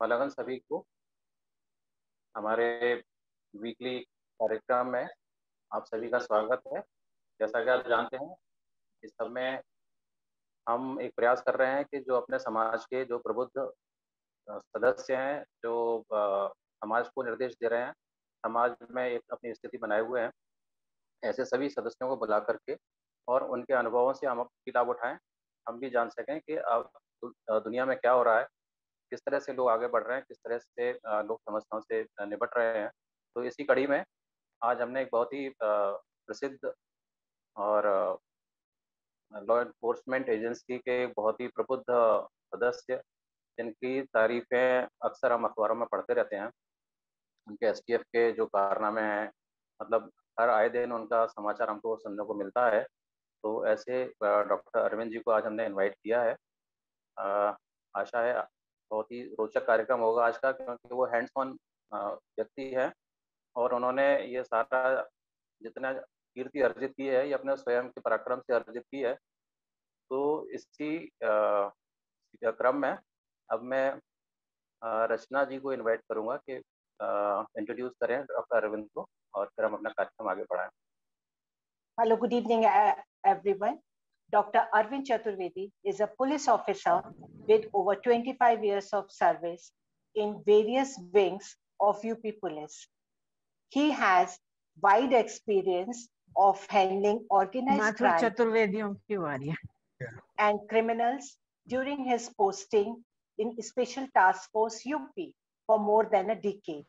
वालागन सभी को हमारे वीकली कार्यक्रम में आप सभी का स्वागत है। जैसा कि आप जानते हैं, इस सब में हम एक प्रयास कर रहे हैं कि जो अपने समाज के जो प्रबुद्ध सदस्य हैं, जो समाज को निर्देश दे रहे हैं, समाज में एक अपनी स्थिति बनाए हुए हैं, ऐसे सभी सदस्यों को बुला करके और उनके अनुभवों से हम भी लाभ उठाएं, हम भी जान सकें कि अब दुनिया में क्या हो रहा है, किस तरह से लोग आगे बढ़ रहे हैं, किस तरह से लोग समस्याओं से निपट रहे हैं। तो इसी कड़ी में आज हमने एक बहुत ही प्रसिद्ध और लॉ एनफोर्समेंट एजेंसी के बहुत ही प्रबुद्ध सदस्य, जिनकी तारीफें अक्सर हम अखबारों में पढ़ते रहते हैं, उनके एसटीएफ के जो कारनामे हैं, मतलब हर आए दिन उनका समाचार हमको सुनने को मिलता है। तो ऐसे डॉक्टर अरविंद जी को आज हमने इनवाइट किया है। आशा है बहुत ही रोचक कार्यक्रम होगा आज का, क्योंकि वो हैंड्स ऑन व्यक्ति है और उन्होंने ये सारा जितना कीर्ति अर्जित की है, ये अपने स्वयं के पराक्रम से अर्जित की है। तो इसी क्रम में अब मैं रचना जी को इनवाइट करूंगा कि इंट्रोड्यूस करें डॉक्टर अरविंद को और फिर हम अपना कार्यक्रम आगे बढ़ाएं। Hello, good evening, everyone. Dr. Arvind Chaturvedi is a police officer with over 25 years of service in various wings of UP Police. He has wide experience of handling organized crime and criminals during his posting in Special Task Force UP for more than a decade.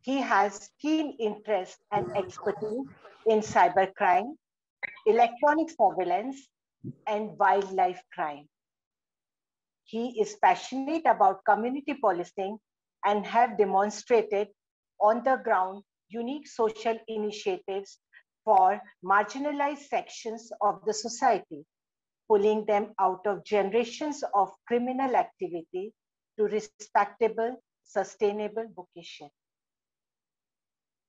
He has keen interest and expertise in cybercrime, electronic surveillance, and wildlife crime. He is passionate about community policing and have demonstrated on the ground unique social initiatives for marginalized sections of the society, pulling them out of generations of criminal activity to respectable, sustainable vocation.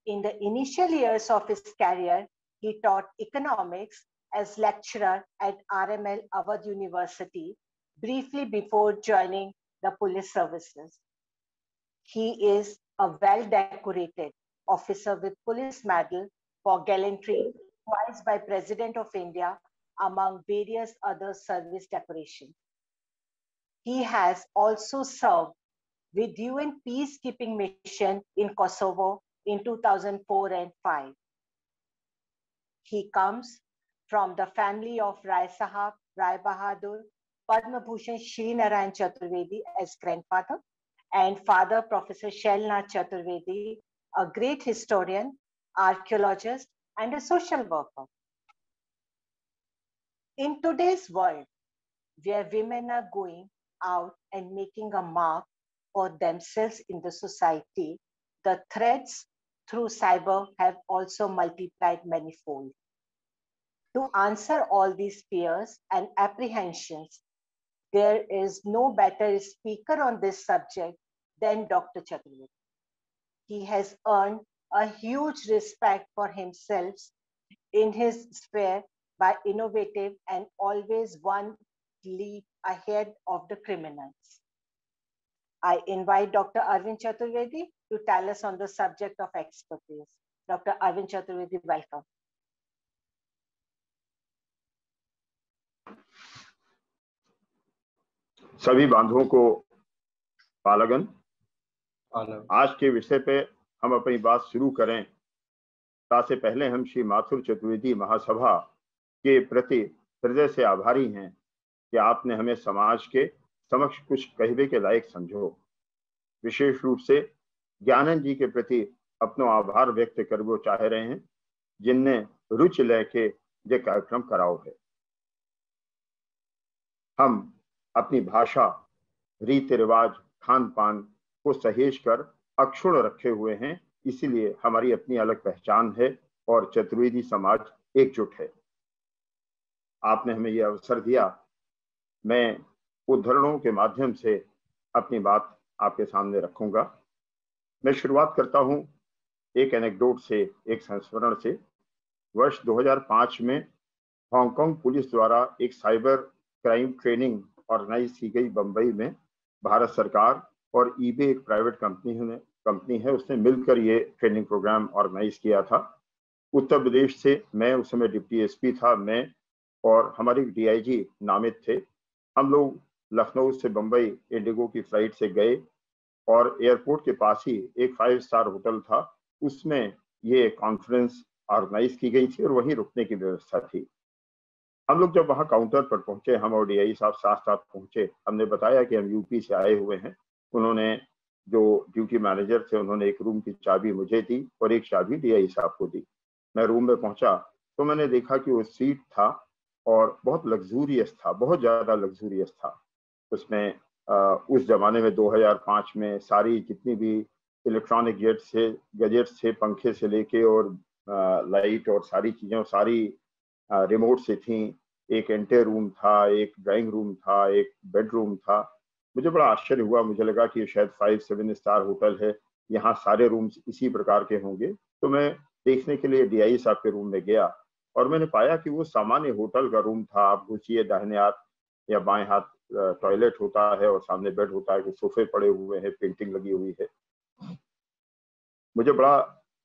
In the initial years of his career, he taught economics as lecturer at RML Awadh University, briefly before joining the police services. He is a well-decorated officer with Police Medal for gallantry, twice by President of India, among various other service decorations. He has also served with UN peacekeeping mission in Kosovo in 2004 and 5. He comes from the family of Rai Sahab, Rai Bahadur, Padma Bhushan Shri Narayan Chaturvedi as grandfather, and father Professor Shailnath Chaturvedi, a great historian, archaeologist, and a social worker. In today's world, where women are going out and making a mark for themselves in the society, the threats through cyber have also multiplied manifold. To answer all these fears and apprehensions, there is no better speaker on this subject than Dr. Chaturvedi. He has earned a huge respect for himself in his sphere by innovative and always one leap ahead of the criminals. I invite Dr. Arvind Chaturvedi to tell us on the subject of expertise. Dr. Arvind Chaturvedi, welcome. सभी बांधवों को वालागन। आज के विषय पे हम अपनी बात शुरू करें, तासे पहले हम श्री माथुर चतुर्वेदी महासभा के प्रति हृदय से आभारी हैं कि आपने हमें समाज के समक्ष कुछ कहवे के लायक समझो। विशेष रूप से ज्ञानंद जी के प्रति अपनो आभार व्यक्त कर वो चाह रहे हैं, जिनने रुचि लेके ये कार्यक्रम कराओ है। हम अपनी भाषा, रीति रिवाज, खान पान को सहेज कर अक्षुण्ण रखे हुए हैं, इसीलिए हमारी अपनी अलग पहचान है और चतुर्वेदी समाज एकजुट है। आपने हमें यह अवसर दिया। मैं उद्धरणों के माध्यम से अपनी बात आपके सामने रखूंगा। मैं शुरुआत करता हूं एक एनेक्डोट से, एक संस्मरण से। वर्ष 2005 में हांगकांग पुलिस द्वारा एक साइबर क्राइम ट्रेनिंग ऑर्गेनाइज की गई बंबई में, भारत सरकार और ईबे एक प्राइवेट कंपनी है, उसने मिलकर ये ट्रेनिंग प्रोग्राम ऑर्गेनाइज किया था। उत्तर प्रदेश से मैं उस समय डिप्टी एसपी था, मैं और हमारे डीआईजी नामित थे। हम लोग लखनऊ से बम्बई इंडिगो की फ्लाइट से गए और एयरपोर्ट के पास ही एक 5 स्टार होटल था, उसमें ये कॉन्फ्रेंस ऑर्गेनाइज की गई थी और वहीं रुकने की व्यवस्था थी। हम लोग जब वहाँ काउंटर पर पहुंचे, हम और डीआई साहब साथ साथ पहुंचे, हमने बताया कि हम यूपी से आए हुए हैं। उन्होंने, जो ड्यूटी मैनेजर थे, उन्होंने एक रूम की चाबी मुझे दी और एक चाबी डीआई साहब को दी। मैं रूम में पहुंचा तो मैंने देखा कि वो सीट था और बहुत लग्जूरियस था, बहुत ज़्यादा लग्जूरियस था। उसमें उस जमाने में 2005 में सारी जितनी भी इलेक्ट्रॉनिक गैजेट्स थे, पंखे से लेके और लाइट और सारी चीज़ें, सारी रिमोट से थी। एक एंटे रूम था, एक ड्राइंग रूम था, एक बेडरूम था। मुझे बड़ा आश्चर्य हुआ, मुझे लगा कि शायद 5-7 स्टार होटल है, यहाँ सारे रूम्स इसी प्रकार के होंगे। तो मैं देखने के लिए डीआई साहब के रूम में गया और मैंने पाया कि वो सामान्य होटल का रूम था। आप घुसिए, दाहिने हाथ या बाएं हाथ टॉयलेट होता है और सामने बेड होता है, कुछ सोफे पड़े हुए हैं, पेंटिंग लगी हुई है। मुझे बड़ा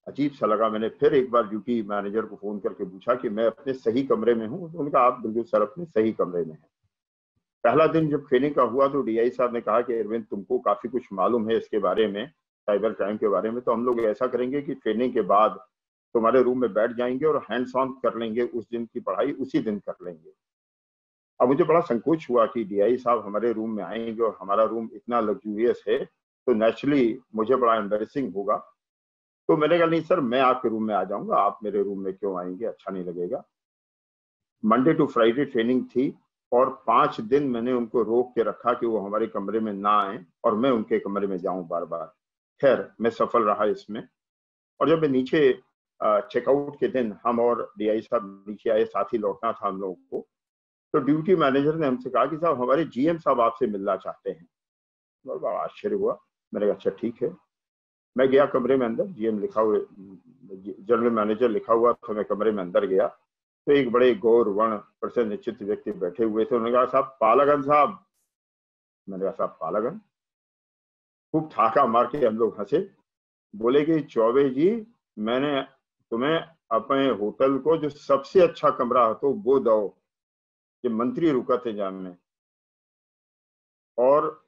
अजीब सा लगा। मैंने फिर एक बार ड्यूटी मैनेजर को फोन करके पूछा कि मैं अपने सही कमरे में हूँ? तो उन्होंने कहा आप बिल्कुल सर अपने सही कमरे में हैं। पहला दिन जब ट्रेनिंग का हुआ तो डीआई साहब ने कहा कि अरविंद, तुमको काफी कुछ मालूम है इसके बारे में, साइबर क्राइम के बारे में, तो हम लोग ऐसा करेंगे कि ट्रेनिंग के बाद तुम्हारे रूम में बैठ जाएंगे और हैंड्स ऑन कर लेंगे, उस दिन की पढ़ाई उसी दिन कर लेंगे। अब मुझे बड़ा संकोच हुआ कि डीआई साहब हमारे रूम में आएंगे और हमारा रूम इतना लग्जूरियस है, तो नेचुरली मुझे बड़ा एम्बेरसिंग होगा। तो मैंने कहा नहीं सर, मैं आपके रूम में आ जाऊंगा, आप मेरे रूम में क्यों आएंगे, अच्छा नहीं लगेगा। मंडे टू फ्राइडे ट्रेनिंग थी और 5 दिन मैंने उनको रोक के रखा कि वो हमारे कमरे में ना आए और मैं उनके कमरे में जाऊं बार बार। खैर, मैं सफल रहा इसमें। और जब मैं नीचे चेकआउट के दिन हम और डीआई साहब नीचे आए, साथ ही लौटना था हम लोगों को, तो ड्यूटी मैनेजर ने हमसे कहा कि साहब हमारे जीएम साहब आपसे मिलना चाहते हैं। बड़ा आश्चर्य हुआ। मैंने कहा अच्छा ठीक है। मैं गया कमरे में अंदर, जीएम लिखा हुआ, जनरल मैनेजर लिखा हुआ, तो मैं कमरे में अंदर गया तो एक बड़े गौर वर्ण प्रसन्न निश्चित व्यक्ति बैठे हुए थे। उन्होंने कहा साहब पालागन साहब। मैंने कहा साहब पालागन? खूब ठाका मार के हम लोग हंसे। बोले कि चौबे जी, मैंने तुम्हें अपने होटल को जो सबसे अच्छा कमरा है तो वो दो, ये मंत्री रुका थे जाम में। और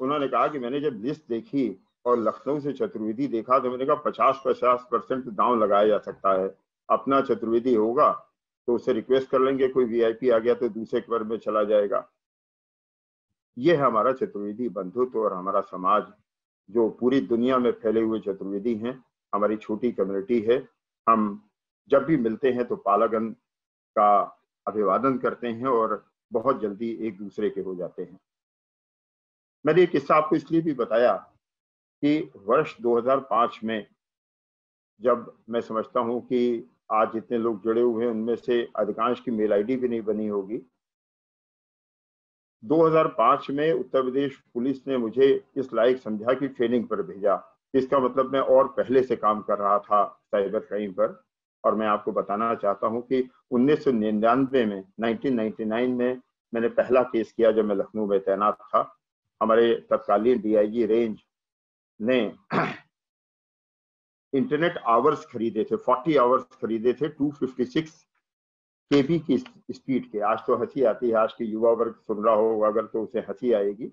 उन्होंने कहा कि मैंने जब लिस्ट देखी और लखनऊ से चतुर्वेदी देखा तो मैंने कहा 50% दांव लगाया जा सकता है। अपना चतुर्वेदी होगा तो उससे रिक्वेस्ट कर लेंगे, कोई वीआईपी आ गया तो दूसरे कमरे में चला जाएगा। ये है हमारा चतुर्वेदी बंधुत्व और हमारा समाज, जो पूरी दुनिया में फैले हुए चतुर्वेदी हैं। हमारी छोटी कम्युनिटी है। हम जब भी मिलते हैं तो पालागन का अभिवादन करते हैं और बहुत जल्दी एक दूसरे के हो जाते हैं। मैंने ये किस्सा आपको इसलिए भी बताया कि वर्ष 2005 में, जब मैं समझता हूं कि आज जितने लोग जुड़े हुए हैं उनमें से अधिकांश की मेल आईडी भी नहीं बनी होगी, 2005 में उत्तर प्रदेश पुलिस ने मुझे इस लायक समझा कि ट्रेनिंग पर भेजा। इसका मतलब मैं और पहले से काम कर रहा था साइबर क्राइम पर। और मैं आपको बताना चाहता हूं कि 1999 में 1999 में मैंने पहला केस किया जब मैं लखनऊ में तैनात था। हमारे तत्कालीन डीआईजी रेंज ने इंटरनेट आवर्स खरीदे थे, 40 आवर्स खरीदे थे 256 केबी की स्पीड के। आज तो हंसी आती है, आज के युवा वर्ग सुन रहा हो अगर तो उसे हंसी आएगी।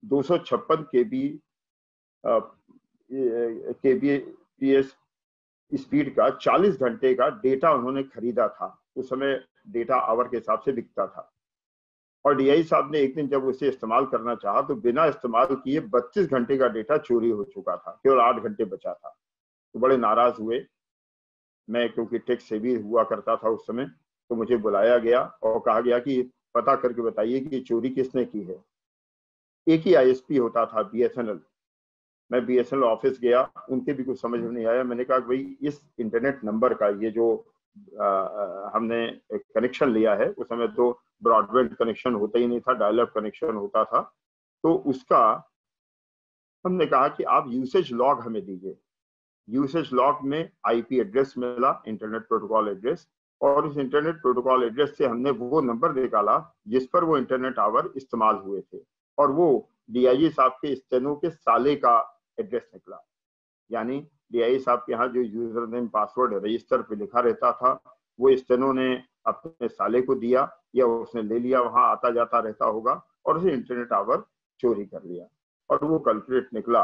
256 केबीपीएस स्पीड का 40 घंटे का डेटा उन्होंने खरीदा था। उस समय डेटा आवर के हिसाब से बिकता था। और डीआई साहब ने एक दिन जब उसे इस्तेमाल करना चाहा तो बिना इस्तेमाल किए 32 घंटे का डेटा चोरी हो चुका था, केवल 8 घंटे बचा था। तो बड़े नाराज हुए। मैं क्योंकि टेक से भी हुआ करता था उस समय, तो मुझे बुलाया गया और कहा गया कि पता करके बताइए कि चोरी किसने की है। एक ही आईएसपी होता था, बीएसएनएल। मैं बीएसएनएल ऑफिस गया, उनके भी कुछ समझ में नहीं आया। मैंने कहा भाई इस इंटरनेट नंबर का ये जो हमने कनेक्शन लिया है, उस समय तो ब्रॉडबैंड कनेक्शन होता ही नहीं था, डायल अप कनेक्शन होता था। तो उसका हमने कहा कि आप यूसेज लॉग हमें दीजिए। यूसेज लॉग में आईपी एड्रेस मिला, इंटरनेट प्रोटोकॉल एड्रेस, और इस इंटरनेट प्रोटोकॉल एड्रेस से हमने वो नंबर निकाला जिस पर वो इंटरनेट आवर इस्तेमाल हुए थे। और वो डीआईजी साहब के स्टेनो के साले का एड्रेस निकला। यानी डीआईजी साहब के यहाँ जो यूजर नेम पासवर्ड रजिस्टर पे लिखा रहता था वो स्टेनो ने अपने साले को दिया, या उसने ले लिया, वहां आता जाता रहता होगा, और उसे इंटरनेट आवर चोरी कर लिया और वो कल्प्रिट निकला।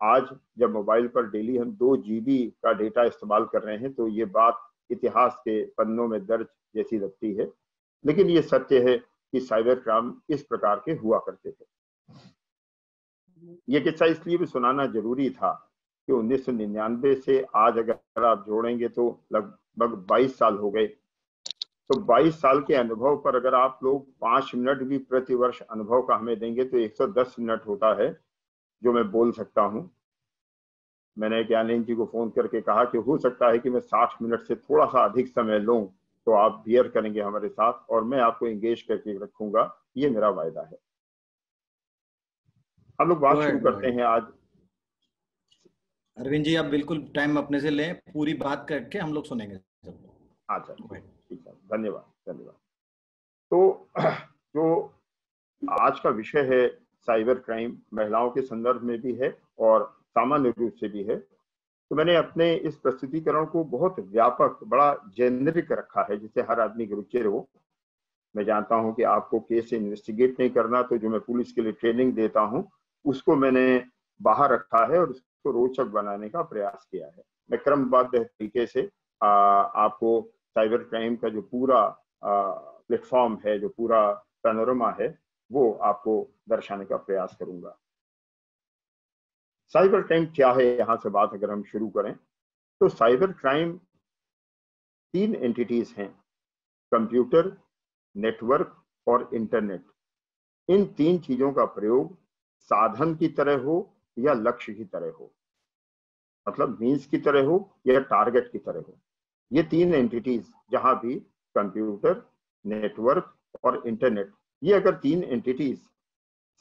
आज जब मोबाइल पर डेली हम 2 GB का डेटा इस्तेमाल कर रहे हैं तो ये बात इतिहास के पन्नों में दर्ज जैसी लगती है, लेकिन ये सत्य है कि साइबर क्राइम इस प्रकार के हुआ करते थे। ये किस्सा इसलिए भी सुनाना जरूरी था कि 1999 से आज अगर आप जोड़ेंगे तो लगभग 22 साल हो गए। तो 22 साल के अनुभव पर अगर आप लोग 5 मिनट भी प्रतिवर्ष अनुभव का हमें देंगे तो 110 मिनट होता है जो मैं बोल सकता हूं। मैंने ज्ञानेंद्र जी को फोन करके कहा कि हो सकता है कि मैं 60 मिनट से थोड़ा सा अधिक समय लूं, तो आप बियर करेंगे हमारे साथ और मैं आपको एंगेज करके रखूंगा, ये मेरा वायदा है। हम लोग बात शुरू करते हैं आज। अरविंद जी आप बिल्कुल टाइम अपने से लें, पूरी बात करके हम लोग सुनेंगे। अच्छा ठीक है, धन्यवाद। तो जो आज का विषय है साइबर क्राइम, महिलाओं के संदर्भ में भी है और सामान्य रूप से भी है। तो मैंने अपने इस प्रस्तुतिकरण को बहुत व्यापक, बड़ा जेनरिक रखा है जिससे हर आदमी की रुचि हो। मैं जानता हूं कि आपको केस इन्वेस्टिगेट नहीं करना, तो जो मैं पुलिस के लिए ट्रेनिंग देता हूं उसको मैंने बाहर रखा है और उसको रोचक बनाने का प्रयास किया है। मैं क्रमबद्ध तरीके से आपको साइबर क्राइम का जो पूरा प्लेटफॉर्म है, जो पूरा पैनोरमा है, वो आपको दर्शाने का प्रयास करूंगा। साइबर क्राइम क्या है, यहां से बात अगर हम शुरू करें तो साइबर क्राइम 3 एंटिटीज हैं, कंप्यूटर, नेटवर्क और इंटरनेट। इन 3 चीजों का प्रयोग साधन की तरह हो या लक्ष्य की तरह हो, मतलब मीन्स की तरह हो या टारगेट की तरह हो। ये 3 एंटिटीज, जहां भी कंप्यूटर, नेटवर्क और इंटरनेट, ये अगर 3 एंटिटीज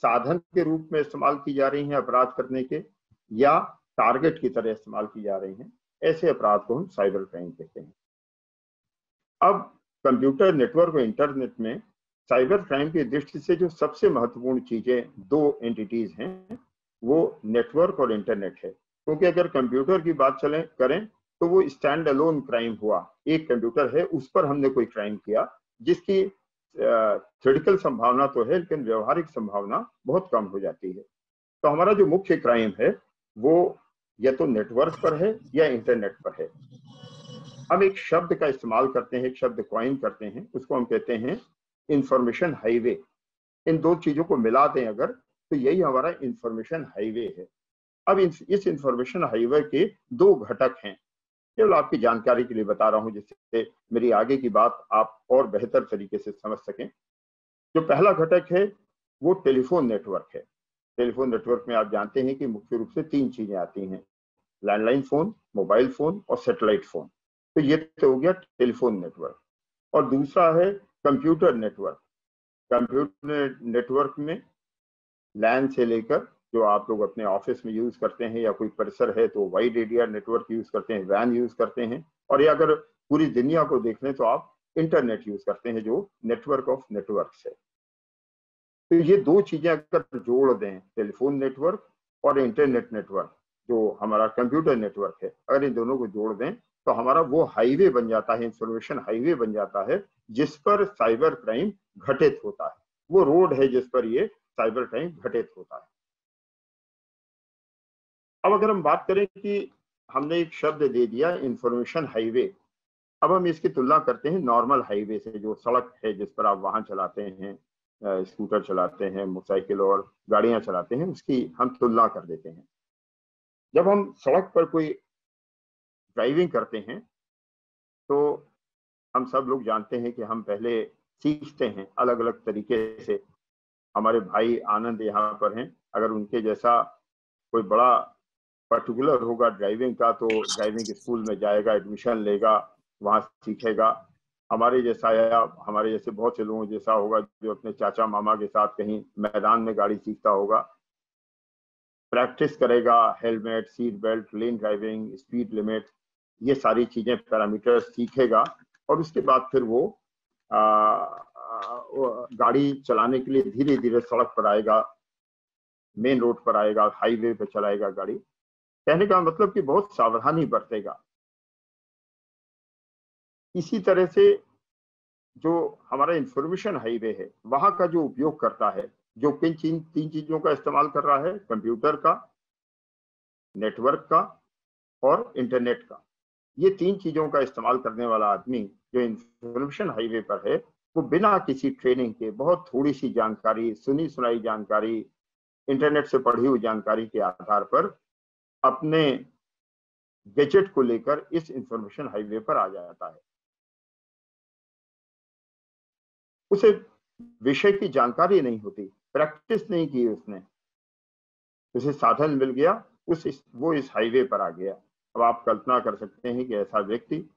साधन के रूप में इस्तेमाल की जा रही हैं अपराध करने के, या टारगेट की तरह इस्तेमाल की जा रही हैं, ऐसे अपराध को हम साइबर क्राइम कहते हैं। अब कंप्यूटर, नेटवर्क और इंटरनेट में साइबर क्राइम की दृष्टि से जो सबसे महत्वपूर्ण चीजें, 2 एंटिटीज हैं, वो नेटवर्क और इंटरनेट है। क्योंकि अगर कंप्यूटर की बात करें तो वो स्टैंड अलोन क्राइम हुआ, एक कंप्यूटर है उस पर हमने कोई क्राइम किया, जिसकी थ्योरेटिकल संभावना तो है लेकिन व्यवहारिक संभावना बहुत कम हो जाती है। तो हमारा जो मुख्य क्राइम है वो या तो नेटवर्क पर है या इंटरनेट पर है। हम एक शब्द का इस्तेमाल करते हैं, एक शब्द कॉइन करते हैं, उसको हम कहते हैं इंफॉर्मेशन हाईवे। इन 2 चीजों को मिला दें अगर, तो यही हमारा इंफॉर्मेशन हाईवे है। अब इस इंफॉर्मेशन हाईवे के 2 घटक हैं, केवल आपकी जानकारी के लिए बता रहा हूं जिससे मेरी आगे की बात आप और बेहतर तरीके से समझ सकें। जो पहला घटक है वो टेलीफोन नेटवर्क है। टेलीफोन नेटवर्क में आप जानते हैं कि मुख्य रूप से 3 चीजें आती हैं, लैंडलाइन फोन, मोबाइल फोन और सैटेलाइट फोन। तो ये तो हो गया टेलीफोन नेटवर्क। और दूसरा है कंप्यूटर नेटवर्क। कंप्यूटर नेटवर्क में लैन से लेकर, जो आप लोग अपने ऑफिस में यूज करते हैं, या कोई परिसर है तो वाइड एरिया नेटवर्क यूज करते हैं, वैन यूज करते हैं, और या अगर पूरी दुनिया को देख लें तो आप इंटरनेट यूज करते हैं, जो नेटवर्क ऑफ नेटवर्क्स है। तो ये 2 चीजें अगर जोड़ दें, टेलीफोन नेटवर्क और इंटरनेट नेटवर्क, जो हमारा कंप्यूटर नेटवर्क है, अगर इन दोनों को जोड़ दें तो हमारा वो हाईवे बन जाता है, इंफॉर्मेशन हाईवे बन जाता है, जिस पर साइबर क्राइम घटित होता है। वो रोड है जिस पर ये साइबर क्राइम घटित होता है। अब अगर हम बात करें कि हमने एक शब्द दे दिया इंफॉर्मेशन हाईवे, अब हम इसकी तुलना करते हैं नॉर्मल हाईवे से, जो सड़क है जिस पर आप वाहन चलाते हैं, स्कूटर चलाते हैं, मोटरसाइकिल और गाड़ियां चलाते हैं, उसकी हम तुलना कर देते हैं। जब हम सड़क पर कोई ड्राइविंग करते हैं तो हम सब लोग जानते हैं कि हम पहले सीखते हैं अलग अलग तरीके से। हमारे भाई आनंद यहाँ पर हैं, अगर उनके जैसा कोई बड़ा पर्टिकुलर होगा ड्राइविंग का तो ड्राइविंग स्कूल में जाएगा, एडमिशन लेगा, वहां सीखेगा। हमारे जैसा या हमारे जैसे बहुत से लोगों जैसा होगा जो अपने चाचा मामा के साथ कहीं मैदान में गाड़ी सीखता होगा, प्रैक्टिस करेगा, हेलमेट, सीट बेल्ट, लेन ड्राइविंग, स्पीड लिमिट, ये सारी चीजें पैरामीटर सीखेगा, और उसके बाद फिर वो गाड़ी चलाने के लिए धीरे धीरे सड़क पर आएगा, मेन रोड पर आएगा, हाईवे पे चलाएगा गाड़ी। कहने का मतलब कि बहुत सावधानी बरतेगा। इसी तरह से जो हमारा इंफॉर्मेशन हाईवे है, वहां का जो उपयोग करता है, जो तीन चीजों का इस्तेमाल कर रहा है, कंप्यूटर का, नेटवर्क का और इंटरनेट का। ये तीन चीजों का इस्तेमाल करने वाला आदमी जो इंफॉर्मेशन हाईवे पर है, वो बिना किसी ट्रेनिंग के, बहुत थोड़ी सी जानकारी, सुनी सुनाई जानकारी, इंटरनेट से पढ़ी हुई जानकारी के आधार पर अपने गैजेट को लेकर इस इंफॉर्मेशन हाईवे पर आ जाता है। उसे विषय की जानकारी नहीं होती, प्रैक्टिस नहीं की उसने, उसे साधन मिल गया, वो इस हाईवे पर आ गया। अब आप कल्पना कर सकते हैं कि ऐसा व्यक्ति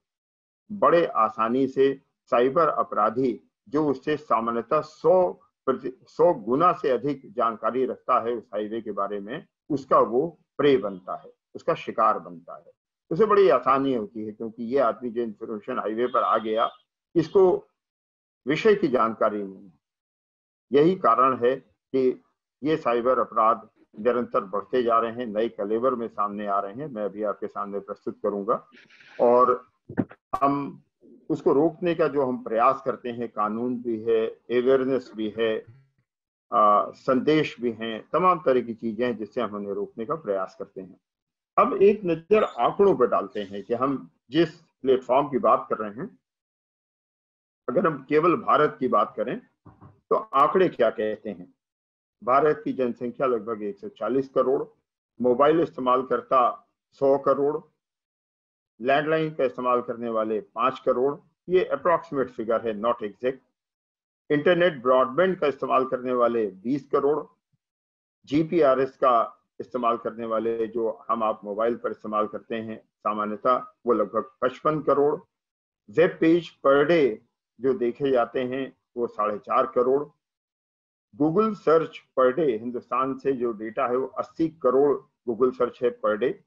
बड़े आसानी से साइबर अपराधी जो उससे सामान्यतः 100 गुना से अधिक जानकारी रखता है उस हाईवे के बारे में, उसका वो प्रे बनता है, उसका शिकार बनता है। उसे बड़ी आसानी होती है, क्योंकि ये आदमी जो इंफॉर्मेशन हाईवे पर आ गया, इसको विषय की जानकारी नहीं है। यही कारण है कि ये साइबर अपराध निरंतर बढ़ते जा रहे हैं, नए कलेवर में सामने आ रहे हैं। मैं अभी आपके सामने प्रस्तुत करूंगा, और हम उसको रोकने का जो हम प्रयास करते हैं, कानून भी है, अवेयरनेस भी है, संदेश भी हैं, तमाम तरह की चीजें हैं जिससे हम उन्हें रोकने का प्रयास करते हैं। अब एक नजर आंकड़ों पर डालते हैं कि हम जिस प्लेटफॉर्म की बात कर रहे हैं, अगर हम केवल भारत की बात करें तो आंकड़े क्या कहते हैं। भारत की जनसंख्या लगभग 140 करोड़, मोबाइल इस्तेमाल करता 100 करोड़, लैंडलाइन का इस्तेमाल करने वाले 5 करोड़, ये अप्रॉक्सीमेट फिगर है, नॉट एग्जैक्ट। इंटरनेट ब्रॉडबैंड का इस्तेमाल करने वाले 20 करोड़, जीपीआरएस का इस्तेमाल करने वाले जो हम आप मोबाइल पर इस्तेमाल करते हैं सामान्यतः, वो लगभग 55 crore. Web page per day जो देखे जाते हैं वो 4.5 crore. Google search per day, Hindustan से जो डेटा है वो 80 करोड़ गूगल सर्च है पर डे,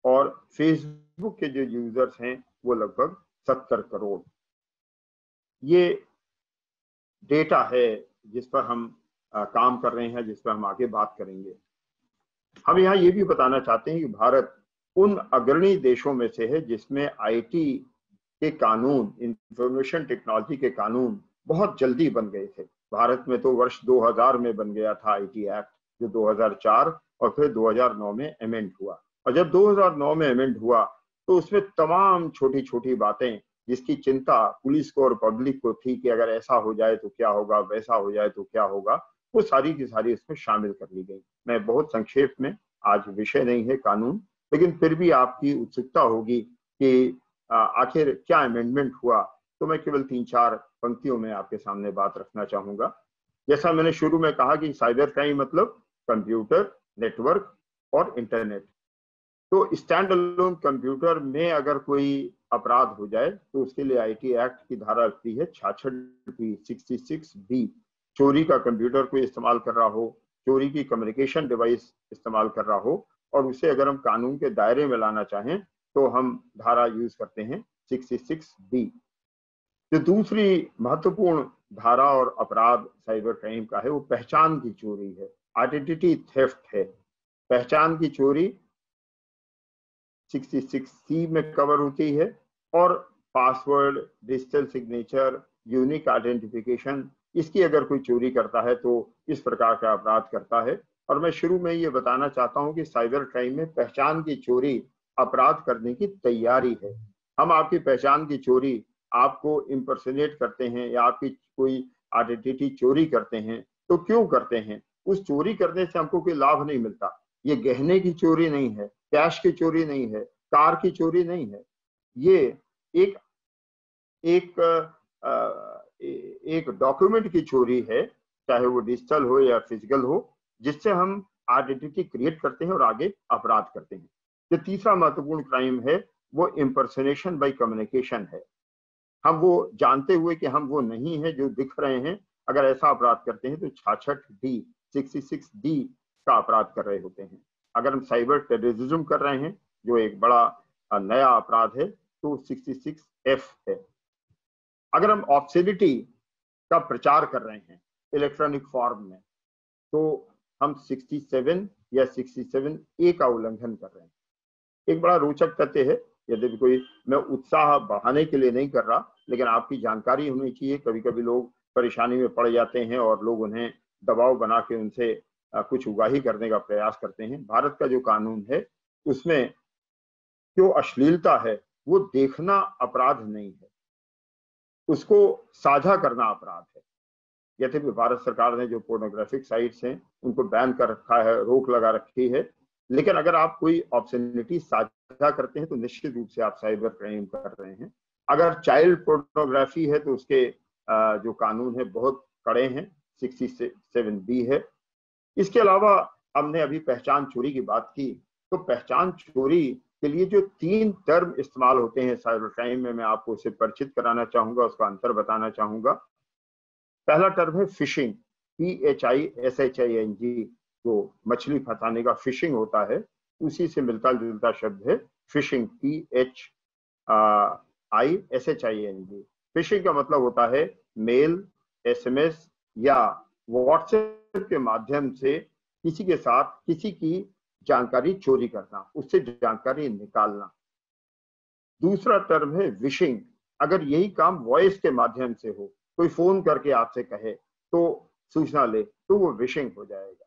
और फेसबुक के जो यूजर्स हैं वो लगभग 70 करोड़। ये डेटा है जिस पर हम काम कर रहे हैं, जिस पर हम आगे बात करेंगे। हम यहाँ ये भी बताना चाहते हैं कि भारत उन अग्रणी देशों में से है जिसमें आईटी के कानून, इंफॉर्मेशन टेक्नोलॉजी के कानून बहुत जल्दी बन गए थे। भारत में तो वर्ष 2000 में बन गया था आईटी एक्ट, जो 2004 और फिर 2009 में अमेंड हुआ। और जब 2009 में अमेंड हुआ तो उसमें तमाम छोटी छोटी बातें जिसकी चिंता पुलिस को और पब्लिक को थी कि अगर ऐसा हो जाए तो क्या होगा, वैसा हो जाए तो क्या होगा, वो सारी की सारी इसमें शामिल कर ली गई। मैं बहुत संक्षेप में, आज विषय नहीं है कानून, लेकिन फिर भी आपकी उत्सुकता होगी कि आखिर क्या अमेंडमेंट हुआ, तो मैं केवल 3-4 पंक्तियों में आपके सामने बात रखना चाहूंगा। जैसा मैंने शुरू में कहा कि साइबर क्राइम मतलब कंप्यूटर, नेटवर्क और इंटरनेट। तो स्टैंड अलोन कंप्यूटर में अगर कोई अपराध हो जाए तो उसके लिए आईटी एक्ट की धारा लगती है 66B, 66B। चोरी का कंप्यूटर कोई इस्तेमाल कर रहा हो, चोरी की कम्युनिकेशन डिवाइस इस्तेमाल कर रहा हो, और उसे अगर हम कानून के दायरे में लाना चाहें तो हम धारा यूज करते हैं 66B। जो दूसरी महत्वपूर्ण धारा और अपराध साइबर क्राइम का है वो पहचान की चोरी है, आइडेंटिटी थेफ्ट है। पहचान की चोरी 66C में कवर होती है, और password, digital signature, unique identification, इसकी अगर कोई चोरी करता है तो इस प्रकार का अपराध करता है। और मैं शुरू में ये बताना चाहता हूं कि साइबर क्राइम में पहचान की चोरी अपराध करने की तैयारी है। हम आपकी पहचान की चोरी, आपको इम्पर्सनेट करते हैं या आपकी कोई आइडेंटिटी चोरी करते हैं, तो क्यों करते हैं? उस चोरी करने से हमको कोई लाभ नहीं मिलता। ये गहने की चोरी नहीं है, कैश की चोरी नहीं है, कार की चोरी नहीं है। ये एक डॉक्यूमेंट की चोरी है, चाहे वो डिजिटल हो या फिजिकल हो, जिससे हम आइडेंटिटी क्रिएट करते हैं और आगे अपराध करते हैं। जो तीसरा महत्वपूर्ण क्राइम है वो इम्पर्सनेशन बाय कम्युनिकेशन है। हम वो जानते हुए कि हम वो नहीं है जो दिख रहे हैं, अगर ऐसा अपराध करते हैं तो 66D, 66D का अपराध कर रहे होते हैं। अगर हम साइबर टेररिज्म कर रहे हैं जो एक बड़ा नया अपराध है तो 66F है। अगर हम ऑब्स्किलिटी का प्रचार कर रहे हैं इलेक्ट्रॉनिक फॉर्म में, तो हम 67 या 67A का उल्लंघन कर रहे हैं। एक बड़ा रोचक तथ्य है, यद्यपि कोई मैं उत्साह बढ़ाने के लिए नहीं कर रहा, लेकिन आपकी जानकारी होनी चाहिए। कभी कभी लोग परेशानी में पड़ जाते हैं और लोग उन्हें दबाव बना के उनसे कुछ उगाही करने का प्रयास करते हैं। भारत का जो कानून है उसमें जो अश्लीलता है वो देखना अपराध नहीं है, उसको साझा करना अपराध है। यद्यपि भारत सरकार ने जो पोर्नोग्राफिक साइट्स हैं उनको बैन कर रखा है, रोक लगा रखी है, लेकिन अगर आप कोई ऑब्ससेनिटी साझा करते हैं तो निश्चित रूप से आप साइबर क्राइम कर रहे हैं। अगर चाइल्ड पोर्नोग्राफी है तो उसके जो कानून है बहुत कड़े हैं, 67B है। इसके अलावा हमने अभी पहचान चोरी की बात की, तो पहचान चोरी के लिए जो 3 टर्म इस्तेमाल होते हैं साइबर क्राइम में, मैं आपको उससे परिचित कराना चाहूंगा, उसका अंतर बताना चाहूंगा। पहला टर्म है फिशिंग, PHISHING, जो मछली फंसाने का फिशिंग होता है, उसी से मिलता जुलता शब्द है फिशिंग, PHISHING। फिशिंग का मतलब होता है मेल, SMS या व्हाट्सएप के माध्यम से किसी के साथ किसी की जानकारी चोरी करना, उससे जानकारी निकालना। दूसरा टर्म है विशिंग, अगर यही काम वॉइस के माध्यम से हो, कोई फोन करके आपसे कहे तो सूचना ले, तो वो विशिंग हो जाएगा।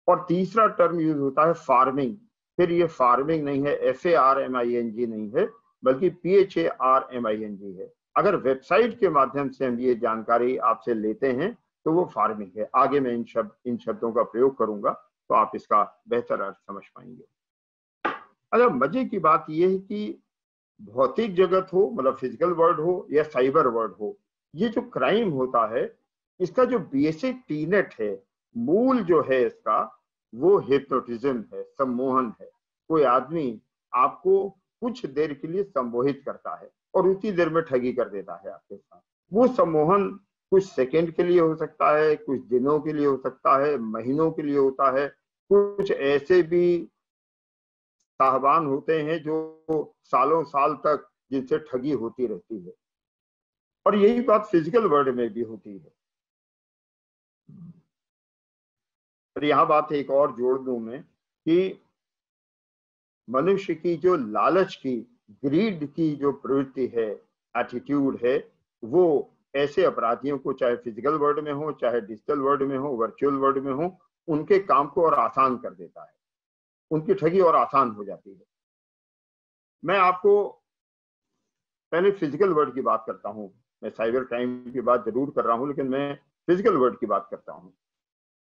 और तीसरा टर्म यूज होता है फार्मिंग। फिर ये फार्मिंग नहीं है, FARMING नहीं है, बल्कि PHARMING है। अगर वेबसाइट के माध्यम से हम ये जानकारी आपसे लेते हैं तो वो फार्मिंग है। आगे मैं इन शब्दों का प्रयोग करूंगा तो आप इसका बेहतर अर्थ समझ पाएंगे। अगर मजे की बात यह है कि भौतिक जगत हो, मतलब फिजिकल वर्ल्ड हो या साइबर वर्ल्ड हो, ये जो क्राइम होता है इसका जो बेसिक टीनेट है, मूल जो है इसका, वो हिप्नोटिज्म है, सम्मोहन है। कोई आदमी आपको कुछ देर के लिए सम्मोहित करता है और उतनी देर में ठगी कर देता है आपके साथ। वो सम्मोहन कुछ सेकंड के लिए हो सकता है, कुछ दिनों के लिए हो सकता है, महीनों के लिए होता है। कुछ ऐसे भी साहबान होते हैं जो सालों साल तक जिनसे ठगी होती रहती है, और यही बात फिजिकल वर्ल्ड में भी होती है। और यहां बात एक और जोड़ दूं मैं कि मनुष्य की जो लालच की, ग्रीड की जो प्रवृत्ति है, एटीट्यूड है, वो ऐसे अपराधियों को, चाहे फिजिकल वर्ल्ड में हो, चाहे डिजिटल वर्ल्ड में हो, वर्चुअल वर्ल्ड में हो, उनके काम को और आसान कर देता है, उनकी ठगी और आसान हो जाती है। मैं आपको पहले फिजिकल वर्ल्ड की बात करता हूं। मैं साइबर क्राइम की बात जरूर कर रहा हूं, लेकिन मैं फिजिकल वर्ल्ड की बात करता हूं।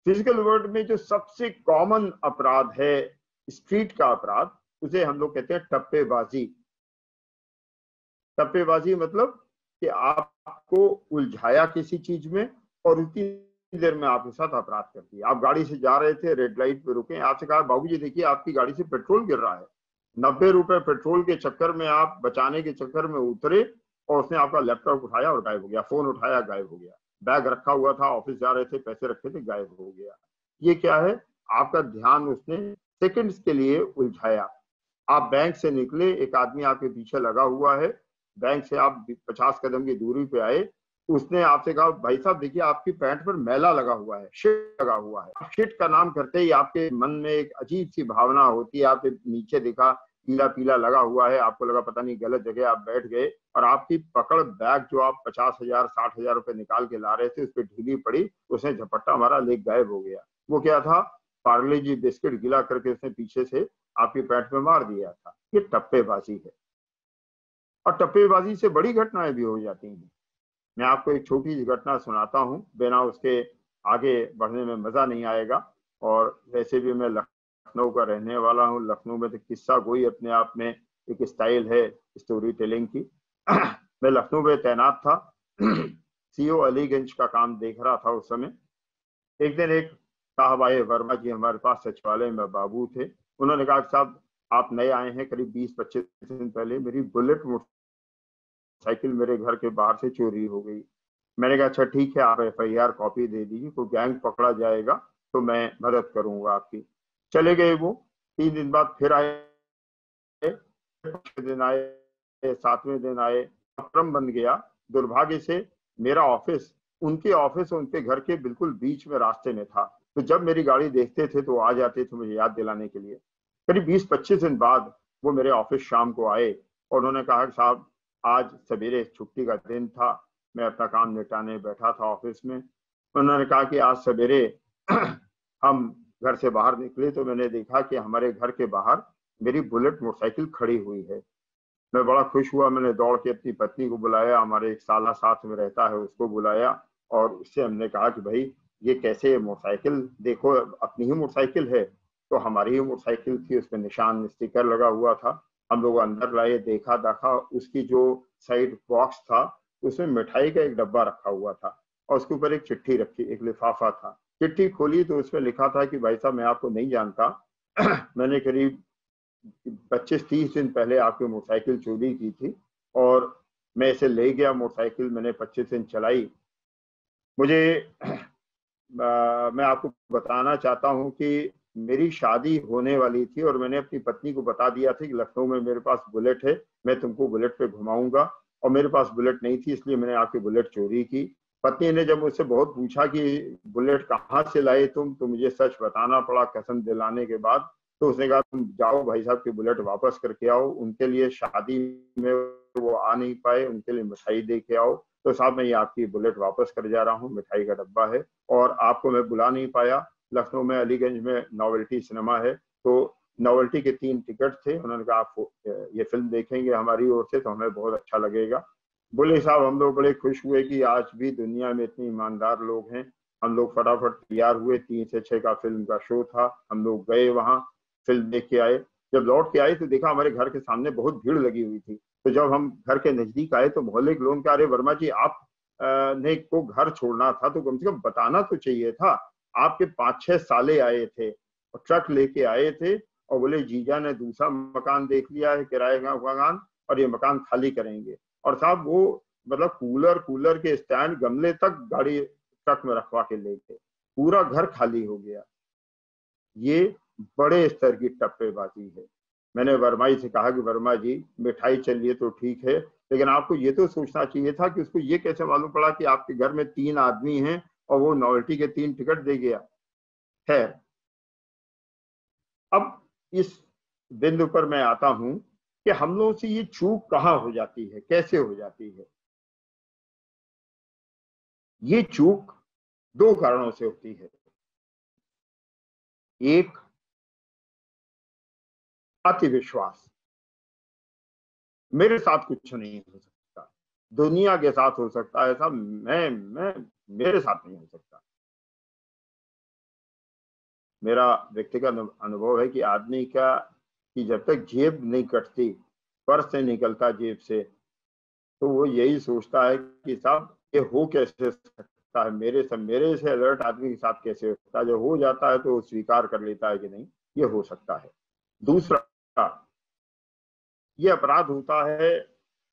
फिजिकल वर्ल्ड में जो सबसे कॉमन अपराध है, स्ट्रीट का अपराध, उसे हम लोग कहते हैं टप्पेबाजी। टप्पेबाजी मतलब कि आपको उलझाया किसी चीज में और उतनी देर में आपके साथ अपराध कर दिया। आप गाड़ी से जा रहे थे, रेड लाइट पे रुके, आपसे कहा बाबूजी देखिए आपकी गाड़ी से पेट्रोल गिर रहा है। 90 रुपए पेट्रोल के चक्कर में, आप बचाने के चक्कर में उतरे और उसने आपका लैपटॉप उठाया और गायब हो गया, फोन उठाया गायब हो गया, बैग रखा हुआ था, ऑफिस जा रहे थे, पैसे रखे थे, गायब हो गया। ये क्या है? आपका ध्यान उसने सेकंड्स के लिए उलझाया। आप बैंक से निकले, एक आदमी आपके पीछे लगा हुआ है, बैंक से आप 50 कदम की दूरी पे आए, उसने आपसे कहा भाई साहब देखिए आपकी पैंट पर मैला लगा हुआ है, शिट लगा हुआ है। शिट का नाम करते ही आपके मन में एक अजीब सी भावना होती है। आपके नीचे देखा पीला पीला लगा हुआ है, आपको लगा पता नहीं गलत जगह आप बैठ गए, और आपकी पकड़ बैग जो आप 50,000 60,000 रुपए निकाल के ला रहे थे उस पर ढीली पड़ी, उसने झपट्टा मारा, लेग गायब हो गया। वो क्या था? पार्ले जी बिस्किट गिला करके उसने पीछे से आपकी पैंट में मार दिया था। ये टप्पेबाजी है, और टप्पेबाजी से बड़ी घटनाएं भी हो जाती हैं। मैं आपको एक छोटी सी घटना सुनाता हूँ, बिना उसके आगे बढ़ने में मजा नहीं आएगा। और वैसे भी मैं लखनऊ का रहने वाला हूँ। लखनऊ में तो किस्सा गोई अपने आप में एक स्टाइल है स्टोरी टेलिंग की। मैं लखनऊ में तैनात था, CO अलीगंज का काम देख रहा था उस समय। एक दिन एक साहब आए, वर्मा जी हमारे पास सचिवालय में बाबू थे। उन्होंने कहा साहब आप नए आए हैं, करीब 20-25 दिन पहले मेरी बुलेट मोटरसाइकिल मेरे घर के बाहर से चोरी हो गई। मैंने कहा अच्छा ठीक है, आप FIR कॉपी दे दीजिए, कोई गैंग पकड़ा जाएगा तो मैं मदद करूंगा आपकी। चले गए वो। 3 दिन बाद फिर आए, 5वें दिन आए, 7वें दिन आए, क्रम बन गया। दुर्भाग्य से मेरा ऑफिस उनके ऑफिस और उनके घर के बिल्कुल बीच में रास्ते में था। तो जब मेरी गाड़ी देखते थे तो आ जाते थे मुझे याद दिलाने के लिए। करीब 20-25 दिन बाद वो मेरे ऑफिस शाम को आए और उन्होंने कहा कि साहब आज सवेरे छुट्टी का दिन था, मैं अपना काम निपटाने बैठा था ऑफिस में। उन्होंने कहा कि आज सवेरे हम घर से बाहर निकले तो मैंने देखा कि हमारे घर के बाहर मेरी बुलेट मोटरसाइकिल खड़ी हुई है। मैं बड़ा खुश हुआ, मैंने दौड़ के अपनी पत्नी को बुलाया, हमारे एक साला साथ में रहता है उसको बुलाया और उससे हमने कहा कि भाई ये कैसे मोटरसाइकिल, देखो अपनी ही मोटरसाइकिल है। तो हमारी ही मोटरसाइकिल थी, उसमें निशान स्टिकर लगा हुआ था। हम लोग अंदर लाए, देखा देखा उसकी जो साइड बॉक्स था उसमें मिठाई का एक डब्बा रखा हुआ था और उसके ऊपर एक चिट्ठी रखी, एक लिफाफा था। चिट्ठी खोली तो उसमें लिखा था कि भाई साहब मैं आपको नहीं जानता मैंने करीब 25-30 दिन पहले आपकी मोटरसाइकिल चोरी की थी और मैं इसे ले गया, मोटरसाइकिल मैंने 25 दिन चलाई। मुझे मैं आपको बताना चाहता हूं कि मेरी शादी होने वाली थी और मैंने अपनी पत्नी को बता दिया था कि लखनऊ में मेरे पास बुलेट है, मैं तुमको बुलेट पे घुमाऊंगा, और मेरे पास बुलेट नहीं थी इसलिए मैंने आपकी बुलेट चोरी की। पत्नी ने जब मुझसे बहुत पूछा कि बुलेट कहाँ से लाए तुम, तो मुझे सच बताना पड़ा कसम दिलाने के बाद। तो उसने कहा तुम जाओ भाई साहब की बुलेट वापस करके आओ, उनके लिए शादी में वो आ नहीं पाए, उनके लिए मिठाई दे के आओ। तो साहब मैं ये आपकी बुलेट वापस कर जा रहा हूँ, मिठाई का डब्बा है, और आपको मैं बुला नहीं पाया। लखनऊ में अलीगंज में नॉवेल्टी सिनेमा है, तो नॉवेल्टी के 3 टिकट थे, उन्होंने कहा आप ये फिल्म देखेंगे हमारी ओर से तो हमें बहुत अच्छा लगेगा। बोले साहब हम लोग बड़े खुश हुए कि आज भी दुनिया में इतने ईमानदार लोग हैं। हम लोग फटाफट तैयार हुए, 3 से 6 का फिल्म का शो था, हम लोग गए वहाँ, फिल्म देख के आए। जब लौट के आए तो देखा हमारे घर के सामने बहुत भीड़ लगी हुई थी। तो जब हम घर के नजदीक आए तो मोहल्ले के लोग कह रहे वर्मा जी आप ने को घर छोड़ना था तो कम से कम बताना तो चाहिए था, आपके 5-6 साले आए थे और ट्रक लेके आए थे और बोले जीजा ने दूसरा मकान देख लिया है किराए का मकान और ये मकान खाली करेंगे। और साहब वो मतलब कूलर के स्टैंड गमले तक गाड़ी ट्रक में रखवा के ले गए, पूरा घर खाली हो गया। ये बड़े स्तर की टप्पेबाजी है। मैंने वर्मा जी से कहा कि वर्मा जी मिठाई चलिए तो ठीक है, लेकिन आपको ये तो सोचना चाहिए था कि उसको ये कैसे मालूम पड़ा कि आपके घर में 3 आदमी हैं और वो नॉवेल्टी के 3 टिकट दे गया है। अब इस बिंदु पर मैं आता हूं कि हम लोगों से ये चूक कहां हो जाती है, कैसे हो जाती है। ये चूक 2 कारणों से होती है। एक अति विश्वास, मेरे साथ कुछ नहीं हो सकता, दुनिया के साथ हो सकता है साहब, मैं मेरे साथ नहीं हो सकता। मेरा व्यक्तिगत अनुभव है कि आदमी का कि जब तक जेब नहीं कटती, पर्स नहीं निकलता जेब से, तो वो यही सोचता है कि साहब ये हो कैसे सकता है, मेरे से अलर्ट आदमी के साथ कैसे होता है। जब हो जाता है तो वो स्वीकार कर लेता है कि नहीं ये हो सकता है। दूसरा, ये अपराध होता है,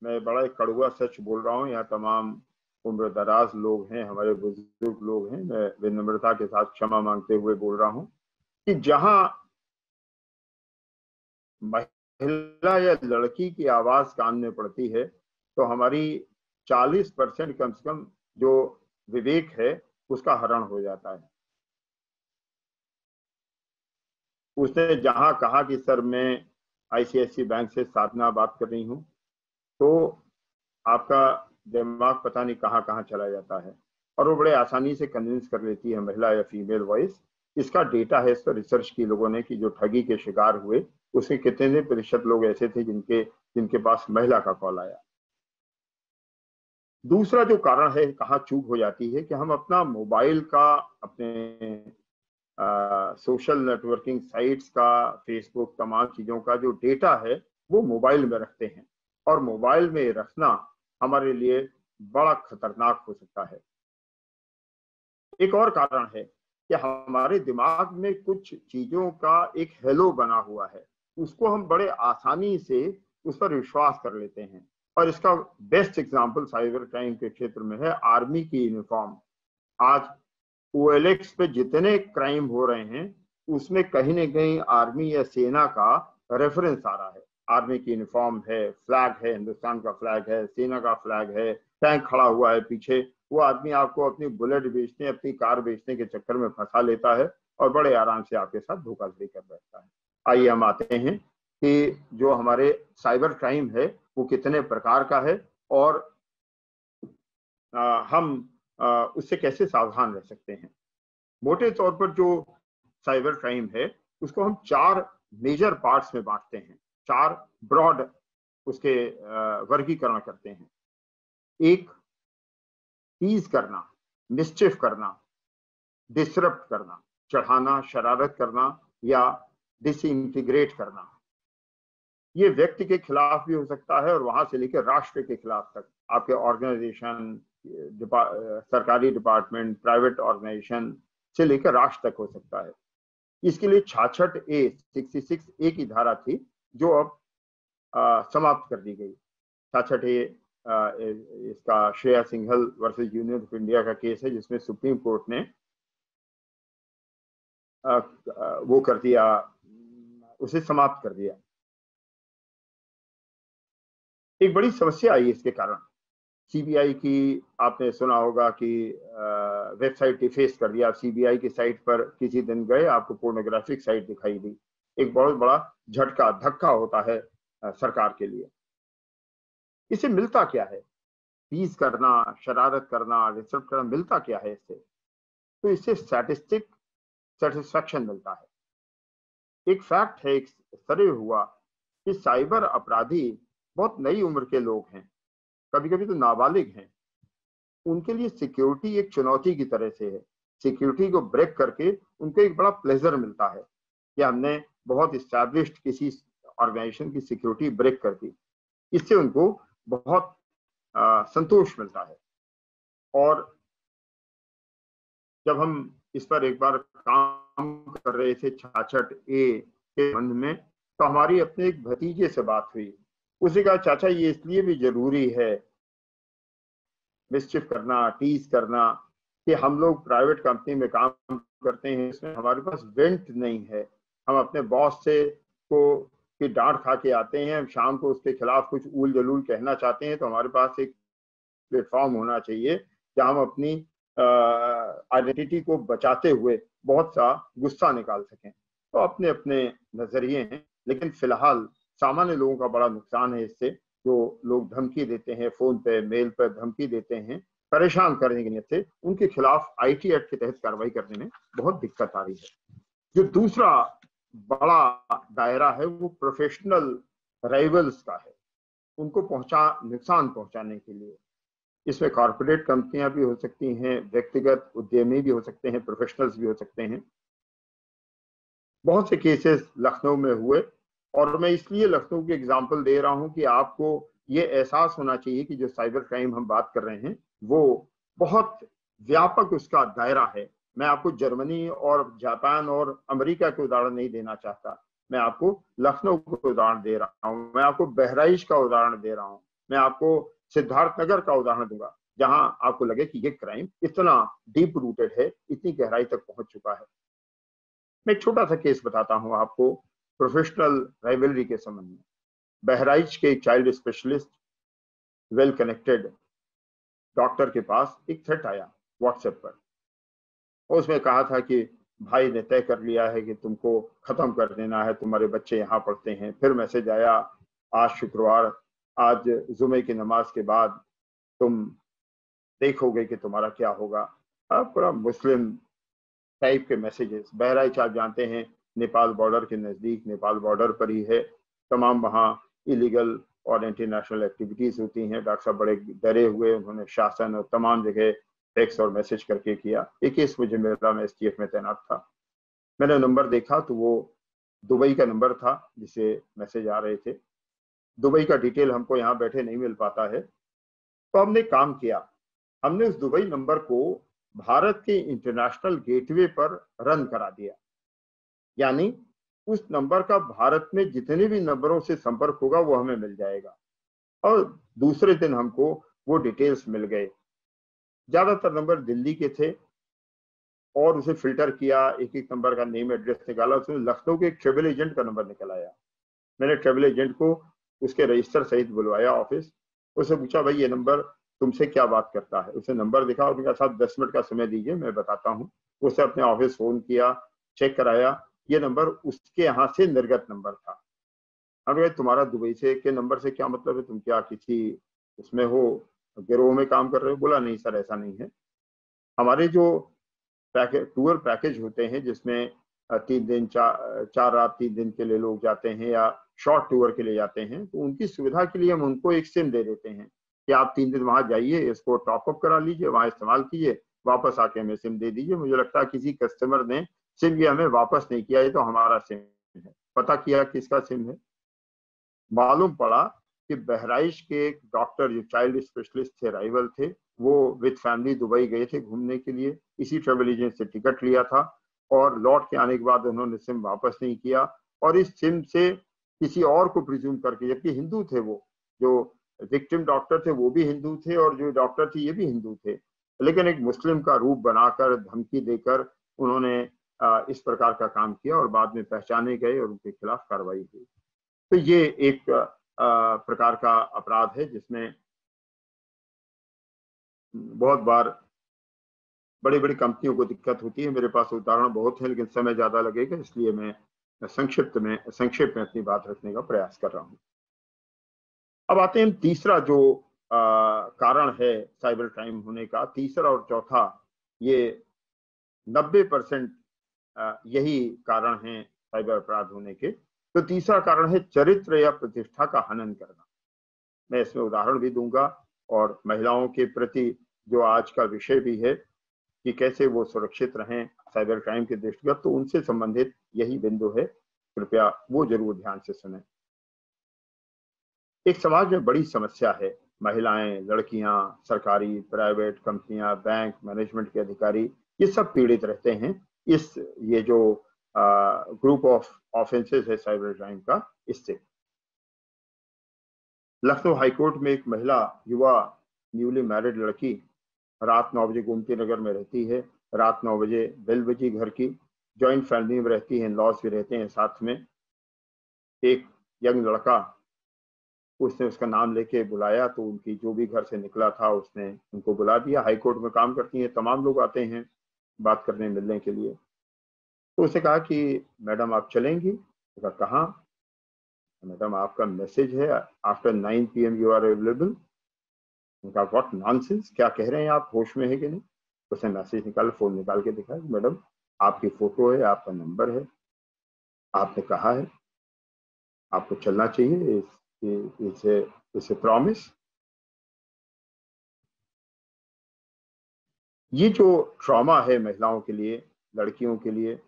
मैं बड़ा एक कड़वा सच बोल रहा हूँ, यहाँ तमाम उम्र दराज लोग हैं, हमारे बुजुर्ग लोग हैं, मैं विनम्रता के साथ क्षमा मांगते हुए बोल रहा हूँ कि जहां महिला या लड़की की आवाज कान में पड़ती है तो हमारी 40% कम से कम जो विवेक है उसका हरण हो जाता है। उसने जहां कहा कि सर मैं आईसीआईसी बैंक से साधना बात कर रही हूं, तो आपका दिमाग पता नहीं कहां कहां चला जाता है और वो बड़े आसानी से कन्विंस कर लेती है महिला या फीमेल वॉइस। इसका डेटा है, इस पर रिसर्च की लोगों ने कि जो ठगी के शिकार हुए उसके कितने प्रतिशत लोग ऐसे थे जिनके पास महिला का कॉल आया। दूसरा जो कारण है कहाँ चूक हो जाती है कि हम अपना मोबाइल का, अपने सोशल नेटवर्किंग साइट्स का, फेसबुक, तमाम चीजों का जो डेटा है वो मोबाइल में रखते हैं और मोबाइल में रखना हमारे लिए बड़ा खतरनाक हो सकता है। एक और कारण है कि हमारे दिमाग में कुछ चीजों का एक हेलो बना हुआ है, उसको हम बड़े आसानी से उस पर विश्वास कर लेते हैं। और इसका बेस्ट एग्जांपल साइबर क्राइम के क्षेत्र में है आर्मी की यूनिफॉर्म। आज OLX पे जितने क्राइम हो रहे हैं उसमें कहीं ना कहीं आर्मी या सेना का रेफरेंस आ रहा है। आर्मी की यूनिफॉर्म है, फ्लैग है, हिंदुस्तान का फ्लैग है, सेना का फ्लैग है, टैंक खड़ा हुआ है पीछे, वो आदमी आपको अपनी बुलेट बेचने, अपनी कार बेचने के चक्कर में फंसा लेता है और बड़े आराम से आपके साथ धोखाधड़ी कर बैठता है। आइए हम आते हैं कि जो हमारे साइबर क्राइम है वो कितने प्रकार का है और हम उससे कैसे सावधान रह सकते हैं। मोटे तौर पर जो साइबर क्राइम है उसको हम 4 मेजर पार्ट्स में बांटते हैं, 4 ब्रॉड उसके वर्गीकरण करते हैं। एक, टीज करना, मिसचिफ करना, डिसरप्ट करना, चढ़ाना, शरारत करना या डिसइंटीग्रेट करना। ये व्यक्ति के खिलाफ भी हो सकता है और वहां से लेकर राष्ट्र के खिलाफ तक, आपके ऑर्गेनाइजेशन, सरकारी डिपार्टमेंट, प्राइवेट ऑर्गेनाइजेशन से लेकर राष्ट्र तक हो सकता है। इसके लिए 66A 66A की धारा थी जो अब समाप्त कर दी गई। 66A इसका Shreya Singhal versus union of India का केस है जिसमें सुप्रीम कोर्ट ने वो कर दिया, उसे समाप्त कर दिया। एक बड़ी समस्या आई इसके कारण। सीबीआई की आपने सुना होगा कि वेबसाइट डिफेस कर दिया। सीबीआई की साइट पर किसी दिन गए, आपको पोर्नोग्राफिक साइट दिखाई दी। एक बहुत बड़ा झटका, धक्का होता है सरकार के लिए। इससे मिलता क्या है? टीज करना, शरारत करना, डिस्टर्ब करना, मिलता क्या है इससे? तो इससे स्टैटिस्टिक सेटिस्फैक्शन मिलता है। एक फैक्ट है, एक सर्वे हुआ कि साइबर अपराधी बहुत नई उम्र के लोग हैं, कभी कभी तो नाबालिग हैं। उनके लिए सिक्योरिटी एक चुनौती की तरह से है। सिक्योरिटी को ब्रेक करके उनको एक बड़ा प्लेजर मिलता है कि हमने बहुत इस्टेब्लिश्ड किसी ऑर्गेनाइजेशन की सिक्योरिटी ब्रेक कर दी। इससे उनको बहुत संतोष मिलता है। और जब हम इस पर एक बार काम कर रहे थे 66A के संबंध में, तो हमारी अपने एक भतीजे से बात हुई। उसे कहा, चाचा ये इसलिए भी जरूरी है मिसचिफ करना, टीज करना, कि हम लोग प्राइवेट कंपनी में काम करते हैं, इसमें हमारे पास वेंट नहीं है। हम अपने बॉस से की डांट खा के आते हैं, हम शाम को उसके खिलाफ कुछ ऊल जलूल कहना चाहते हैं, तो हमारे पास एक प्लेटफॉर्म होना चाहिए जहां हम अपनी आइडेंटिटी को बचाते हुए बहुत सा गुस्सा निकाल सकें। तो अपने अपने नजरिए हैं, लेकिन फिलहाल सामान्य लोगों का बड़ा नुकसान है इससे। जो लोग धमकी देते हैं, फोन पे, मेल पर धमकी देते हैं परेशान करने की नीयत से, उनके खिलाफ IT एक्ट के तहत कार्रवाई करने में बहुत दिक्कत आ रही है। जो दूसरा बड़ा दायरा है वो प्रोफेशनल राइवल्स का है, उनको नुकसान पहुंचाने के लिए। इसमें कॉर्पोरेट कंपनियां भी हो सकती हैं, व्यक्तिगत उद्यमी भी हो सकते हैं, प्रोफेशनल्स भी हो सकते हैं। बहुत से केसेस लखनऊ में हुए, और मैं इसलिए लखनऊ की एग्जांपल दे रहा हूं कि आपको ये एहसास होना चाहिए कि जो साइबर क्राइम हम बात कर रहे हैं वो बहुत व्यापक उसका दायरा है। मैं आपको जर्मनी और जापान और अमेरिका के उदाहरण नहीं देना चाहता, मैं आपको लखनऊ का उदाहरण दे रहा हूँ, मैं आपको बहराइच का उदाहरण दे रहा हूँ, मैं आपको सिद्धार्थनगर का उदाहरण दूंगा, जहां आपको लगे कि ये क्राइम इतना डीप रूटेड है, इतनी गहराई तक पहुंच चुका है। मैं एक छोटा सा केस बताता हूं आपको प्रोफेशनल राइवलरी के संबंध में। बहराइच के child specialist, well connected doctor के पास एक थ्रेट आया व्हाट्सएप पर, और उसमें कहा था कि भाई ने तय कर लिया है कि तुमको खत्म कर देना है, तुम्हारे बच्चे यहाँ पढ़ते हैं। फिर मैसेज आया, आज शुक्रवार, आज जुमे की नमाज के बाद तुम देखोगे कि तुम्हारा क्या होगा। पूरा मुस्लिम टाइप के मैसेजेस। बहराइच आप जानते हैं नेपाल बॉर्डर के नज़दीक, नेपाल बॉर्डर पर ही है, तमाम वहाँ इलीगल और इंटरनेशनल एक्टिविटीज़ होती हैं। डॉक्टर साहब बड़े डरे हुए, उन्होंने शासन और तमाम जगह टेक्स्ट और मैसेज करके किया। एक केस मुझे मिला, मैं STF में तैनात था, मैंने नंबर देखा तो वो दुबई का नंबर था जिसे मैसेज आ रहे थे। दुबई का डिटेल हमको यहाँ बैठे नहीं मिल पाता है, तो हमने काम किया, हमने उस दुबई नंबर को भारत के इंटरनेशनल गेटवे पर रन करा दिया। यानी उस नंबर का भारत में जितने भी नंबरों से संपर्क होगा वो हमें मिल जाएगा। और दूसरे दिन हमको वो डिटेल्स मिल गए। ज्यादातर नंबर दिल्ली के थे, और उसे फिल्टर किया, एक एक नंबर का नेम एड्रेस निकाला, उसमें लखनऊ के एक ट्रेवल एजेंट का नंबर निकल आया। मैंने ट्रेवल एजेंट को उसके रजिस्टर सहित बुलवाया ऑफिस, उससे पूछा, भाई ये नंबर तुमसे क्या बात करता है। उसे नंबर दिखा और उनका साथ 10 मिनट का समय दीजिए, मैं बताता हूँ। उसे अपने ऑफिस फोन किया, चेक कराया, ये नंबर उसके यहाँ से निर्गत नंबर था। हमने कहा तुम्हारा दुबई से के नंबर से क्या मतलब है, तुम क्या किसी उसमें हो, गिरोह में काम कर रहे हो? बोला नहीं सर, ऐसा नहीं है। हमारे जो टूर पैकेज होते हैं जिसमें 3 दिन 4 रात 3 दिन के लिए लोग जाते हैं या शॉर्ट टूर के लिए जाते हैं, तो उनकी सुविधा के लिए हम उनको एक सिम दे देते हैं कि आप 3 दिन वहां जाइए, इसको टॉपअप करा लीजिए, वहां इस्तेमाल कीजिए, वापस आके हमें सिम दे दीजिए। मुझे लगता है किसी कस्टमर ने सिम ये हमें वापस नहीं किया, ये तो हमारा सिम है। पता किया किसका सिम है, मालूम पड़ा कि बहराइच के एक डॉक्टर जो चाइल्ड स्पेशलिस्ट थे, राइवल थे, वो विद फैमिली दुबई गए थे घूमने के लिए, इसी ट्रेवल एजेंट से टिकट लिया था और लौट के आने के बाद उन्होंने सिम वापस नहीं किया और इस सिम से किसी और को प्रिज्यूम करके, जबकि हिंदू थे वो, जो विक्टिम डॉक्टर थे वो भी हिंदू थे और जो डॉक्टर थे ये भी हिंदू थे, लेकिन एक मुस्लिम का रूप बनाकर धमकी देकर उन्होंने इस प्रकार का काम किया और बाद में पहचाने गए और उनके खिलाफ कार्रवाई हुई। तो ये एक प्रकार का अपराध है जिसमें बहुत बार बड़ी बड़ी कंपनियों को दिक्कत होती है। मेरे पास उदाहरण बहुत है लेकिन समय ज्यादा लगेगा, इसलिए मैं संक्षेप में अपनी बात रखने का प्रयास कर रहा हूं। अब आते हैं तीसरा जो कारण है साइबर क्राइम होने का, तीसरा और चौथा, ये 90% यही कारण है साइबर अपराध होने के। तो तीसरा कारण है चरित्र या प्रतिष्ठा का हनन करना। मैं इसमें उदाहरण भी दूंगा और महिलाओं के प्रति जो आज का विषय भी है कि कैसे वो सुरक्षित रहें साइबर क्राइम के दृष्टिगत, तो उनसे संबंधित यही बिंदु है, कृपया वो जरूर ध्यान से सुनें। एक समाज में बड़ी समस्या है, महिलाएं, लड़कियां, सरकारी प्राइवेट कंपनियां, बैंक मैनेजमेंट के अधिकारी, ये सब पीड़ित रहते हैं इस ये जो ग्रुप ऑफ ऑफेंसेस है साइबर क्राइम का, इससे। लखनऊ हाईकोर्ट में एक महिला युवा न्यूली मैरिड लड़की रात 9 बजे गोमती नगर में रहती है। रात 9 बजे बेल बजी घर की, जॉइंट फैमिली में रहती है, इन-लॉज भी रहते हैं साथ में। एक यंग लड़का, उसने उसका नाम लेके बुलाया तो उनकी जो भी घर से निकला था उसने उनको बुला दिया। हाईकोर्ट में काम करती हैं, तमाम लोग आते हैं बात करने मिलने के लिए। तो उसने कहा कि मैडम आप चलेंगी? कहा कहाँ? मैडम आपका मैसेज है after 9 PM you are available. उनका व्हाट नॉनसेंस, क्या कह रहे हैं आप, होश में है कि नहीं? उसने मैसेज निकाल, फोन निकाल के दिखाया, मैडम आपकी फोटो है, आपका नंबर है, आपने कहा है आपको चलना चाहिए, इसे प्रॉमिस। ये जो ट्रॉमा है महिलाओं के लिए, लड़कियों के लिए,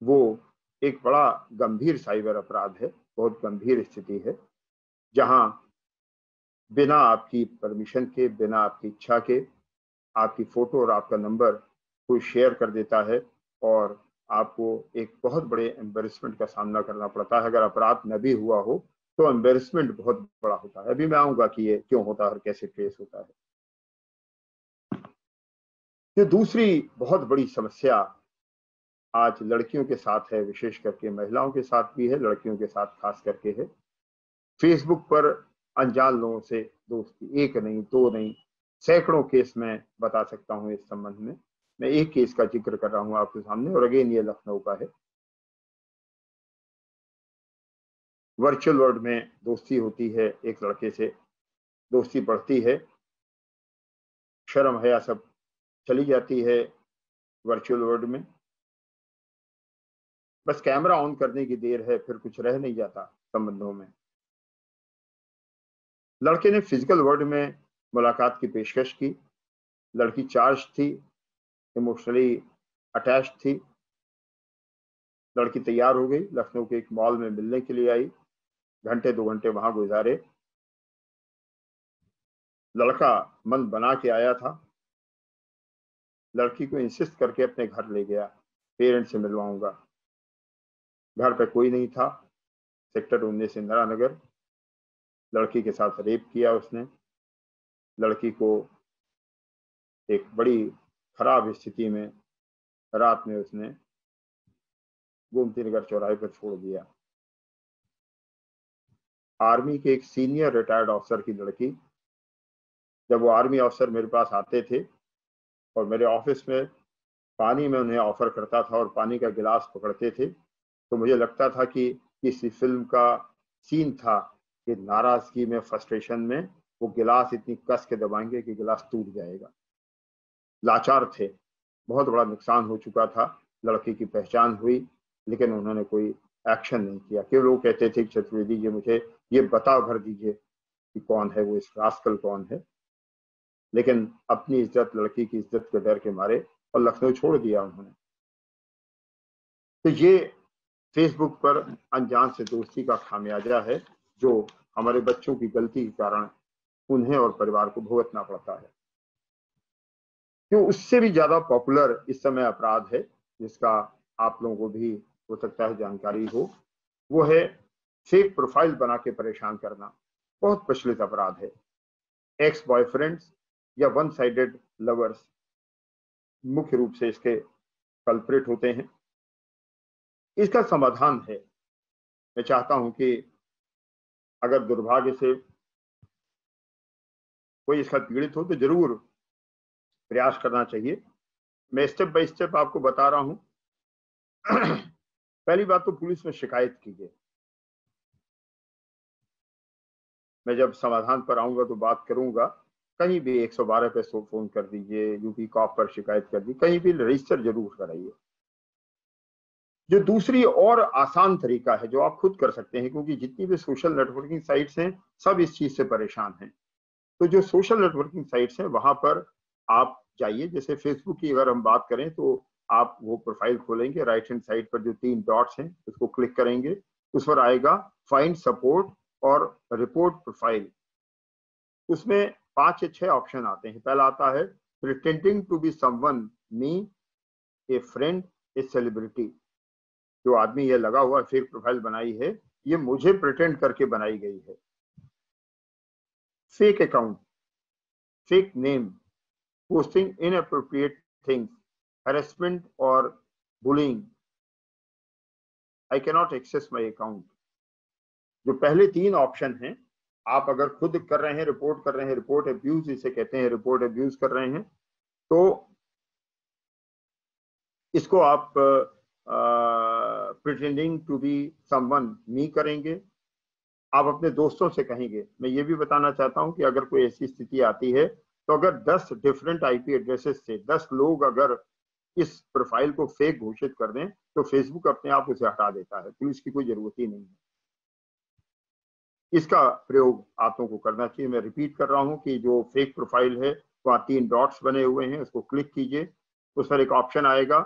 वो एक बड़ा गंभीर साइबर अपराध है, बहुत गंभीर स्थिति है, जहां बिना आपकी परमिशन के, बिना आपकी इच्छा के आपकी फोटो और आपका नंबर कोई शेयर कर देता है और आपको एक बहुत बड़े एम्बेरसमेंट का सामना करना पड़ता है। अगर अपराध न भी हुआ हो तो एम्बेरसमेंट बहुत बड़ा होता है। अभी मैं आऊंगा कि ये क्यों होता है और कैसे ट्रेस होता है। ये दूसरी बहुत बड़ी समस्या आज लड़कियों के साथ है, विशेष करके महिलाओं के साथ भी है, लड़कियों के साथ खास करके है। फेसबुक पर अनजान लोगों से दोस्ती, एक नहीं, दो नहीं, सैकड़ों केस मैं बता सकता हूं इस संबंध में। मैं एक केस का जिक्र कर रहा हूं आपके सामने, और अगेन ये लखनऊ का है। वर्चुअल वर्ल्ड में दोस्ती होती है, एक लड़के से दोस्ती बढ़ती है, शर्म हया सब चली जाती है वर्चुअल वर्ल्ड में, बस कैमरा ऑन करने की देर है, फिर कुछ रह नहीं जाता संबंधों में। लड़के ने फिजिकल वर्ल्ड में मुलाकात की पेशकश की, लड़की चार्ज थी, इमोशनली अटैच थी। लड़की तैयार हो गई, लखनऊ के एक मॉल में मिलने के लिए आई, घंटे 2 घंटे वहां गुजारे। लड़का मन बना के आया था, लड़की को इंसिस्ट करके अपने घर ले गया, पेरेंट्स से मिलवाऊंगा। घर पे कोई नहीं था, सेक्टर 19 इंदिरा नगर। लड़की के साथ रेप किया उसने, लड़की को एक बड़ी खराब स्थिति में रात में उसने गोमती नगर चौराहे पर छोड़ दिया। आर्मी के एक सीनियर रिटायर्ड ऑफिसर की लड़की। जब वो आर्मी ऑफिसर मेरे पास आते थे और मेरे ऑफिस में पानी में उन्हें ऑफर करता था और पानी का गिलास पकड़ते थे, तो मुझे लगता था कि किसी फिल्म का सीन था कि नाराजगी में, फ्रस्ट्रेशन में वो गिलास इतनी कस के दबाएंगे कि गिलास टूट जाएगा। लाचार थे, बहुत बड़ा नुकसान हो चुका था। लड़की की पहचान हुई, लेकिन उन्होंने कोई एक्शन नहीं किया। केवल वो कहते थे चतुर्वेदी जी मुझे ये बता भर दीजिए कि कौन है वो, इस रास्कल कौन है। लेकिन अपनी इज्जत, लड़की की इज्जत के डर के मारे और लखनऊ छोड़ दिया उन्होंने। तो ये फेसबुक पर अनजान से दोस्ती का खामियाजा है जो हमारे बच्चों की गलती के कारण उन्हें और परिवार को भुगतना पड़ता है। क्यों उससे भी ज्यादा पॉपुलर इस समय अपराध है, जिसका आप लोगों को भी हो सकता है जानकारी हो, वो है फेक प्रोफाइल बना के परेशान करना। बहुत प्रचलित अपराध है। एक्स बॉयफ्रेंड्स या वन साइडेड लवर्स मुख्य रूप से इसके कल्प्रिट होते हैं। इसका समाधान है, मैं चाहता हूं कि अगर दुर्भाग्य से कोई इसका पीड़ित हो तो जरूर प्रयास करना चाहिए। मैं स्टेप बाय स्टेप आपको बता रहा हूं। पहली बात तो पुलिस में शिकायत कीजिए। मैं जब समाधान पर आऊंगा तो बात करूंगा। कहीं भी 112 पे फोन कर दीजिए, यूपी कॉप पर शिकायत कर दीजिए, कहीं भी रजिस्टर जरूर कराइए। जो दूसरी और आसान तरीका है जो आप खुद कर सकते हैं, क्योंकि जितनी भी सोशल नेटवर्किंग साइट्स हैं सब इस चीज से परेशान हैं। तो जो सोशल नेटवर्किंग साइट्स हैं वहां पर आप जाइए। जैसे फेसबुक की अगर हम बात करें तो आप वो प्रोफाइल खोलेंगे, राइट हैंड साइड पर जो 3 डॉट्स हैं उसको क्लिक करेंगे, उस पर आएगा फाइंड सपोर्ट और रिपोर्ट प्रोफाइल। उसमें 5 या 6 ऑप्शन आते हैं। पहला आता है pretending to be someone, me, a friend, a celebrity. जो आदमी ये लगा हुआ फेक प्रोफाइल बनाई है, ये मुझे प्रिटेंड करके बनाई गई है। Fake account, fake name, posting inappropriate things, harassment or bullying. I cannot access my account. जो पहले 3 ऑप्शन हैं, आप अगर खुद कर रहे हैं, रिपोर्ट कर रहे हैं, रिपोर्ट अब्यूज इसे कहते हैं, रिपोर्ट अब्यूज कर रहे हैं, तो इसको आप प्रिटेंडिंग टू बी समवन, मी करेंगे। आप अपने दोस्तों से कहेंगे। मैं ये भी बताना चाहता हूं कि अगर कोई ऐसी स्थिति आती है तो अगर 10 डिफरेंट आईपी एड्रेसेस से 10 लोग अगर इस प्रोफाइल को फेक घोषित कर दें तो फेसबुक अपने आप उसे हटा देता है। पुलिस की कोई जरूरत ही नहीं है। इसका प्रयोग आप लोगों को करना चाहिए। मैं रिपीट कर रहा हूं कि जो फेक प्रोफाइल है वहाँ 3 डॉट्स बने हुए हैं, उसको क्लिक कीजिए। उस पर एक ऑप्शन आएगा,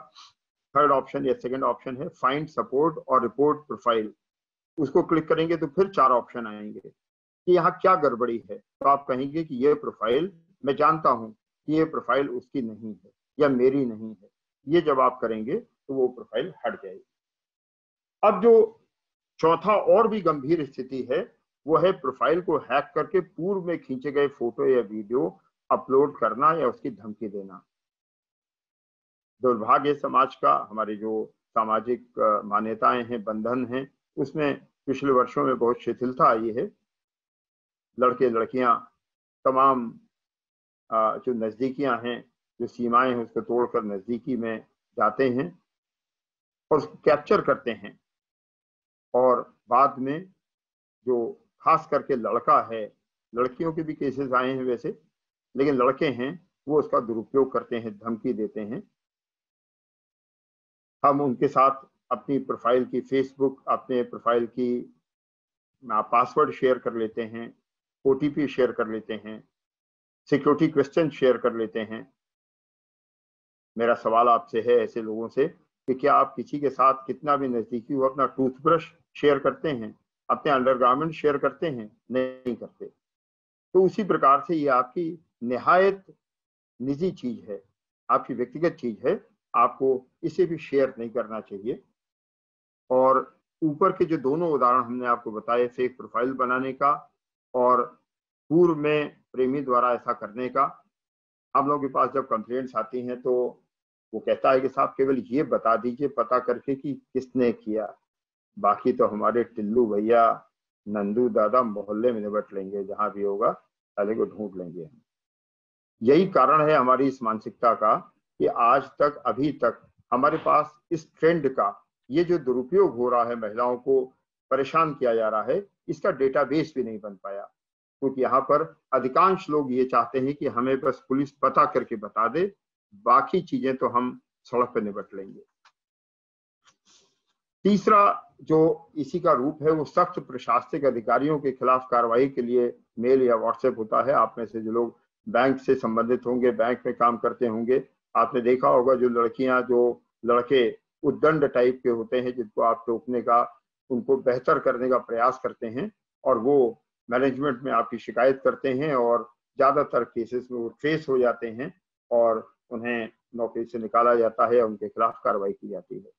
थर्ड ऑप्शन या सेकंड ऑप्शन है फाइंड सपोर्ट और रिपोर्ट प्रोफाइल। उसको क्लिक करेंगे तो फिर 4 ऑप्शन आएंगे कि यहाँ क्या गड़बड़ी है। तो आप कहेंगे कि ये प्रोफाइल, मैं जानता हूं कि ये प्रोफाइल उसकी नहीं है या मेरी नहीं है। ये जब आप करेंगे तो वो प्रोफाइल हट जाएगी। अब जो चौथा और भी गंभीर स्थिति है वो है प्रोफाइल को हैक करके पूर्व में खींचे गए फोटो या वीडियो अपलोड करना या उसकी धमकी देना। दुर्भाग्य समाज का, हमारे जो सामाजिक मान्यताएं हैं, बंधन हैं, उसमें पिछले वर्षों में बहुत शिथिलता आई है। लड़के लड़कियां तमाम जो नजदीकियां हैं, जो सीमाएं हैं, उसको तोड़कर नजदीकी में जाते हैं और उसको कैप्चर करते हैं। और बाद में जो खास करके लड़का है, लड़कियों के भी केसेस आए हैं वैसे, लेकिन लड़के हैं वो उसका दुरुपयोग करते हैं, धमकी देते हैं। हम उनके साथ अपनी प्रोफाइल की, फेसबुक अपने प्रोफाइल की पासवर्ड शेयर कर लेते हैं, ओटीपी शेयर कर लेते हैं, सिक्योरिटी क्वेश्चन शेयर कर लेते हैं। मेरा सवाल आपसे है ऐसे लोगों से कि क्या आप किसी के साथ कितना भी नजदीकी हो अपना टूथब्रश शेयर करते हैं, अपने अंडरगारमेंट शेयर करते हैं? नहीं करते। तो उसी प्रकार से ये आपकी निहायत निजी चीज है, आपकी व्यक्तिगत चीज है, आपको इसे भी शेयर नहीं करना चाहिए। और ऊपर के जो दोनों उदाहरण हमने आपको बताए, फेक प्रोफाइल बनाने का और पूर्व में प्रेमी द्वारा ऐसा करने का, हम लोगों के पास जब कंप्लेंट्स आती हैं तो वो कहता है कि साहब केवल ये बता दीजिए पता करके कि किसने किया, बाकी तो हमारे टिल्लू भैया नंदू दादा मोहल्ले में निपट लेंगे, जहां भी होगा साले को ढूंढ लेंगे हम। यही कारण है हमारी इस मानसिकता का कि आज तक, अभी तक हमारे पास इस ट्रेंड का, ये जो दुरुपयोग हो रहा है, महिलाओं को परेशान किया जा रहा है, इसका डेटाबेस भी नहीं बन पाया। क्योंकि यहाँ पर अधिकांश लोग ये चाहते हैं कि हमें बस पुलिस पता करके बता दे, बाकी चीजें तो हम सड़क पर निपट लेंगे। तीसरा जो इसी का रूप है वो सख्त प्रशासनिक अधिकारियों के खिलाफ कार्रवाई के लिए मेल या व्हाट्सएप होता है। आप में से जो लोग बैंक से संबंधित होंगे, बैंक में काम करते होंगे, आपने देखा होगा जो लड़कियां, जो लड़के उद्दंड टाइप के होते हैं, जिनको आप रोकने का, उनको बेहतर करने का प्रयास करते हैं, और वो मैनेजमेंट में आपकी शिकायत करते हैं, और ज्यादातर केसेस में वो ट्रेस हो जाते हैं और उन्हें नौकरी से निकाला जाता है, उनके खिलाफ कार्रवाई की जाती है।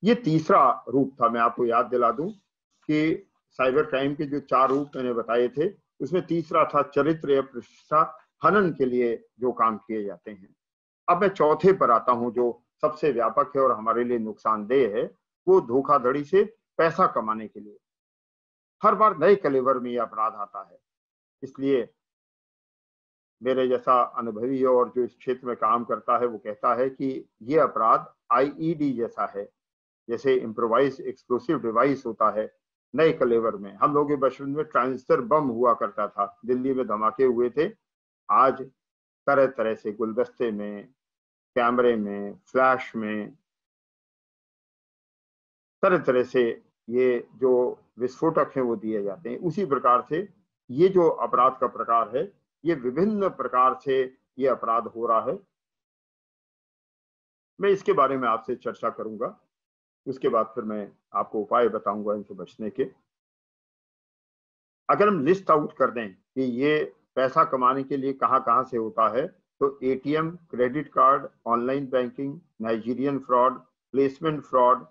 ये तीसरा रूप था। मैं आपको याद दिला दूं कि साइबर क्राइम के जो 4 रूप मैंने बताए थे, उसमें तीसरा था चरित्र या प्रतिष्ठा हनन के लिए जो काम किए जाते हैं। अब मैं चौथे पर आता हूं, जो सबसे व्यापक है और हमारे लिए नुकसानदेह है, वो धोखाधड़ी से पैसा कमाने के लिए। हर बार नए कलेवर में यह अपराध आता है। इसलिए मेरे जैसा अनुभवी और जो इस क्षेत्र में काम करता है वो कहता है कि ये अपराध IED जैसा है, जैसे इम्प्रोवाइज एक्सप्लोसिव डिवाइस होता है, नए कलेवर में। हम लोग के बचपन में ट्रांजिस्टर बम हुआ करता था, दिल्ली में धमाके हुए थे। आज तरह तरह से गुलदस्ते में, कैमरे में, फ्लैश में, तरह तरह से ये जो विस्फोटक हैं वो दिए जाते हैं। उसी प्रकार से ये जो अपराध का प्रकार है, ये विभिन्न प्रकार से ये अपराध हो रहा है। मैं इसके बारे में आपसे चर्चा करूंगा, उसके बाद फिर मैं आपको उपाय बताऊंगा इनसे बचने के। अगर हम लिस्ट आउट कर दें कि ये पैसा कमाने के लिए कहां कहां से होता है, तो ATM, credit card, online banking, Nigerian fraud, placement fraud,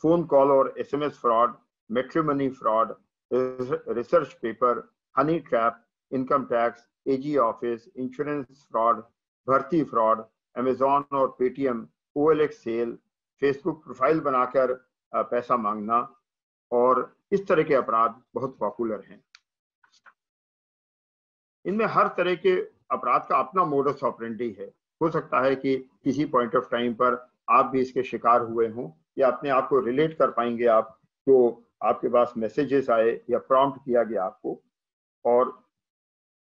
phone call और SMS fraud, matrimony fraud, research paper, honey trap, income tax, AG office, insurance fraud, भर्ती फ्रॉड, अमेजॉन और Paytm, OLX sale, Facebook profile बनाकर पैसा मांगना, और इस तरह के अपराध बहुत पॉपुलर हैं। इनमें हर तरह के अपराध का अपना मोडस ऑपरेंडी है। हो सकता है कि किसी पॉइंट ऑफ टाइम पर आप भी इसके शिकार हुए हों, या अपने आप को रिलेट कर पाएंगे आप, जो आपके पास मैसेजेस आए या प्रॉम्प्ट किया गया आपको। और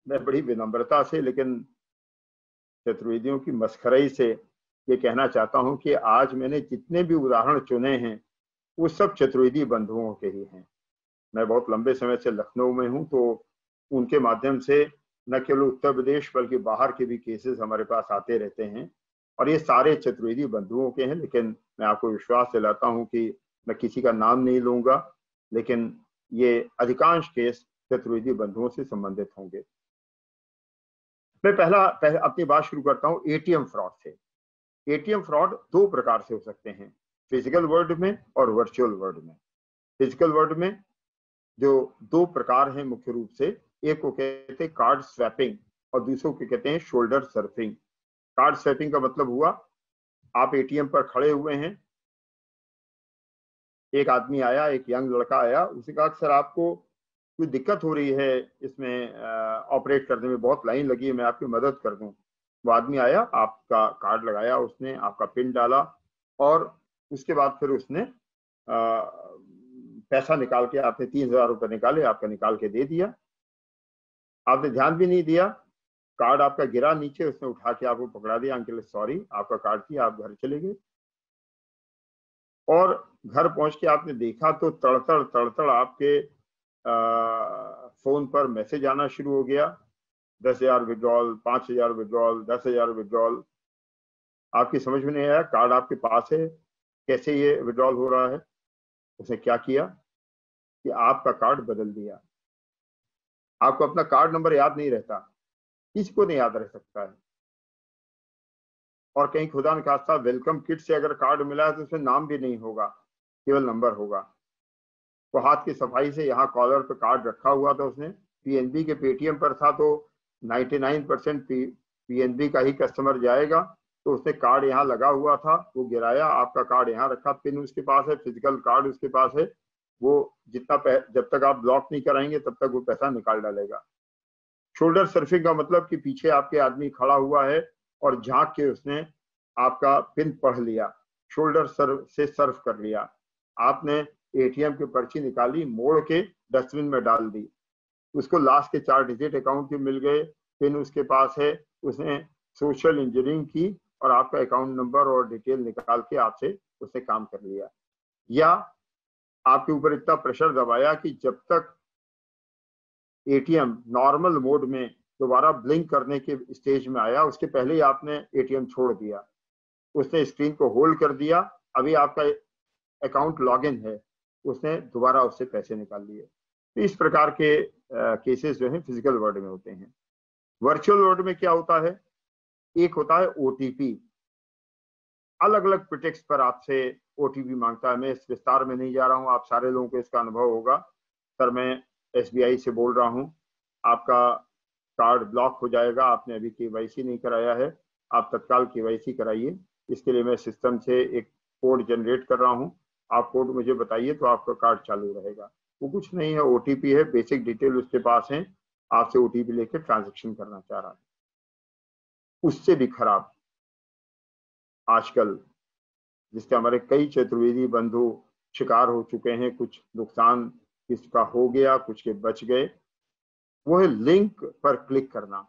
मैं बड़ी विनम्रता से लेकिन चतुर्वेदियों की मस्खराई से ये कहना चाहता हूं कि आज मैंने जितने भी उदाहरण चुने हैं वो सब चतुर्वेदी बंधुओं के ही हैं। मैं बहुत लंबे समय से लखनऊ में हूं, तो उनके माध्यम से न केवल उत्तर प्रदेश बल्कि बाहर के भी केसेस हमारे पास आते रहते हैं, और ये सारे चतुर्वेदी बंधुओं के हैं। लेकिन मैं आपको विश्वास दिलाता हूं कि मैं किसी का नाम नहीं लूंगा, लेकिन ये अधिकांश केस चतुर्वेदी बंधुओं से संबंधित होंगे। मैं पहला अपनी बात शुरू करता हूं ATM फ्रॉड से। ATM फ्रॉड 2 प्रकार से हो सकते हैं, फिजिकल वर्ल्ड में और वर्चुअल वर्ल्ड में। फिजिकल वर्ल्ड में जो 2 प्रकार हैं मुख्य रूप से, एक को कहते हैं कार्ड स्वैपिंग और दूसरे को कहते हैं शोल्डर सर्फिंग। कार्ड स्वैपिंग का मतलब हुआ, आप ATM पर खड़े हुए हैं, एक आदमी आया, एक यंग लड़का आया, उसने कहा सर आपको कोई दिक्कत हो रही है इसमें ऑपरेट करने में, बहुत लाइन लगी है, मैं आपकी मदद कर दूं। वो आदमी आया, आपका कार्ड लगाया उसने, आपका पिन डाला, और उसके बाद फिर उसने पैसा निकाल के, आपने 3000 रुपये निकाले, आपका निकाल के दे दिया। आपने ध्यान भी नहीं दिया, कार्ड आपका गिरा नीचे, उसने उठा के आपको पकड़ा दिया, अंकल सॉरी आपका कार्ड थी, आप घर चले गए। और घर पहुंच के आपने देखा तो तड़तड़ आपके फोन पर मैसेज आना शुरू हो गया, 10,000 विड्रॉल, 5,000 विड्रॉल, 10,000 विड्रॉल। आपकी समझ में नहीं आया, कार्ड आपके पास है, कैसे ये विड्रॉल हो रहा है। उसने क्या किया कि आपका कार्ड बदल दिया। आपको अपना कार्ड नंबर याद नहीं रहता, किसी को नहीं याद रह सकता है। और कहीं खुदा न खास्ता वेलकम किट से अगर कार्ड मिला है तो उसमें नाम भी नहीं होगा, केवल नंबर होगा। तो हाथ की सफाई से यहाँ कॉलर पे कार्ड रखा हुआ था उसने, PNB के पेटीएम पर था, तो 99% PNB का ही कस्टमर जाएगा, तो उसने कार्ड यहाँ लगा हुआ था, वो गिराया, आपका कार्ड यहाँ रखा, पिन उसके पास है, फिजिकल कार्ड उसके पास है, वो जब तक आप ब्लॉक नहीं कराएंगे तब तक वो पैसा निकाल डालेगा। शोल्डर सर्फिंग का मतलब कि पीछे आपके आदमी खड़ा हुआ है और झांक के उसने आपका पिन पढ़ लिया, शोल्डर से सर्फ कर लिया। आपने एटीएम की पर्ची निकाली, मोड़ के डस्टबिन में डाल दी, उसको लास्ट के 4 डिजिट अकाउंट के मिल गए, पिन उसके पास है, उसने सोशल इंजीनियरिंग की और आपका अकाउंट नंबर और डिटेल निकाल के आपसे उसने काम कर लिया। या आपके ऊपर इतना प्रेशर दबाया कि जब तक एटीएम नॉर्मल मोड में दोबारा ब्लिंक करने के स्टेज में आया उसके पहले ही आपने एटीएम छोड़ दिया, उसने स्क्रीन को होल्ड कर दिया, अभी आपका अकाउंट लॉगिन है, उसने दोबारा उससे पैसे निकाल लिए। तो इस प्रकार के केसेस जो है फिजिकल वर्ल्ड में होते हैं। वर्चुअल वर्ल्ड में क्या होता है, एक होता है ओटीपी, अलग अलग प्रिटेक्स्ट पर आपसे ओटीपी मांगता है। मैं इस विस्तार में नहीं जा रहा हूं, आप सारे लोगों को इसका अनुभव होगा। सर मैं एसबीआई से बोल रहा हूं, आपका कार्ड ब्लॉक हो जाएगा, आपने अभी केवाईसी नहीं कराया है, आप तत्काल केवाईसी कराइए, इसके लिए मैं सिस्टम से एक कोड जनरेट कर रहा हूं, आप कोड मुझे बताइए तो आपका कार्ड चालू रहेगा। वो कुछ नहीं है, ओटीपी है, बेसिक डिटेल उसके पास है, आपसे ओटीपी लेकर ट्रांजैक्शन करना चाह रहा है। उससे भी खराब आजकल, जिसके हमारे कई चतुर्वेदी बंधु शिकार हो चुके हैं, कुछ नुकसान किसका हो गया, कुछ के बच गए, वो है लिंक पर क्लिक करना।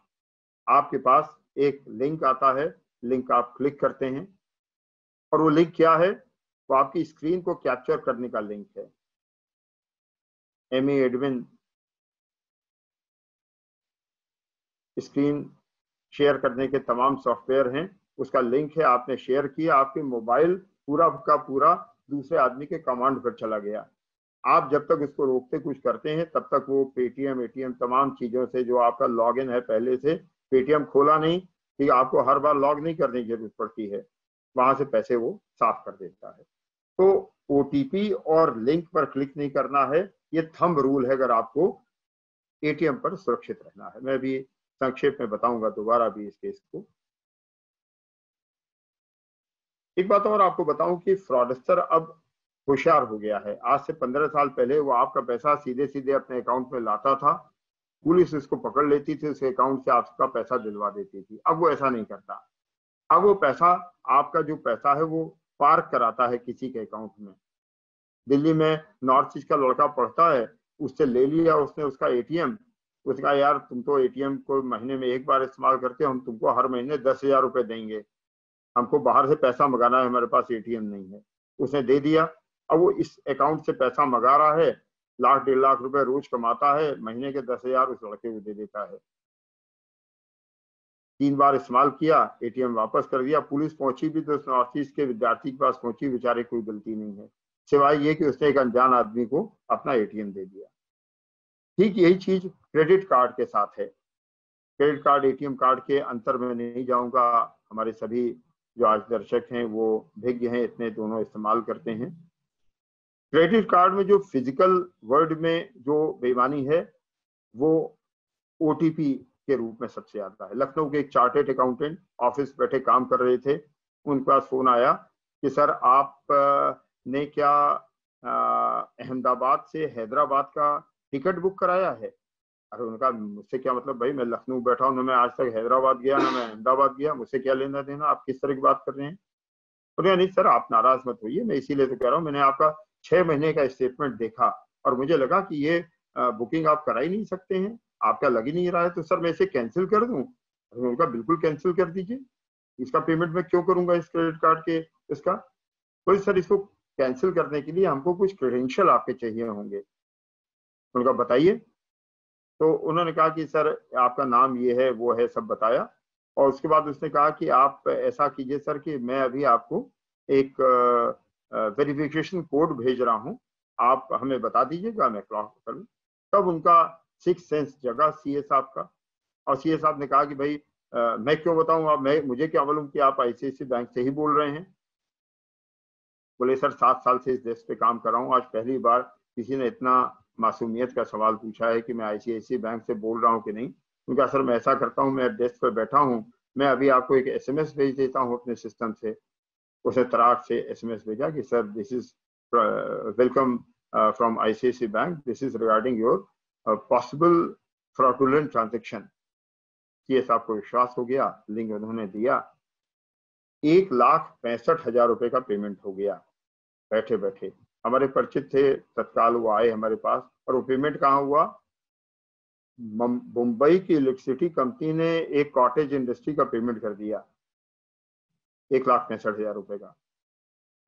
आपके पास एक लिंक आता है, लिंक आप क्लिक करते हैं और वो लिंक क्या है, वो आपकी स्क्रीन को कैप्चर करने का लिंक है। एमए एडमिन स्क्रीन शेयर करने के तमाम सॉफ्टवेयर हैं, उसका लिंक है, आपने शेयर किया, आपके मोबाइल पूरा का पूरा दूसरे आदमी के कमांड पर चला गया। आप जब तक उसको रोकते कुछ करते हैं तब तक वो पेटीएम एटीएम तमाम चीजों से, जो आपका लॉगिन है पहले से, पेटीएम खोला नहीं कि आपको हर बार लॉग नहीं करने की जरूरत पड़ती है, वहां से पैसे वो साफ कर देता है। तो ओटीपी और लिंक पर क्लिक नहीं करना है, ये थंब रूल है अगर आपको एटीएम पर सुरक्षित रहना है। मैं भी संक्षेप में बताऊंगा दोबारा भी इस केस को। एक बात और आपको बताऊं कि फ्रॉडस्टर अब होशियार हो गया है। आज से 15 साल पहले वो आपका पैसा सीधे सीधे अपने अकाउंट में लाता था, पुलिस उसको पकड़ लेती थी, उसके अकाउंट से आपका पैसा दिलवा देती थी। अब वो ऐसा नहीं करता, अब वो पैसा, आपका जो पैसा है वो पार्क कराता है किसी के अकाउंट में। दिल्ली में नॉर्थ ईस्ट का लड़का पढ़ता है, उससे ले लिया उसने उसका एटीएम, उसने कहा यार तुम तो एटीएम को महीने में एक बार इस्तेमाल करते हो, हम तुमको हर महीने 10,000 रुपए देंगे, हमको बाहर से पैसा मंगाना है, हमारे पास एटीएम नहीं है। उसने दे दिया, अब वो इस अकाउंट से पैसा मंगा रहा है, 1,00,000 1.5 लाख रुपए रोज कमाता है, महीने के 10,000 उस लड़के को दे देता है। 3 बार इस्तेमाल किया, एटीएम वापस कर दिया, पुलिस पहुंची भी तो नॉर्थ ईस्ट के विद्यार्थी के पास पहुंची, बेचारे कोई गलती नहीं है सिवाय ये कि उसने एक अनजान आदमी को अपना एटीएम दे दिया। ठीक यही चीज क्रेडिट कार्ड के साथ है। क्रेडिट कार्ड एटीएम कार्ड के अंतर में नहीं जाऊंगा, हमारे सभी जो आज दर्शक हैं वो भिज्ञ हैं, इतने दोनों इस्तेमाल करते हैं। क्रेडिट कार्ड में जो फिजिकल वर्ल्ड में जो बेईमानी है वो ओटीपी के रूप में सबसे ज्यादा है। लखनऊ के एक चार्टेड अकाउंटेंट ऑफिस बैठे काम कर रहे थे, उनके पास फोन आया कि सर आप ने क्या अहमदाबाद से हैदराबाद का टिकट बुक कराया है? अरे उनका, मुझसे क्या मतलब भाई, मैं लखनऊ बैठा हूँ, ना मैं आज तक हैदराबाद गया ना मैं अहमदाबाद गया, मुझसे क्या लेना देना, आप किस तरह की बात कर रहे हैं? बोले नहीं सर आप नाराज मत होइए, मैं इसीलिए तो कह रहा हूँ, मैंने आपका 6 महीने का स्टेटमेंट देखा और मुझे लगा कि ये बुकिंग आप करा ही नहीं सकते हैं, आपका लग ही नहीं रहा है, तो सर मैं इसे कैंसिल कर दूं? उनका बिल्कुल कैंसिल कर दीजिए, इसका पेमेंट मैं क्यों करूंगा इस क्रेडिट कार्ड के इसका? बोले सर इसको कैंसिल करने के लिए हमको कुछ क्रेडेंशियल आपके चाहिए होंगे। उनका बताइए। तो उन्होंने कहा कि सर आपका नाम ये है वो है, सब बताया, और उसके बाद उसने कहा कि आप ऐसा कीजिए सर कि मैं अभी आपको एक वेरिफिकेशन कोड भेज रहा हूँ, आप हमें बता दीजिएगा, मैं क्रॉस कर लूँ। तब उनका 6 सेंस जगा सीए साहब का, और सीए साहब ने कहा कि भाई मैं क्यों बताऊँ, आप मुझे क्या मालूम कि आप आईसीआईसी बैंक से ही बोल रहे हैं? बोले सर 7 साल से इस देश पे काम कर रहा हूँ, आज पहली बार किसी ने इतना मासूमियत का सवाल पूछा है कि मैं आईसीआईसी बैंक से बोल रहा हूँ कि नहीं। उनका सर मैं ऐसा करता हूँ, मैं डेस्क पर बैठा हूँ, मैं अभी आपको एक एसएमएस भेज देता हूँ अपने सिस्टम से। उसने तराक से एसएमएस भेजा कि sir this is welcome from ICICI Bank. This is regarding your possible fraudulent transaction. CS आपको विश्वास हो गया, लिंक उन्होंने दिया, 1,65,000 रुपए का पेमेंट हो गया बैठे बैठे। हमारे परिचित थे, तत्काल वो आए हमारे पास, और वो पेमेंट कहाँ हुआ? मुंबई की इलेक्ट्रिसिटी कंपनी ने एक कॉटेज इंडस्ट्री का पेमेंट कर दिया 1,65,000 रुपए का।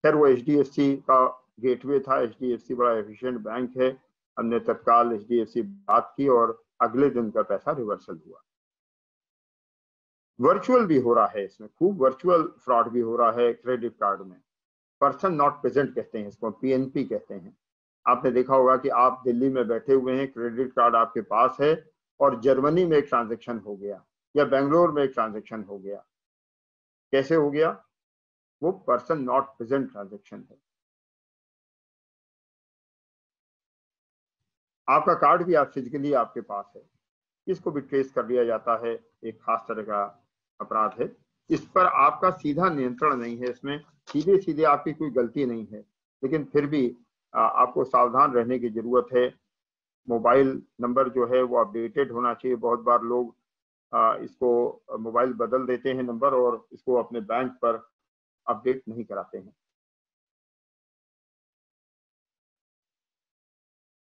खैर वो HDFC का गेटवे था, HDFC बड़ा एफिशिएंट बैंक है, हमने तत्काल HDFC बात की और अगले दिन का पैसा रिवर्सल हुआ। वर्चुअल भी हो रहा है इसमें, खूब वर्चुअल फ्रॉड भी हो रहा है क्रेडिट कार्ड में। पर्सन नॉट प्रेजेंट कहते हैं इसको, PNP कहते हैं। आपने देखा होगा कि आप दिल्ली में बैठे हुए हैं, क्रेडिट कार्ड आपके पास है और जर्मनी में एक ट्रांजैक्शन हो गया या बेंगलोर में एक ट्रांजैक्शन हो गया। कैसे हो गया? वो पर्सन नॉट प्रेजेंट ट्रांजैक्शन है। आपका कार्ड भी आप फिजिकली आपके पास है, इसको भी ट्रेस कर लिया जाता है, एक खास तरह का अपराध है। इस पर आपका सीधा नियंत्रण नहीं है, इसमें सीधे सीधे आपकी कोई गलती नहीं है, लेकिन फिर भी आपको सावधान रहने की जरूरत है। मोबाइल नंबर जो है वो अपडेटेड होना चाहिए। बहुत बार लोग इसको मोबाइल बदल देते हैं नंबर और इसको अपने बैंक पर अपडेट नहीं कराते हैं।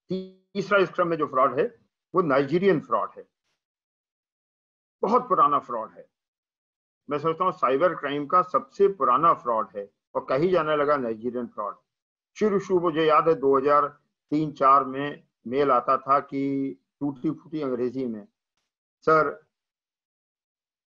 तीसरा इस क्रम में जो फ्रॉड है वो नाइजीरियन फ्रॉड है, बहुत पुराना फ्रॉड है। मैं सोचता हूँ साइबर क्राइम का सबसे पुराना फ्रॉड है और कही जाने लगा नाइजीरियन फ्रॉड। शुरू मुझे याद है 2003-4 में मेल आता था कि टूटी फूटी अंग्रेजी में, सर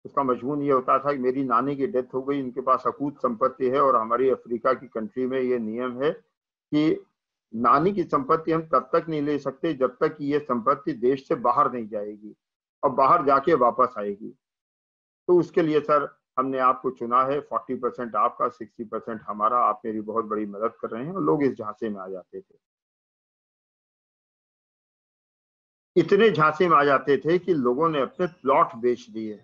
उसका मजमून ये होता था कि मेरी नानी की डेथ हो गई, इनके पास अकूत संपत्ति है और हमारी अफ्रीका की कंट्री में ये नियम है कि नानी की संपत्ति हम तब तक नहीं ले सकते जब तक कि ये संपत्ति देश से बाहर नहीं जाएगी और बाहर जाके वापस आएगी। तो उसके लिए सर हमने आपको चुना है, 40% आपका, 60% हमारा, आप मेरी बहुत बड़ी मदद कर रहे हैं। और लोग इस झांसे में आ जाते थे, इतने झांसे में आ जाते थे कि लोगों ने अपने प्लॉट बेच दिए।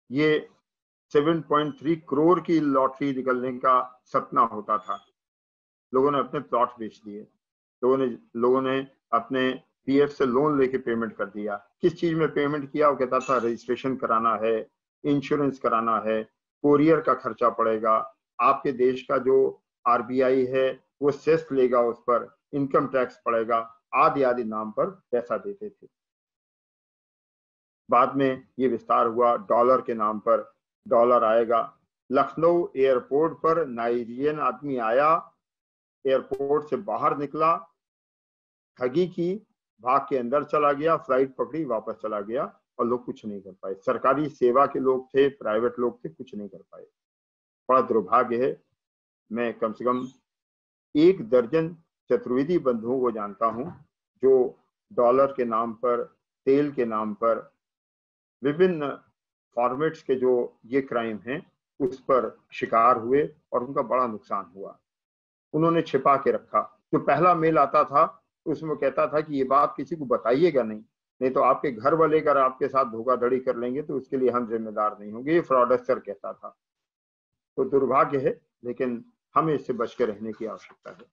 ये 7.3 करोड़ की लॉटरी निकलने का सपना होता था, लोगों ने अपने प्लॉट बेच दिए। लोगों ने अपने PF से लोन लेके पेमेंट कर दिया। किस चीज में पेमेंट किया? वो कहता था रजिस्ट्रेशन कराना है, इंश्योरेंस कराना है, कोरियर का खर्चा पड़ेगा, आपके देश का जो RBI है वो सेस लेगा, उस पर इनकम टैक्स पड़ेगा, आदि आदि नाम पर पैसा देते थे। बाद में ये विस्तार हुआ, डॉलर के नाम पर डॉलर आएगा। लखनऊ एयरपोर्ट पर नाइजीरियन आदमी आया, एयरपोर्ट से बाहर निकला, ठगी की, भाग के अंदर चला गया, फ्लाइट पकड़ी, वापस चला गया और लोग कुछ नहीं कर पाए। सरकारी सेवा के लोग थे, प्राइवेट लोग थे, कुछ नहीं कर पाए। बड़ा दुर्भाग्य है। मैं कम से कम 1 दर्जन चतुर्वेदी बंधुओं को जानता हूं जो डॉलर के नाम पर, तेल के नाम पर, विभिन्न फॉर्मेट्स के जो ये क्राइम हैं उस पर शिकार हुए और उनका बड़ा नुकसान हुआ। उन्होंने छिपा के रखा। जो पहला मेल आता था उसमें कहता था कि ये बात किसी को बताइएगा नहीं तो आपके घर वाले अगर आपके साथ धोखाधड़ी कर लेंगे तो उसके लिए हम जिम्मेदार नहीं होंगे, ये फ्रॉडस्टर कहता था। तो दुर्भाग्य है, लेकिन हमें इससे बच के रहने की आवश्यकता है।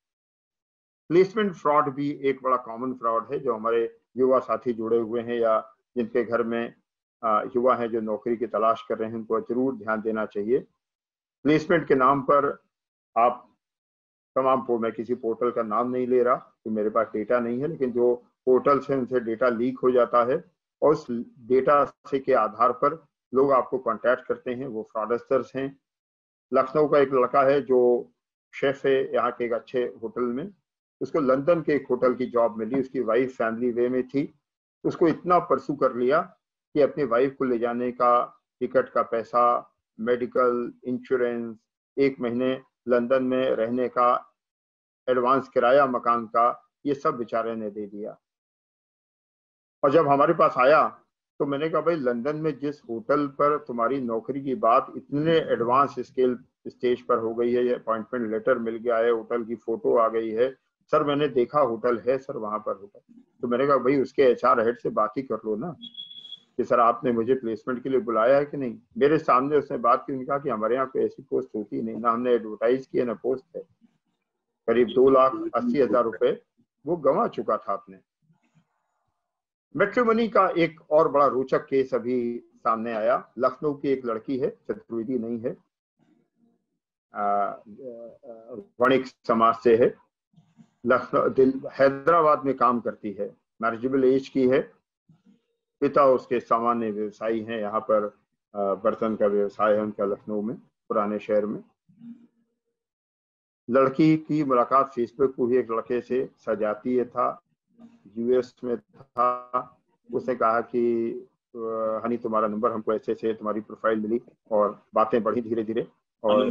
प्लेसमेंट फ्रॉड भी एक बड़ा कॉमन फ्रॉड है, जो हमारे युवा साथी जुड़े हुए हैं या जिनके घर में युवा हैं जो नौकरी की तलाश कर रहे हैं, उनको जरूर ध्यान देना चाहिए। प्लेसमेंट के नाम पर आप मैं किसी पोर्टल का नाम नहीं ले रहा तो मेरे पास डेटा नहीं है, लेकिन जो पोर्टल्स हैं उनसे डेटा लीक हो जाता है और उस डेटा से के आधार पर लोग आपको कांटेक्ट करते हैं, वो फ्रॉडस्टर्स हैं। लखनऊ का एक लड़का है जो शेफ है यहाँ के एक अच्छे होटल में, उसको लंदन के एक होटल की जॉब मिली, उसकी वाइफ फैमिली वे में थी, उसको इतना परसू कर लिया कि अपनी वाइफ को ले जाने का, टिकट का पैसा, मेडिकल इंश्योरेंस, 1 महीने लंदन में रहने का एडवांस किराया मकान का, ये सब बेचारे ने दे दिया। और जब हमारे पास आया तो मैंने कहा भाई लंदन में जिस होटल पर तुम्हारी नौकरी की बात इतने एडवांस स्टेज पर हो गई है, अपॉइंटमेंट लेटर मिल गया है, होटल की फोटो आ गई है, सर मैंने देखा होटल है सर वहां पर होटल। तो मैंने कहा भाई उसके HR हेड से बात ही कर लो ना कि सर आपने मुझे प्लेसमेंट के लिए बुलाया है कि नहीं। मेरे सामने उसने बात की, उन्होंने कहा कि हमारे यहाँ कोई ऐसी पोस्ट होती नहीं, ना हमने एडवर्टाइज किया ना पोस्ट है। करीब 2,80,000 रुपए वो गंवा चुका था आपने। मैट्रिमोनी का एक और बड़ा रोचक केस अभी सामने आया। लखनऊ की एक लड़की है, चतुर्वेदी नहीं है, वणिक समाज से है, लखनऊ हैदराबाद में काम करती है, मैरिजेबल एज की है, पिता उसके सामान्य व्यवसायी हैं, यहाँ पर बर्तन का व्यवसाय है उनका लखनऊ में, पुराने शहर में। लड़की की मुलाकात फेसबुक को ही एक लड़के से सजातीय था, यूएस में था। उसने कहा कि हनी तुम्हारा नंबर हमको ऐसे से, तुम्हारी प्रोफाइल मिली और बातें बढ़ी धीरे धीरे, और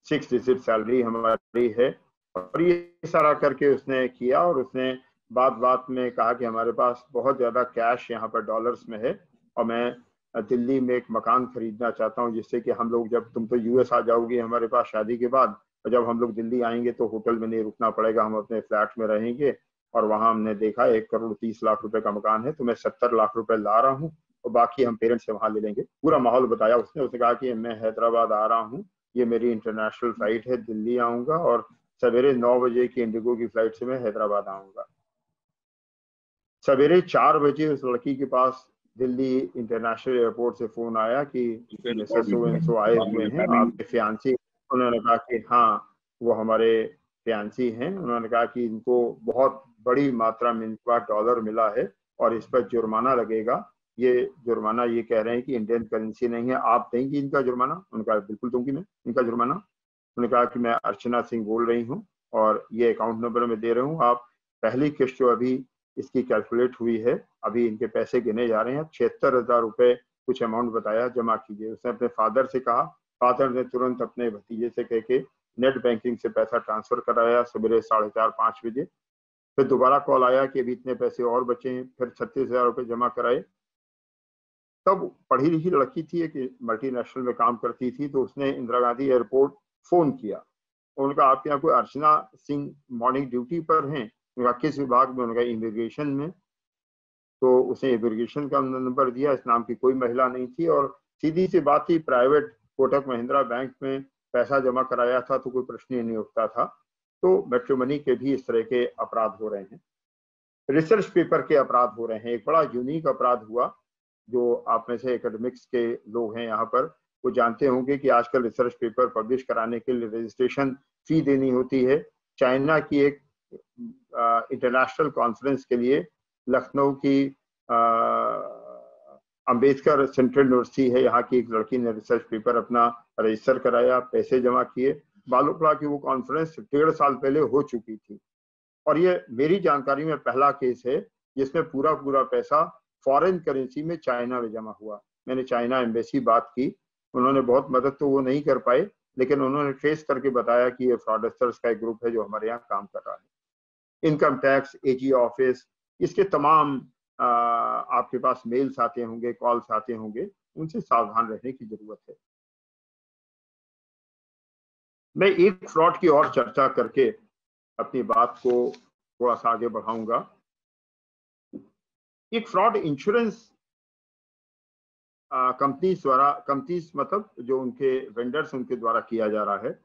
6 डिजिट सैलरी हमारी है, और ये सारा करके उसने किया। और उसने बात बात में कहा कि हमारे पास बहुत ज्यादा कैश यहाँ पर डॉलर्स में है, और मैं दिल्ली में एक मकान खरीदना चाहता हूँ, जिससे कि हम लोग, जब तुम तो यूएस आ जाओगी हमारे पास शादी के बाद, और जब हम लोग दिल्ली आएंगे तो होटल में नहीं रुकना पड़ेगा, हम अपने फ्लैट में रहेंगे। और वहां हमने देखा 1,30,00,000 रुपए का मकान है, तो मैं 70 लाख रुपए ला रहा हूँ, और बाकी हम पेरेंट्स से वहां ले लेंगे। पूरा माहौल बताया उसने। उसने कहा कि मैं हैदराबाद आ रहा हूँ, ये मेरी इंटरनेशनल फ्लाइट है, दिल्ली आऊंगा, और सवेरे 9 बजे की इंडिगो की फ्लाइट से मैं हैदराबाद आऊंगा। सवेरे 4 बजे उस लड़की के पास दिल्ली इंटरनेशनल एयरपोर्ट से फोन आया कि मिस्टर सो एंड सो आए हुए हैं, आपके फियांसी। उन्होंने कहा कि हाँ, वो हमारे फियांसी हैं। उन्होंने कहा कि इनको बहुत बड़ी मात्रा में इनका डॉलर मिला है और इस पर जुर्माना लगेगा। ये जुर्माना, ये कह रहे हैं कि इंडियन करेंसी नहीं है, आप देंगी इनका जुर्माना? उन्होंने कहा बिल्कुल दूंगी मैं इनका जुर्माना। उन्होंने कहा कि मैं अर्चना सिंह बोल रही हूँ और ये अकाउंट नंबर मैं दे रहा हूँ, आप पहली किस्त जो अभी इसकी कैलकुलेट हुई है, अभी इनके पैसे गिने जा रहे हैं, 76,000 रुपए कुछ अमाउंट बताया, जमा कीजिए। उसने अपने फादर से कहा, फादर ने तुरंत अपने भतीजे से कह के नेट बैंकिंग से पैसा ट्रांसफर कराया सवेरे 4:30-5 बजे। फिर दोबारा कॉल आया कि अभी इतने पैसे और बचे हैं, फिर 36,000 रुपए जमा कराए। तब पढ़ी लिखी लड़की थी, एक मल्टीनेशनल में काम करती थी, तो उसने इंदिरा गांधी एयरपोर्ट फोन किया। उनका आपके यहाँ कोई अर्चना सिंह मॉर्निंग ड्यूटी पर हैं? उनका किस विभाग में? उनका इमिग्रेशन में। तो उसने इमिग्रेशन का नंबर दिया, इस नाम की कोई महिला नहीं थी, और सीधी सी बात थी, प्राइवेट कोटक महिंद्रा बैंक में पैसा जमा कराया था, तो कोई प्रश्न ही नहीं उठता था। तो मैट्रिमोनी के भी इस तरह के अपराध हो रहे हैं, रिसर्च पेपर के अपराध हो रहे हैं। एक बड़ा यूनिक अपराध हुआ, जो आप में से एकेडमिक्स के लोग हैं यहाँ पर, वो जानते होंगे कि आजकल रिसर्च पेपर पब्लिश कराने के लिए रजिस्ट्रेशन फी देनी होती है। चाइना की एक इंटरनेशनल कॉन्फ्रेंस के लिए लखनऊ की अंबेडकर सेंट्रल यूनिवर्सिटी है, यहाँ की एक लड़की ने रिसर्च पेपर अपना रजिस्टर कराया, पैसे जमा किए। मालूम पड़ा कि वो कॉन्फ्रेंस 1.5 साल पहले हो चुकी थी, और ये मेरी जानकारी में पहला केस है जिसमें पूरा पूरा पैसा फॉरेन करेंसी में चाइना में जमा हुआ। मैंने चाइना एम्बेसी बात की, उन्होंने बहुत मदद तो वो नहीं कर पाए, लेकिन उन्होंने ट्रेस करके बताया कि ये फ्रॉडस्टर्स का एक ग्रुप है जो हमारे यहाँ काम कर रहा है। इनकम टैक्स, एजी ऑफिस, इसके तमाम आपके पास मेल्स आते होंगे, कॉल्स आते होंगे, उनसे सावधान रहने की जरूरत है। मैं एक फ्रॉड की और चर्चा करके अपनी बात को थोड़ा सा आगे बढ़ाऊंगा। एक फ्रॉड इंश्योरेंस कंपनीज द्वारा, कंपनीज मतलब जो उनके वेंडर्स उनके द्वारा किया जा रहा है,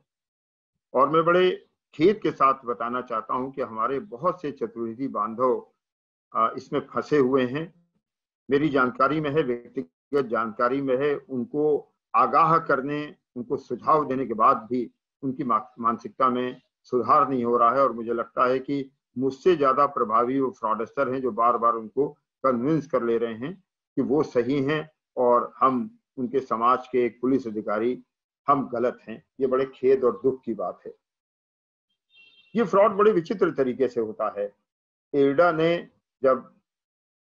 और मैं बड़े खेद के साथ बताना चाहता हूं कि हमारे बहुत से चतुर्वेदी बांधव इसमें फंसे हुए हैं। मेरी जानकारी में है, व्यक्तिगत जानकारी में है, उनको आगाह करने, उनको सुझाव देने के बाद भी उनकी मानसिकता में सुधार नहीं हो रहा है, और मुझे लगता है कि मुझसे ज्यादा प्रभावी वो फ्रॉडस्टर हैं जो बार बार उनको कन्विंस कर ले रहे हैं कि वो सही हैं और हम उनके समाज के एक पुलिस अधिकारी हम गलत हैं। ये बड़े खेद और दुख की बात है। ये फ्रॉड बड़े विचित्र तरीके से होता है। एडा ने जब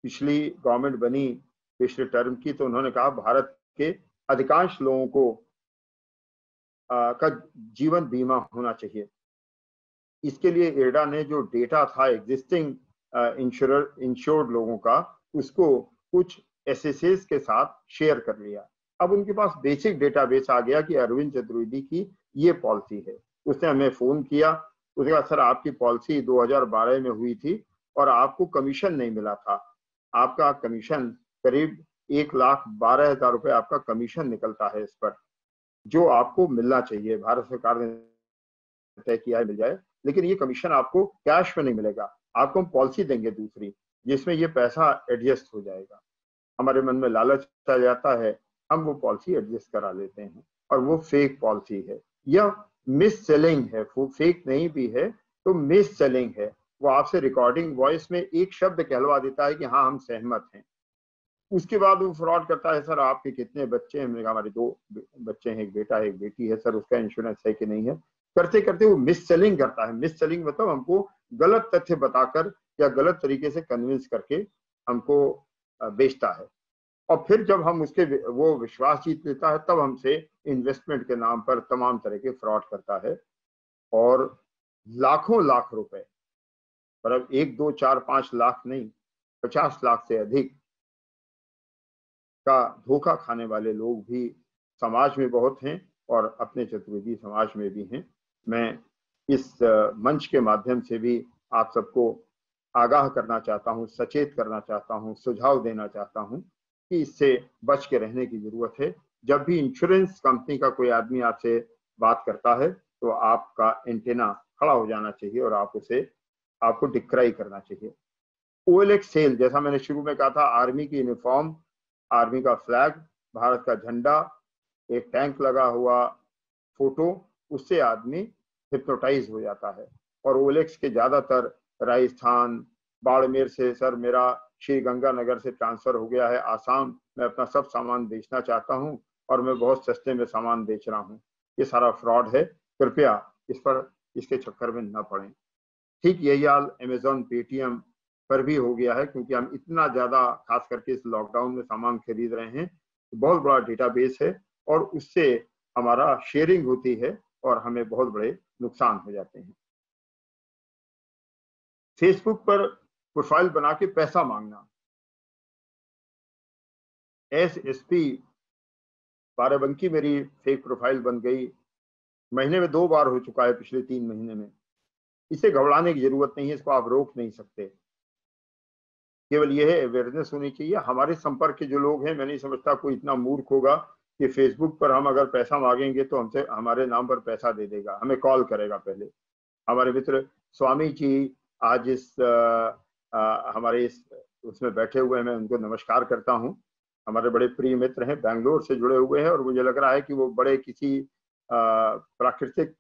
पिछली गवर्नमेंट बनी, पिछले टर्म की, तो उन्होंने कहा भारत के अधिकांश लोगों को का जीवन बीमा होना चाहिए। इसके लिए एडा ने जो डेटा था एग्जिस्टिंग इंश्योर्ड लोगों का, उसको कुछ एसएसएस के साथ शेयर कर लिया। अब उनके पास बेसिक डेटाबेस आ गया कि अरविंद चतुर्वेदी की ये पॉलिसी है। उसने हमें फोन किया, उसने कहा सर आपकी पॉलिसी 2012 में हुई थी और आपको कमीशन नहीं मिला था। आपका कमीशन करीब 1,12,000 रुपए आपका कमीशन निकलता है इस पर, जो आपको मिलना चाहिए, भारत सरकार ने तय किया है मिल जाए। लेकिन ये कमीशन आपको कैश में नहीं मिलेगा, आपको हम पॉलिसी देंगे दूसरी जिसमें ये पैसा एडजस्ट हो जाएगा। हमारे मन में लालच आ जाता है, हम वो पॉलिसी एडजस्ट करा लेते हैं और वो फेक पॉलिसी है, यह मिस सेलिंग है, वो फेक नहीं भी है तो मिस सेलिंग है। वो आपसे रिकॉर्डिंग वॉइस में एक शब्द कहलवा देता है कि हाँ हम सहमत हैं, उसके बाद वो फ्रॉड करता है, सर आपके कितने बच्चे हैं, मैंने कहा हमारे 2 बच्चे हैं, एक बेटा है एक बेटी है, सर उसका इंश्योरेंस है कि नहीं है। करते करते वो मिस सेलिंग करता है। मिस सेलिंग मतलब हमको गलत तथ्य बताकर या गलत तरीके से कन्विंस करके हमको बेचता है, और फिर जब हम उसके वो विश्वास जीत लेता है तब हमसे इन्वेस्टमेंट के नाम पर तमाम तरह के फ्रॉड करता है और लाखों लाख रुपए, पर अब 1, 2, 4, 5 लाख नहीं, 50 लाख से अधिक का धोखा खाने वाले लोग भी समाज में बहुत हैं और अपने चतुर्वेदी समाज में भी हैं। मैं इस मंच के माध्यम से भी आप सबको आगाह करना चाहता हूं, सचेत करना चाहता हूं, सुझाव देना चाहता हूं कि इससे बच के रहने की जरूरत है। जब भी इंश्योरेंस कंपनी का कोई आदमी आपसे बात करता है तो आपका एंटेना खड़ा हो जाना चाहिए और आपको डिक्राई करना चाहिए। OLX सेल, जैसा मैंने शुरू में कहा था, आर्मी की यूनिफॉर्म, आर्मी का फ्लैग, भारत का झंडा, एक टैंक लगा हुआ फोटो, उससे आदमी हिप्नोटाइज हो जाता है। और OLX के ज्यादातर राजस्थान, बाड़मेर से, सर मेरा श्री गंगानगर से ट्रांसफर हो गया है आसाम, मैं अपना सब सामान बेचना चाहता हूं और मैं बहुत सस्ते में सामान बेच रहा हूं, ये सारा फ्रॉड है, कृपया इसके चक्कर में न पड़ें। ठीक यही हाल अमेजॉन, पेटीएम पर भी हो गया है, क्योंकि हम इतना ज्यादा खास करके इस लॉकडाउन में सामान खरीद रहे हैं, बहुत बड़ा डेटाबेस है और उससे हमारा शेयरिंग होती है और हमें बहुत बड़े नुकसान हो जाते हैं। फेसबुक पर प्रोफाइल बना के पैसा मांगना, SSP बाराबंकी मेरी फेक प्रोफाइल बन गई, महीने में 2 बार हो चुका है पिछले 3 महीने में। इसे घबराने की जरूरत नहीं है, इसको आप रोक नहीं सकते, केवल यह है अवेयरनेस होनी चाहिए। हमारे संपर्क के जो लोग हैं, मैं नहीं समझता कोई इतना मूर्ख होगा कि फेसबुक पर हम अगर पैसा मांगेंगे तो हमसे हमारे नाम पर पैसा दे देगा, हमें कॉल करेगा पहले। हमारे मित्र स्वामी जी आज हमारे इस उसमें बैठे हुए हैं, मैं उनको नमस्कार करता हूं। हमारे बड़े प्रिय मित्र हैं, बैंगलोर से जुड़े हुए हैं और मुझे लग रहा है कि वो बड़े किसी प्राकृतिक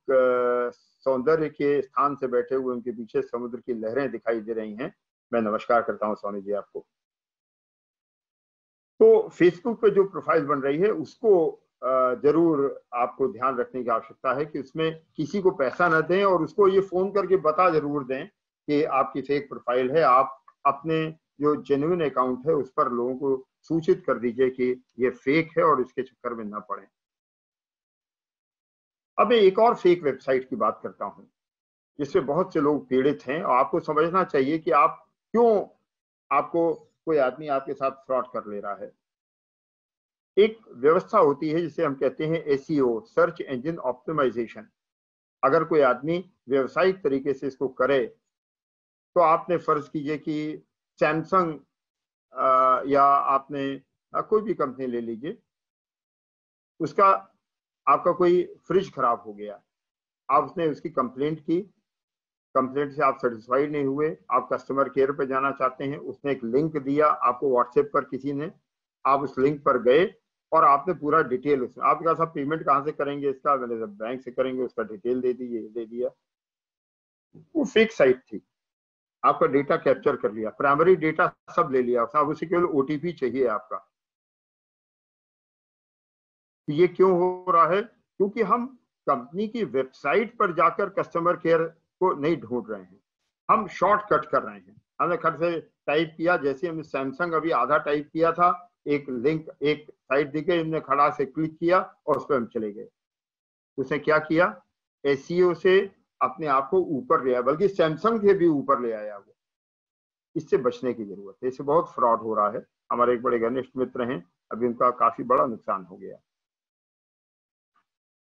सौंदर्य के स्थान से बैठे हुए, उनके पीछे समुद्र की लहरें दिखाई दे रही हैं। मैं नमस्कार करता हूं स्वामी जी आपको। तो फेसबुक पे जो प्रोफाइल बन रही है उसको जरूर आपको ध्यान रखने की आवश्यकता है कि उसमें किसी को पैसा न दें और उसको ये फोन करके बता जरूर दें कि आपकी फेक प्रोफाइल है। आप अपने जो जेन्युइन अकाउंट है उस पर लोगों को सूचित कर दीजिए कि ये फेक है और इसके चक्कर में न पड़े। अब एक और फेक वेबसाइट की बात करता हूं जिससे बहुत से लोग पीड़ित हैं और आपको समझना चाहिए कि आप क्यों, आपको कोई आदमी आपके साथ फ्रॉड कर ले रहा है। एक व्यवस्था होती है जिसे हम कहते हैं SEO, सर्च इंजन ऑप्टिमाइजेशन। अगर कोई आदमी व्यवसायिक तरीके से इसको करे तो आपने फर्ज कीजिए कि सैमसंग या आपने कोई भी कंपनी ले लीजिए, उसका आपका कोई फ्रिज खराब हो गया, आपने उसकी कंप्लेंट की, कंप्लेंट से आप सेटिस्फाइड नहीं हुए, आप कस्टमर केयर पर जाना चाहते हैं, उसने एक लिंक दिया आपको व्हाट्सएप पर किसी ने, आप उस लिंक पर गए और आपने पूरा डिटेल उसमें, आपके पास आप पेमेंट कहाँ से करेंगे इसका, मैंने बैंक से करेंगे, उसका डिटेल दे दीजिए, दे दिया। वो फेक साइट थी, आपका डेटा कैप्चर कर लिया, प्राइमरी डेटा सब ले लिया, अब उसे केवल OTP चाहिए आपका। ये क्यों हो रहा है? क्योंकि हम कंपनी की वेबसाइट पर जाकर कस्टमर केयर को नहीं ढूंढ रहे हैं, हम शॉर्टकट कर रहे हैं। हमने खट से टाइप किया, जैसे हमने सैमसंग अभी आधा टाइप किया था, एक लिंक, एक साइट दिख गई, हमने खड़ा से क्लिक किया और उस पर हम चले गए। उसने क्या किया? SEO से अपने आप को ऊपर ले आया, बल्कि सैमसंग से भी ऊपर ले आया वो। इससे बचने की जरूरत है, इससे बहुत फ्रॉड हो रहा है। हमारे एक बड़े घनिष्ठ मित्र हैं, अभी उनका काफी बड़ा नुकसान हो गया।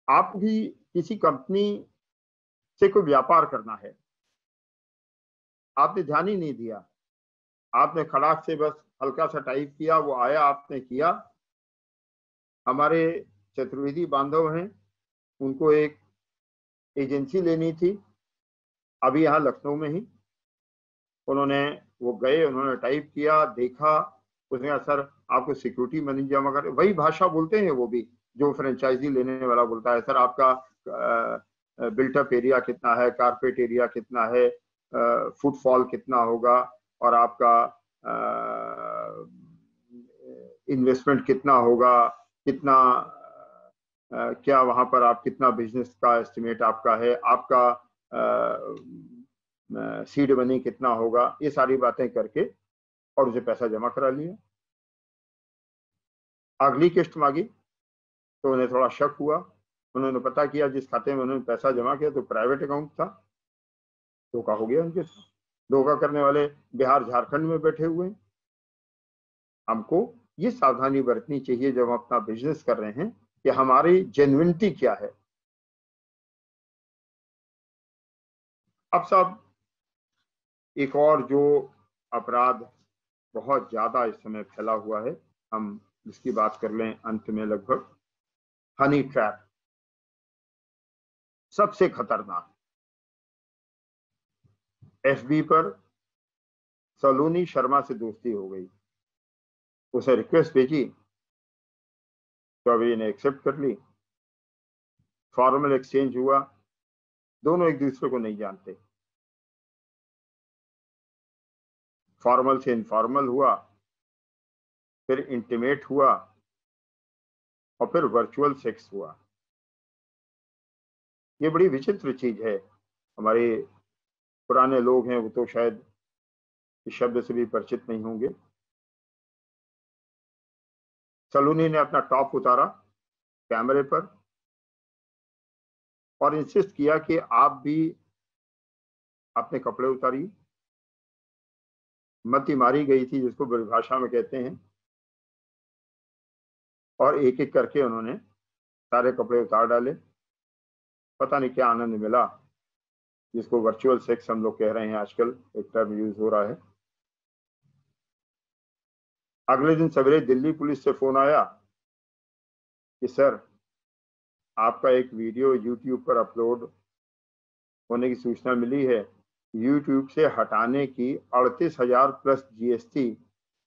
आप भी किसी कंपनी से कोई व्यापार करना है, आपने ध्यान ही नहीं दिया, आपने खड़ाक से बस हल्का सा टाइप किया, वो आया, आपने किया। हमारे चतुर्वेदी बांधव हैं, उनको एक एजेंसी लेनी थी, अभी यहाँ लखनऊ में ही उन्होंने वो गए, उन्होंने टाइप किया, देखा, उसने कहा सर आपको सिक्योरिटी मनी जमा कर, वही भाषा बोलते हैं वो भी जो फ्रेंचाइजी लेने वाला बोलता है। सर आपका बिल्टअप एरिया कितना है, कारपेट एरिया कितना है, फुटफॉल कितना होगा, और आपका इन्वेस्टमेंट कितना होगा, कितना क्या वहां पर आप कितना बिजनेस का एस्टिमेट आपका है, आपका सीड मनी कितना होगा, ये सारी बातें करके और उसे पैसा जमा करा लिया। अगली किस्त मांगी तो उन्हें थोड़ा शक हुआ, उन्होंने पता किया जिस खाते में उन्होंने पैसा जमा किया तो प्राइवेट अकाउंट था। धोखा हो गया उनके साथ। धोखा करने वाले बिहार झारखंड में बैठे हुए हैं। हमको ये सावधानी बरतनी चाहिए जब हम अपना बिजनेस कर रहे हैं कि हमारी जेन्युइनिटी क्या है। अब साहब एक और जो अपराध बहुत ज्यादा इस समय फैला हुआ है, हम इसकी बात कर लें अंत में लगभग, हनी ट्रैप सबसे खतरनाक। एफबी पर सलोनी शर्मा से दोस्ती हो गई, उसे रिक्वेस्ट भेजी तो अभी ने एक्सेप्ट कर ली, फॉर्मल एक्सचेंज हुआ, दोनों एक दूसरे को नहीं जानते, फॉर्मल से इनफॉर्मल हुआ, फिर इंटीमेट हुआ और फिर वर्चुअल सेक्स हुआ। ये बड़ी विचित्र चीज है। हमारे पुराने लोग हैं वो तो शायद इस शब्द से भी परिचित नहीं होंगे। सलोनी ने अपना टॉप उतारा कैमरे पर और इंसिस्ट किया कि आप भी अपने कपड़े उतारिए। मती मारी गई थी जिसको परिभाषा में कहते हैं, और एक एक करके उन्होंने सारे कपड़े उतार डाले। पता नहीं क्या आनंद मिला, जिसको वर्चुअल सेक्स हम लोग कह रहे हैं आजकल, एक टर्म यूज हो रहा है। अगले दिन सवेरे दिल्ली पुलिस से फोन आया कि सर आपका एक वीडियो यूट्यूब पर अपलोड होने की सूचना मिली है, यूट्यूब से हटाने की 38,000 प्लस जीएसटी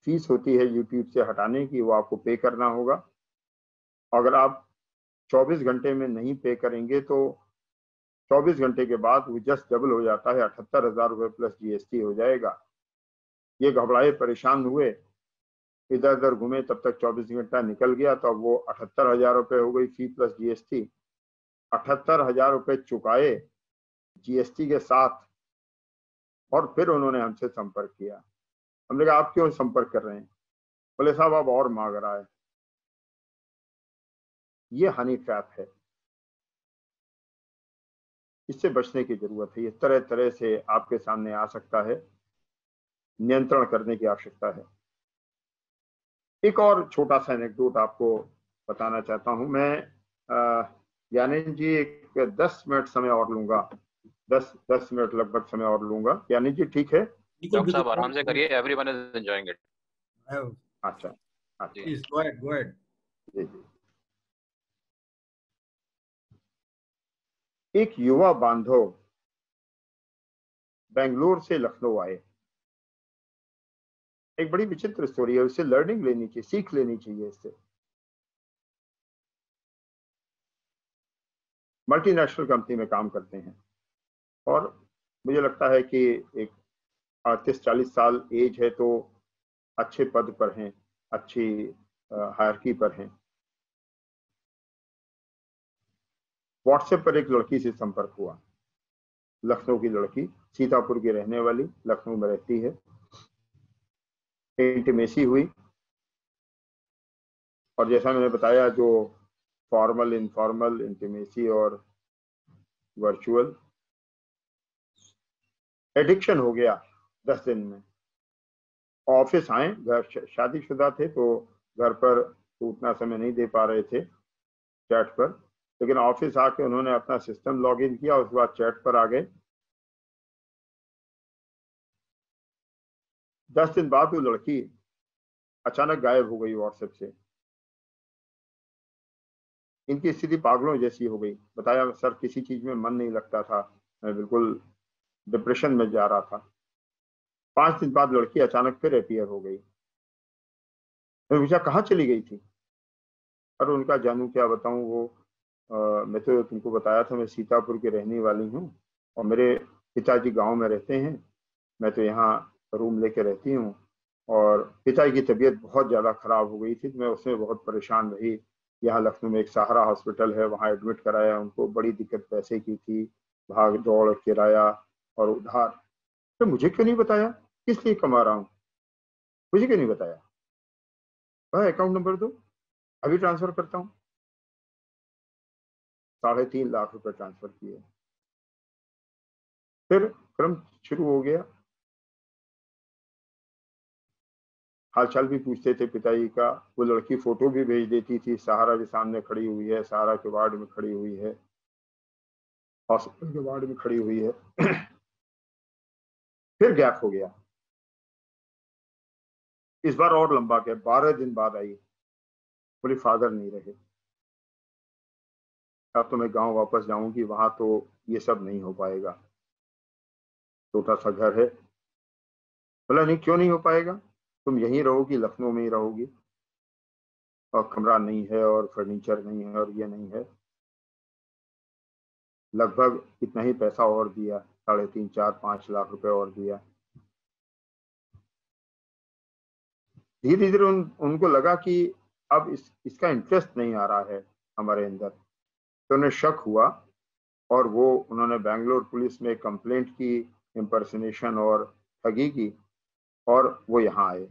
फीस होती है यूट्यूब से हटाने की, वो आपको पे करना होगा। अगर आप 24 घंटे में नहीं पे करेंगे तो 24 घंटे के बाद वो जस्ट डबल हो जाता है, 78,000 रुपये प्लस जीएसटी हो जाएगा। ये घबराए, परेशान हुए, इधर उधर घूमे, तब तक 24 घंटा निकल गया तो अब वो 78,000 रुपये हो गई फी प्लस जीएसटी। 78,000 रुपये चुकाए जीएसटी के साथ, और फिर उन्होंने हमसे संपर्क किया। हमने कहा आप क्यों संपर्क कर रहे हैं? बोले साहब अब और मांग रहा है। ये हनी ट्रैप है, इससे बचने की जरूरत है। ये तरह तरह से आपके सामने आ सकता है, नियंत्रण करने की आवश्यकता है। एक और छोटा सा एनेक्डोट आपको बताना चाहता हूं मैं। यानी जी एक 10 मिनट समय और लूंगा, 10 मिनट लगभग समय और लूंगा। यानी जी ठीक है? डॉक्टर साहब आराम से करिए, एवरीवन इज एंजॉयिंग इट। अच्छा अच्छा, प्लीज गो अहेड। जी जी। एक युवा बांधव बेंगलोर से लखनऊ आए। एक बड़ी विचित्र स्टोरी है, उससे लर्निंग लेनी चाहिए, सीख लेनी चाहिए इससे। मल्टीनेशनल कंपनी में काम करते हैं और मुझे लगता है कि एक 38-40 साल एज है तो अच्छे पद पर हैं, अच्छी हायरकी पर हैं। व्हाट्सएप पर एक लड़की से संपर्क हुआ, लखनऊ की लड़की, सीतापुर की रहने वाली, लखनऊ में रहती है। इंटीमेसी हुई और जैसा मैंने बताया जो फॉर्मल, इनफॉर्मल, इंटीमेसी और वर्चुअल, एडिक्शन हो गया 10 दिन में। ऑफिस आए, घर शादीशुदा थे तो घर पर तो उतना समय नहीं दे पा रहे थे चैट पर, लेकिन ऑफिस आके उन्होंने अपना सिस्टम लॉग इन किया, उसके बाद चैट पर आ गए। 10 दिन बाद वो लड़की अचानक गायब हो गई व्हाट्सएप से। इनकी स्थिति पागलों जैसी हो गई। बताया सर किसी चीज में मन नहीं लगता था, मैं बिल्कुल डिप्रेशन में जा रहा था। 5 दिन बाद लड़की अचानक फिर अपीयर हो गई। मैं पूछा कहाँ चली गई थी? और उनका जानू क्या बताऊं, वो मैं तो तुमको बताया था मैं सीतापुर की रहने वाली हूँ और मेरे पिताजी गांव में रहते हैं, मैं तो यहाँ रूम लेके रहती हूँ। और पिताजी की तबीयत बहुत ज़्यादा खराब हो गई थी तो मैं उसमें बहुत परेशान रही। यहाँ लखनऊ में एक सहारा हॉस्पिटल है, वहाँ एडमिट कराया, उनको बड़ी दिक्कत पैसे की थी, भाग दौड़ किराया और उधार। तो मुझे क्यों नहीं बताया किस लिए कमा रहा हूँ? मुझे क्यों नहीं बताया? भाई अकाउंट नंबर दो, अभी ट्रांसफर करता हूँ। 3.5 लाख रुपए ट्रांसफर किए। फिर क्रम शुरू हो गया, हालचाल भी पूछते थे पिताजी का। वो लड़की फोटो भी भेज देती थी, सहारा के सामने खड़ी हुई है, सहारा के वार्ड में खड़ी हुई है, हॉस्पिटल के वार्ड में खड़ी हुई है। फिर गैप हो गया, इस बार और लंबा गया, 12 दिन बाद आई। बोली फादर नहीं रहे, अब तो मैं गांव वापस जाऊंगी, वहां तो ये सब नहीं हो पाएगा, छोटा सा घर है। बोला नहीं क्यों नहीं हो पाएगा, तुम यहीं रहोगी, लखनऊ में ही रहोगी, और कमरा नहीं है और फर्नीचर नहीं है और ये नहीं है। लगभग इतना ही पैसा और दिया, 3.5, 4, 5 लाख रुपए और दिया। धीरे धीरे उनको लगा कि अब इसका इंटरेस्ट नहीं आ रहा है हमारे अंदर, तो उन्हें शक हुआ और वो उन्होंने बेंगलोर पुलिस में कंप्लेंट की, इम्पर्सनेशन और ठगी की, और वो यहाँ आए।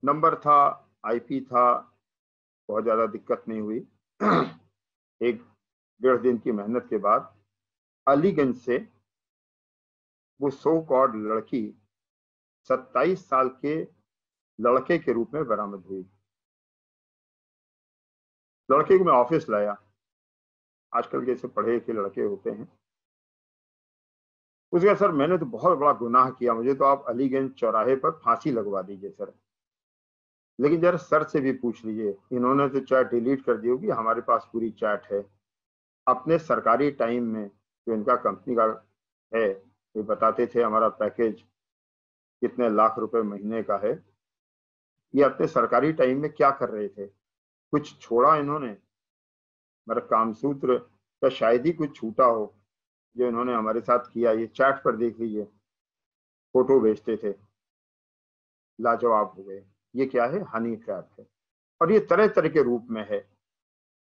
नंबर था, आईपी था, बहुत ज़्यादा दिक्कत नहीं हुई। 1-1.5 दिन की मेहनत के बाद अलीगंज से वो सो कॉल्ड लड़की 27 साल के लड़के के रूप में बरामद हुई। लड़के को मैं ऑफिस लाया, आजकल जैसे पढ़े लिखे लड़के होते हैं। उसका सर मैंने तो बहुत बड़ा गुनाह किया, मुझे तो आप अलीगंज चौराहे पर फांसी लगवा दीजिए सर, लेकिन जरा सर से भी पूछ लीजिए, इन्होंने तो चैट डिलीट कर दी होगी, हमारे पास पूरी चैट है। अपने सरकारी टाइम में जो इनका कंपनी का है, ये बताते थे हमारा पैकेज कितने लाख रुपए महीने का है। ये अपने सरकारी टाइम में क्या कर रहे थे? कुछ छोड़ा इन्होंने? मेरा कामसूत्र का शायद ही कुछ छूटा हो जो इन्होंने हमारे साथ किया। ये चैट पर देख लीजिए, फोटो भेजते थे, लाजवाब हो गए। ये क्या है? हनी ट्रैप है, और ये तरह तरह के रूप में है,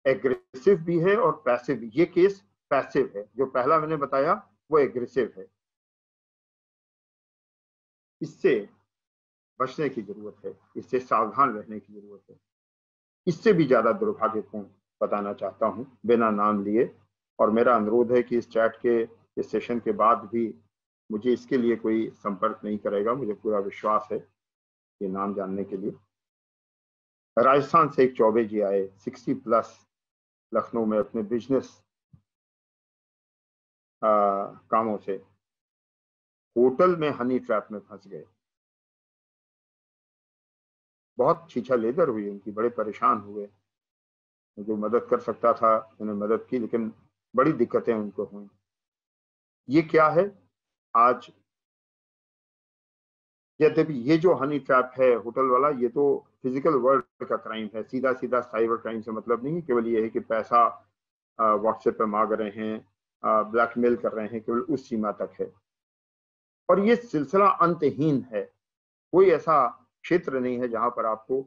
एग्रेसिव भी है और पैसिव भी। ये केस पैसिव है, जो पहला मैंने बताया वो एग्रेसिव है। इससे बचने की जरूरत है, इससे सावधान रहने की जरूरत है। इससे भी ज्यादा दुर्भाग्यपूर्ण बताना चाहता हूं बिना नाम लिए, और मेरा अनुरोध है कि इस चैट के, इस सेशन के बाद भी मुझे इसके लिए कोई संपर्क नहीं करेगा, मुझे पूरा विश्वास है ये नाम जानने के लिए। राजस्थान से एक चौबे जी आए, 60+, लखनऊ में अपने बिजनेस कामों से होटल में हनी ट्रैप में फंस गए। बहुत छीछा लेदर हुई उनकी, बड़े परेशान हुए। जो मदद कर सकता था उन्हें मदद की, लेकिन बड़ी दिक्कतें उनको हुई। ये क्या है? आज यद्यपि ये जो हनी ट्रैप है होटल वाला, ये तो फिजिकल वर्ल्ड का क्राइम है, सीधा सीधा साइबर क्राइम से मतलब नहीं है। केवल ये है कि पैसा व्हाट्सएप पे मांग रहे हैं, ब्लैकमेल कर रहे हैं, केवल उस सीमा तक है। और ये सिलसिला अंतहीन है, कोई ऐसा क्षेत्र नहीं है जहां पर आपको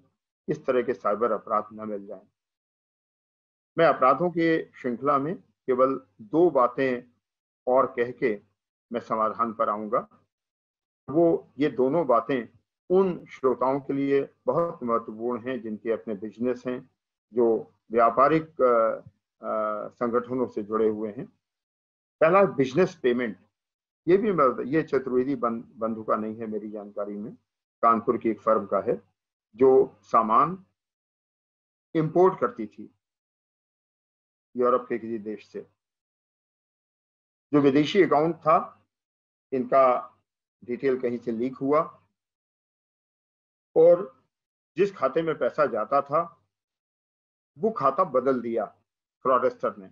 इस तरह के साइबर अपराध न मिल जाएं। मैं अपराधों के श्रृंखला में केवल 2 बातें और कह के मैं समाधान पर आऊंगा। वो ये दोनों बातें उन श्रोताओं के लिए बहुत महत्वपूर्ण हैं जिनके अपने बिजनेस हैं, जो व्यापारिक संगठनों से जुड़े हुए हैं। पहला, बिजनेस पेमेंट। ये भी ये चतुर्वेदी बंधु का नहीं है, मेरी जानकारी में कानपुर की एक फर्म का है जो सामान इंपोर्ट करती थी यूरोप के किसी देश से। जो विदेशी अकाउंट था, इनका डिटेल कहीं से लीक हुआ और जिस खाते में पैसा जाता था वो खाता बदल दिया फ्रॉडस्टर ने।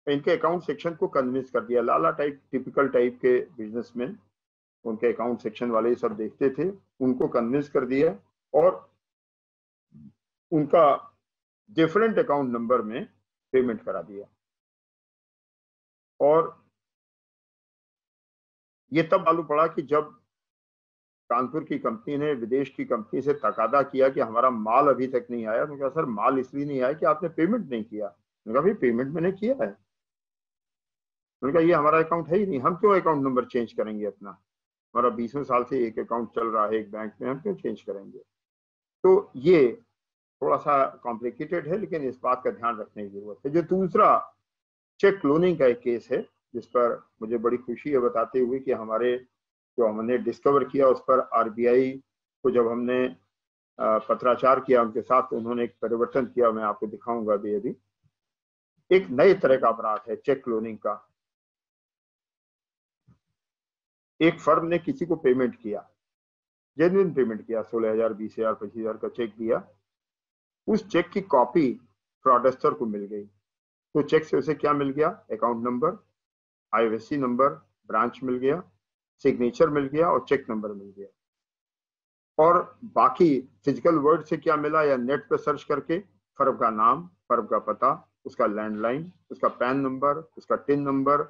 इनके अकाउंट सेक्शन को कन्विंस कर दिया। लाला टाइप, टिपिकल टाइप के बिजनेसमैन, उनके अकाउंट सेक्शन वाले सब देखते थे, उनको कन्विंस कर दिया और उनका डिफरेंट अकाउंट नंबर में पेमेंट करा दिया। और ये तब मालूम पड़ा कि जब कानपुर की कंपनी ने विदेश की कंपनी से तकादा किया कि हमारा माल अभी तक नहीं आया, तो कहा सर माल इसलिए नहीं आया कि आपने पेमेंट नहीं किया। मैंने कहा भाई पेमेंट मैंने किया है। मैंने कहा ये हमारा अकाउंट है ही नहीं, हम क्यों अकाउंट नंबर चेंज करेंगे अपना, हमारा 20 साल से एक अकाउंट चल रहा है एक बैंक में, हम क्यों चेंज करेंगे। तो ये थोड़ा सा कॉम्प्लिकेटेड है, लेकिन इस बात का ध्यान रखने की जरूरत है। जो दूसरा चेक क्लोनिंग का एक केस है जिस पर मुझे बड़ी खुशी है बताते हुए कि हमारे जो हमने डिस्कवर किया उस पर आरबीआई को जब हमने पत्राचार किया उनके साथ, तो उन्होंने एक परिवर्तन किया, मैं आपको दिखाऊंगा अभी। एक नए तरह का अपराध है चेक क्लोनिंग का। एक फर्म ने किसी को पेमेंट किया, जेन्युइन पेमेंट किया, 16,000, 20,000, 25,000 का चेक दिया। उस चेक की कॉपी फ्रॉडस्टर को मिल गई। तो चेक से उसे क्या मिल गया, account number, IFSC number, branch मिल गया, सिग्नेचर मिल गया और चेक नंबर मिल गया। और बाकी फिजिकल वर्ड से क्या मिला, या नेट पर सर्च करके फर्म का नाम, फर्म का पता, उसका लैंडलाइन, उसका पैन नंबर, उसका टिन नंबर,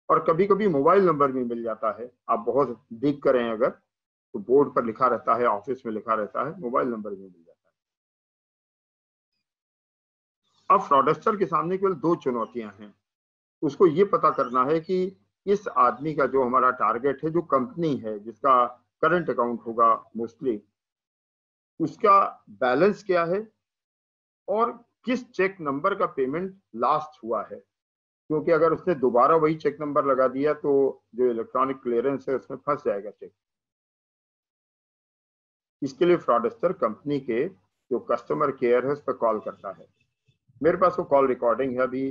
और कभी कभी मोबाइल नंबर भी मिल जाता है। आप बहुत डिग करें अगर तो बोर्ड पर लिखा रहता है, ऑफिस में लिखा रहता है, मोबाइल नंबर भी मिल जाता है। अब फ्रॉडस्टर के सामने केवल 2 चुनौतियां हैं। उसको ये पता करना है कि इस आदमी का जो हमारा टारगेट है, जो कंपनी है जिसका करंट अकाउंट होगा मोस्टली, उसका बैलेंस क्या है और किस चेक नंबर का पेमेंट लास्ट हुआ है। क्योंकि अगर उसने दोबारा वही चेक नंबर लगा दिया तो जो इलेक्ट्रॉनिक क्लियरेंस है उसमें फंस जाएगा चेक। इसके लिए फ्रॉडस्टर कंपनी के जो कस्टमर केयर है उस पर कॉल करता है। मेरे पास वो कॉल रिकॉर्डिंग है। अभी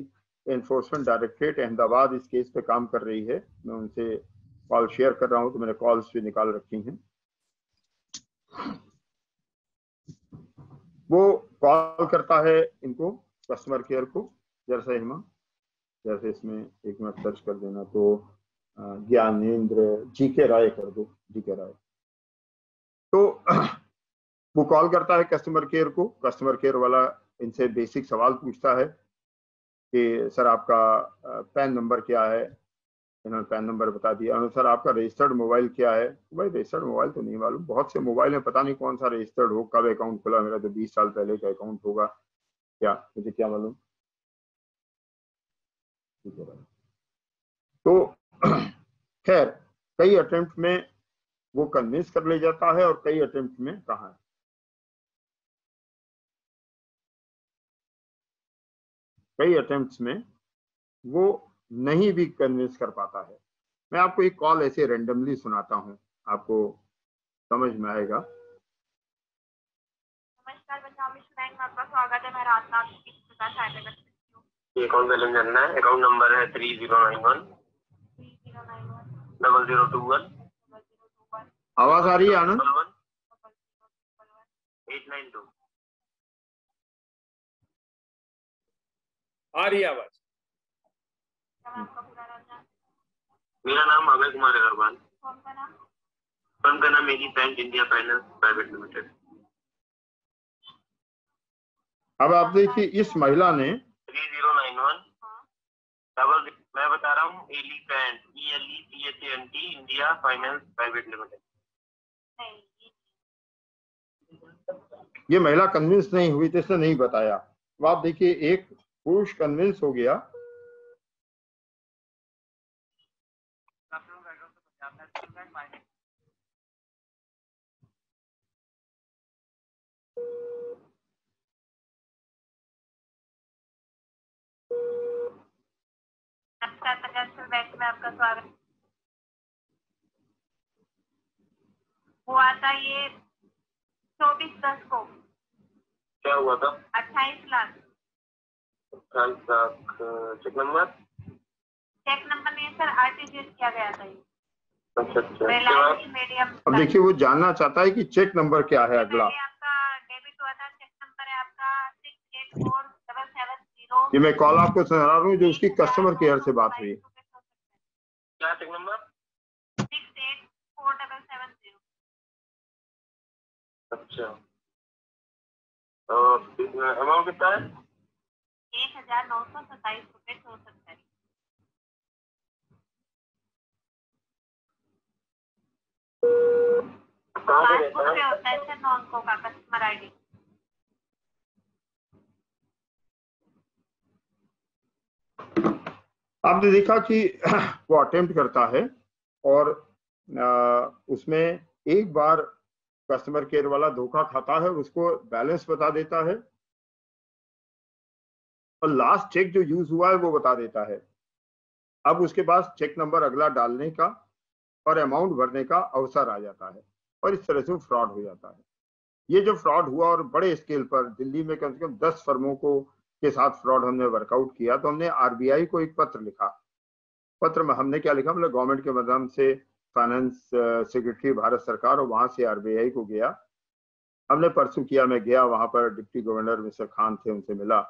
एनफोर्समेंट डायरेक्टरेट अहमदाबाद इस केस पे काम कर रही है, मैं उनसे कॉल शेयर कर रहा हूं, तो मैंने कॉल्स भी निकाल रखी हैं। वो कॉल करता है इनको, कस्टमर केयर को। जैसे हिमा, जैसे इसमें एक मिनट सर्च कर देना तो ज्ञानेंद्र जीके राय कर दो, जीके राय। तो वो कॉल करता है कस्टमर केयर को। कस्टमर केयर वाला इनसे बेसिक सवाल पूछता है कि सर आपका पैन नंबर क्या है। इन्होंने पैन नंबर बता दिया। सर आपका रजिस्टर्ड मोबाइल क्या है। भाई रजिस्टर्ड मोबाइल तो नहीं मालूम, बहुत से मोबाइल है, पता नहीं कौन सा रजिस्टर्ड हो, कब अकाउंट खुला, मेरा तो 20 साल पहले का अकाउंट होगा, क्या मुझे क्या मालूम। तो खैर कई अटेम्प्ट में वो कन्विंस कर ले जाता है और कई अटेम्प्ट में कहा है। कई अटेम्प्ट्स में वो नहीं भी कन्विंस कर पाता है। मैं आपको एक कॉल ऐसे रेंडमली सुनाता हूं, आपको समझ में आएगा। नमस्कार बच्चों, में आपका स्वागत है। मैं राजना किस प्रकार सहायता कर सकती हूँ? ये अकाउंट बैलेंस जानना है। अकाउंट नंबर है 3091 0021। आवाज आ रही है आनंद? 892। आ रही आवाज? मेरा नाम अभय कुमार अग्रवाल। फर्म का नाम AG bank India finance private limited. अब आप देखिए इस महिला ने 3091 डबल, मैं बता रहा हूँ, elephant ELEPHANT India finance private limited. ये महिला कन्विंस नहीं हुई तो इसने नहीं बताया। अब आप देखिए एक पुरुष कन्विंस हो गया, बैंक में आपका स्वागत। हुआ था ये 24/10 को। क्या हुआ था? 28 lakh. 28 lakh. Cheque number? Cheque number नहीं सर, आरटीजीएस किया गया था ये। अच्छा। मीडियम। अब देखिए वो जानना चाहता है कि चेक नंबर क्या है अगला। आपका डेबिट हुआ था, चेक नंबर है आपका ये मैं कॉल आपको सुना रहा हूँ जो उसकी कस्टमर केयर से बात हुई। क्या चेक नंबर 684770। अच्छा, अमाउंट कितना है? 1927 रुपये 64। पासबुक पे होता है सर 9 अंकों का कस्टमर आईडी। आपने देखा कि वो अटेम्प्ट करता है और उसमें एक बार कस्टमर केयर वाला धोखा खाता है, उसको बैलेंस बता देता है और लास्ट चेक जो यूज हुआ है वो बता देता है। अब उसके पास चेक नंबर अगला डालने का और अमाउंट भरने का अवसर आ जाता है और इस तरह से फ्रॉड हो जाता है। ये जो फ्रॉड हुआ और बड़े स्केल पर दिल्ली में कम से कम 10 फर्मों को के साथ फ्रॉड हमने वर्कआउट किया, तो हमने आरबीआई को एक पत्र लिखा। पत्र में हमने क्या लिखा, मतलब गवर्नमेंट के माध्यम से फाइनेंस सेक्रेटरी भारत सरकार और वहां से आरबीआई को गया। हमने परसों किया, मैं गया वहां पर, डिप्टी गवर्नर मिस्टर खान थे, उनसे मिला।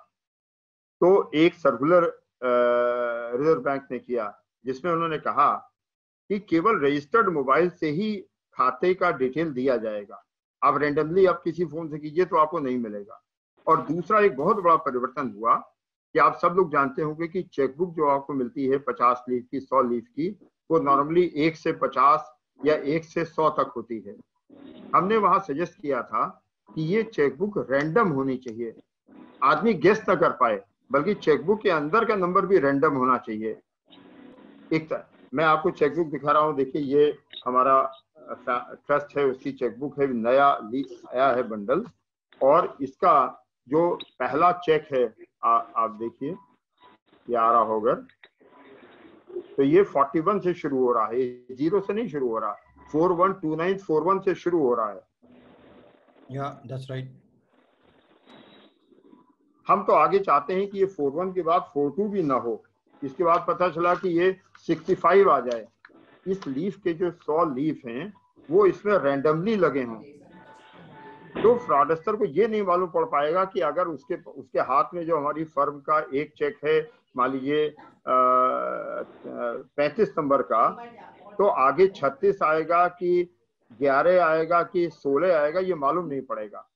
तो एक सर्कुलर रिजर्व बैंक ने किया जिसमें उन्होंने कहा कि केवल रजिस्टर्ड मोबाइल से ही खाते का डिटेल दिया जाएगा, आप रेंडमली आप किसी फोन से कीजिए तो आपको नहीं मिलेगा। और दूसरा एक बहुत बड़ा परिवर्तन हुआ कि आप सब लोग जानते होंगे कि चेकबुक जो आपको मिलती है 50 लीफ की, 100 लीफ की, वो नॉर्मली 1 से 50 या 1 से 100 तक होती है। हमने वहां सजेस्ट किया था कि ये चेकबुक रैंडम होनी चाहिए, आदमी गेस न कर पाए, बल्कि चेकबुक के अंदर का नंबर भी रैंडम होना चाहिए। एक मैं आपको चेकबुक दिखा रहा हूँ, देखिए ये हमारा ट्रस्ट है, उसकी चेकबुक है, नया आया है बंडल, और इसका जो पहला चेक है आप देखिए ये आ रहा होगा, तो ये 41 से शुरू हो रहा है, 0 से नहीं शुरू हो रहा, 412941 से शुरू हो रहा है। that's right. हम तो आगे चाहते हैं कि ये 41 के बाद 42 भी ना हो, इसके बाद पता चला कि ये 65 आ जाए। इस लीफ के जो 100 लीफ हैं वो इसमें रैंडमली लगे हों, तो फ्रॉडस्टर को ये नहीं मालूम पड़ पाएगा कि अगर उसके हाथ में जो हमारी फर्म का एक चेक है, मान लीजिए 35 नंबर का, तो आगे 36 आएगा कि 11 आएगा कि 16 आएगा, ये मालूम नहीं पड़ेगा।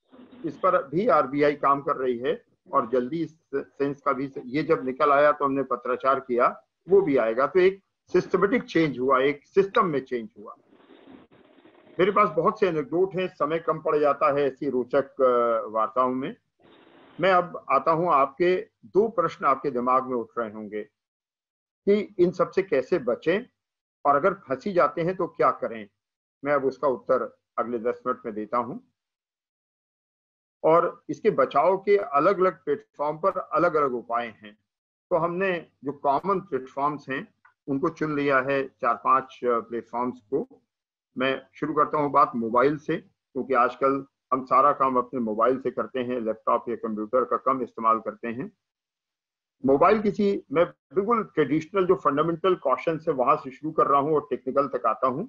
इस पर भी आरबीआई काम कर रही है और जल्दी इस सेंस का भी, ये जब निकल आया तो हमने पत्राचार किया, वो भी आएगा। तो एक सिस्टमेटिक चेंज हुआ, एक सिस्टम में चेंज हुआ। मेरे पास बहुत से एनेक्डोट हैं, समय कम पड़ जाता है ऐसी रोचक वार्ताओं में। मैं अब आता हूं, आपके 2 प्रश्न आपके दिमाग में उठ रहे होंगे कि इन सब से कैसे बचें और अगर फंसी जाते हैं तो क्या करें। मैं अब उसका उत्तर अगले 10 मिनट में देता हूं। और इसके बचाव के अलग अलग प्लेटफॉर्म पर अलग अलग उपाय हैं। तो हमने जो कॉमन प्लेटफॉर्म्स हैं उनको चुन लिया है, 4-5 प्लेटफॉर्म्स को। मैं शुरू करता हूं बात मोबाइल से, क्योंकि आजकल हम सारा काम अपने मोबाइल से करते हैं, लैपटॉप या कंप्यूटर का कम इस्तेमाल करते हैं। मोबाइल मैं बिल्कुल ट्रेडिशनल जो फंडामेंटल क्वेश्चन है वहां से शुरू कर रहा हूं और टेक्निकल तक आता हूं।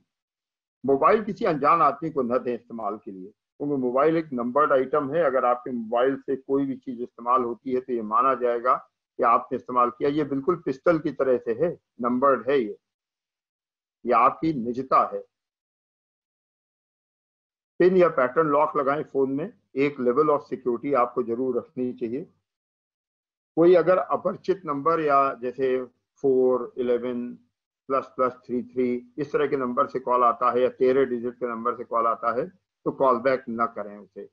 मोबाइल किसी अनजान आदमी को न दें इस्तेमाल के लिए, क्योंकि मोबाइल एक नंबर्ड आइटम है। अगर आपके मोबाइल से कोई भी चीज इस्तेमाल होती है तो ये माना जाएगा कि आपने इस्तेमाल किया। ये बिल्कुल पिस्टल की तरह से है, नंबर्ड है, ये आपकी निजता है। पिन या पैटर्न लॉक लगाएं फोन में, एक लेवल ऑफ सिक्योरिटी आपको जरूर रखनी चाहिए। कोई अगर अपरिचित नंबर या जैसे 411++33 इस तरह के नंबर से कॉल आता है या 13 डिजिट के नंबर से कॉल आता है तो कॉल बैक न करें उसे।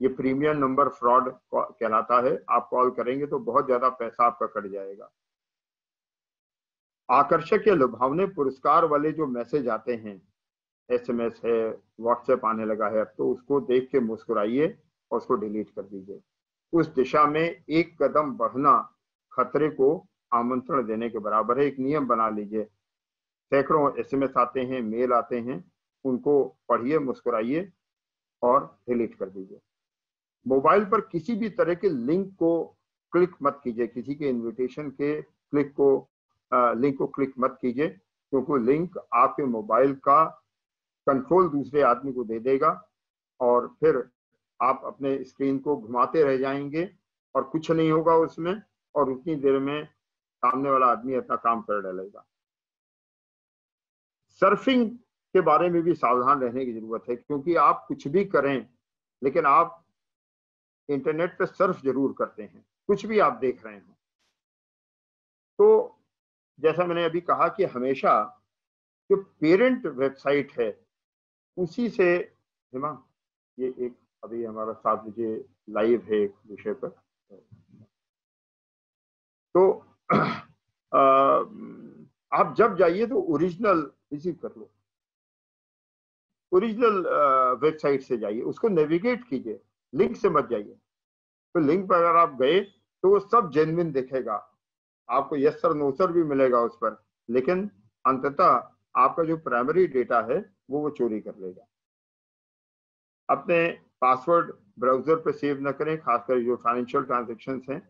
ये प्रीमियम नंबर फ्रॉड कहलाता है। आप कॉल करेंगे तो बहुत ज्यादा पैसा आपका कट जाएगा। आकर्षक या लुभावने पुरस्कार वाले जो मैसेज आते हैं, SMS है, व्हाट्सएप आने लगा है, तो उसको देख के मुस्कुराइए और उसको डिलीट कर दीजिए। उस दिशा में एक कदम बढ़ना खतरे को आमंत्रण देने के बराबर है। एक नियम बना लीजिए, सैकड़ों SMS आते हैं, मेल आते हैं, उनको पढ़िए, मुस्कुराइए और डिलीट कर दीजिए। मोबाइल पर किसी भी तरह के लिंक को क्लिक मत कीजिए, किसी के इनविटेशन के लिंक को क्लिक मत कीजिए, क्योंकि लिंक आपके मोबाइल का कंट्रोल दूसरे आदमी को दे देगा और फिर आप अपने स्क्रीन को घुमाते रह जाएंगे और कुछ नहीं होगा उसमें, और उतनी देर में सामने वाला आदमी अपना काम कर डालेगा। सर्फिंग के बारे में भी सावधान रहने की जरूरत है, क्योंकि आप कुछ भी करें लेकिन आप इंटरनेट पे सर्फ जरूर करते हैं, कुछ भी आप देख रहे हो। तो जैसा मैंने अभी कहा कि हमेशा जो पेरेंट वेबसाइट है उसी से, हिमा ये एक अभी हमारा 7 बजे लाइव है एक विषय पर, तो आप जब जाइए तो ओरिजिनल रिसीव कर लो, ओरिजिनल वेबसाइट से जाइए, उसको नेविगेट कीजिए, लिंक से मत जाइए। तो लिंक पर अगर आप गए तो वो सब जेन्युइन दिखेगा, आपको यस सर नो सर भी मिलेगा उस पर, लेकिन अंततः आपका जो प्राइमरी डेटा है वो चोरी कर लेगा। अपने पासवर्ड ब्राउजर पे सेव न करें, खासकर जो फाइनेंशियल ट्रांजैक्शंस हैं।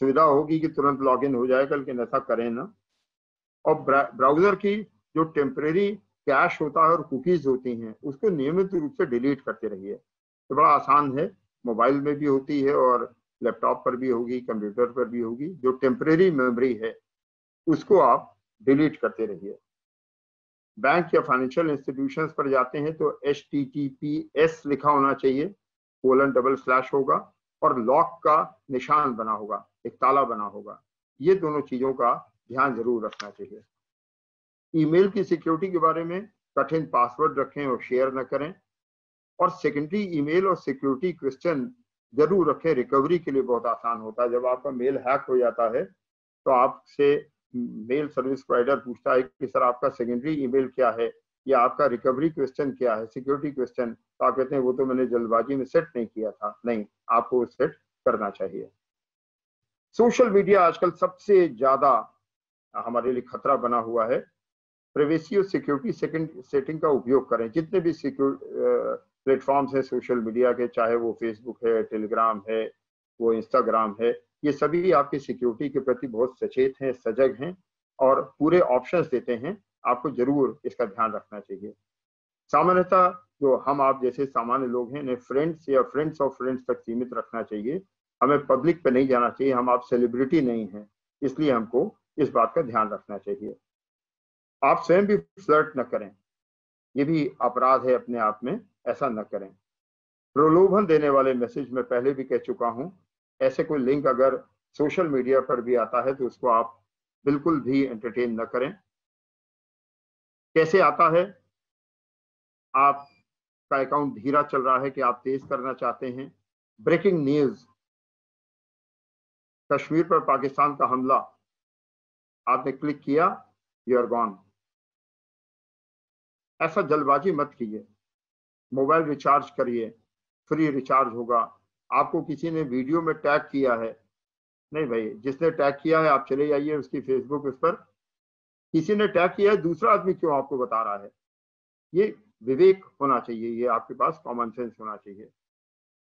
सुविधा होगी कि तुरंत लॉगिन हो जाएगा, लेकिन ऐसा करें ना। और ब्राउजर की जो टेम्परेरी कैश होता है और कुकीज होती हैं उसको नियमित रूप से डिलीट करते रहिए। तो बड़ा आसान है, मोबाइल में भी होती है और लैपटॉप पर भी होगी, कंप्यूटर पर भी होगी। जो टेम्परेरी मेमोरी है उसको आप डिलीट करते रहिए। बैंक या फाइनेंशियल इंस्टीट्यूशंस पर जाते हैं तो HTTPS लिखा होना चाहिए, :/ होगा और लॉक का निशान बना होगा, एक ताला बना होगा। ये दोनों चीजों का ध्यान जरूर रखना चाहिए। ईमेल की सिक्योरिटी के बारे में कठिन पासवर्ड रखें और शेयर न करें। और सेकेंडरी ईमेल और सिक्योरिटी क्वेश्चन जरूर रखें, रिकवरी के लिए बहुत आसान होता है। जब आपका मेल हैक हो जाता है तो आपसे मेल सर्विस प्रोवाइडर पूछता है कि सर आपका सेकेंडरी ईमेल क्या है या आपका रिकवरी क्वेश्चन क्या है, सिक्योरिटी क्वेश्चन। तो आप कहते हैं वो तो मैंने जल्दबाजी में सेट नहीं किया था। नहीं, आपको सेट करना चाहिए। सोशल मीडिया आजकल सबसे ज्यादा हमारे लिए खतरा बना हुआ है। प्राइवेसी और सिक्योरिटी सेटिंग का उपयोग करें। जितने भी प्लेटफॉर्म्स हैं सोशल मीडिया के, चाहे वो फेसबुक है, टेलीग्राम है, वो इंस्टाग्राम है, ये सभी आपकी सिक्योरिटी के प्रति बहुत सचेत हैं, सजग हैं और पूरे ऑप्शंस देते हैं। आपको जरूर इसका ध्यान रखना चाहिए। सामान्यतः जो हम आप जैसे सामान्य लोग हैं, इन्हें फ्रेंड्स या फ्रेंड्स ऑफ फ्रेंड्स तक सीमित रखना चाहिए। हमें पब्लिक पे नहीं जाना चाहिए। हम आप सेलिब्रिटी नहीं हैं, इसलिए हमको इस बात का ध्यान रखना चाहिए। आप स्वयं भी फ्लर्ट न करें, ये भी अपराध है अपने आप में, ऐसा न करें। प्रलोभन देने वाले मैसेज मैं पहले भी कह चुका हूं, ऐसे कोई लिंक अगर सोशल मीडिया पर भी आता है तो उसको आप बिल्कुल भी एंटरटेन न करें। कैसे आता है? आपका अकाउंट धीरा चल रहा है कि आप तेज करना चाहते हैं। ब्रेकिंग न्यूज, कश्मीर पर पाकिस्तान का हमला, आपने क्लिक किया, यू आर गॉन। ऐसा जल्दबाजी मत कीजिए। मोबाइल रिचार्ज करिए, फ्री रिचार्ज होगा। आपको किसी ने वीडियो में टैग किया है, नहीं भाई, जिसने टैग किया है आप चले जाइए उसकी फेसबुक, उस पर किसी ने टैग किया है, दूसरा आदमी क्यों आपको बता रहा है? ये विवेक होना चाहिए, ये आपके पास कॉमन सेंस होना चाहिए।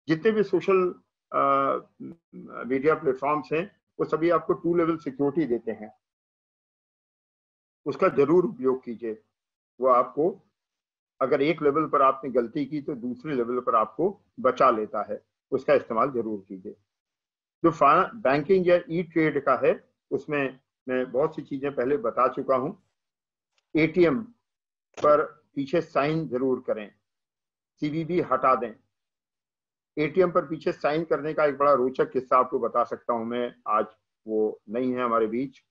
जितने भी सोशल मीडिया प्लेटफॉर्म्स हैं वो सभी आपको 2 लेवल सिक्योरिटी देते हैं, उसका जरूर उपयोग कीजिए। वो आपको अगर एक लेवल पर आपने गलती की तो दूसरे लेवल पर आपको बचा लेता है, उसका इस्तेमाल जरूर कीजिए। जो बैंकिंग या ई ट्रेड का है उसमें मैं बहुत सी चीजें पहले बता चुका हूं। एटीएम पर पीछे साइन जरूर करें, CVV हटा दें। एटीएम पर पीछे साइन करने का एक बड़ा रोचक किस्सा आपको बता सकता हूं मैं, आज वो नहीं है हमारे बीच।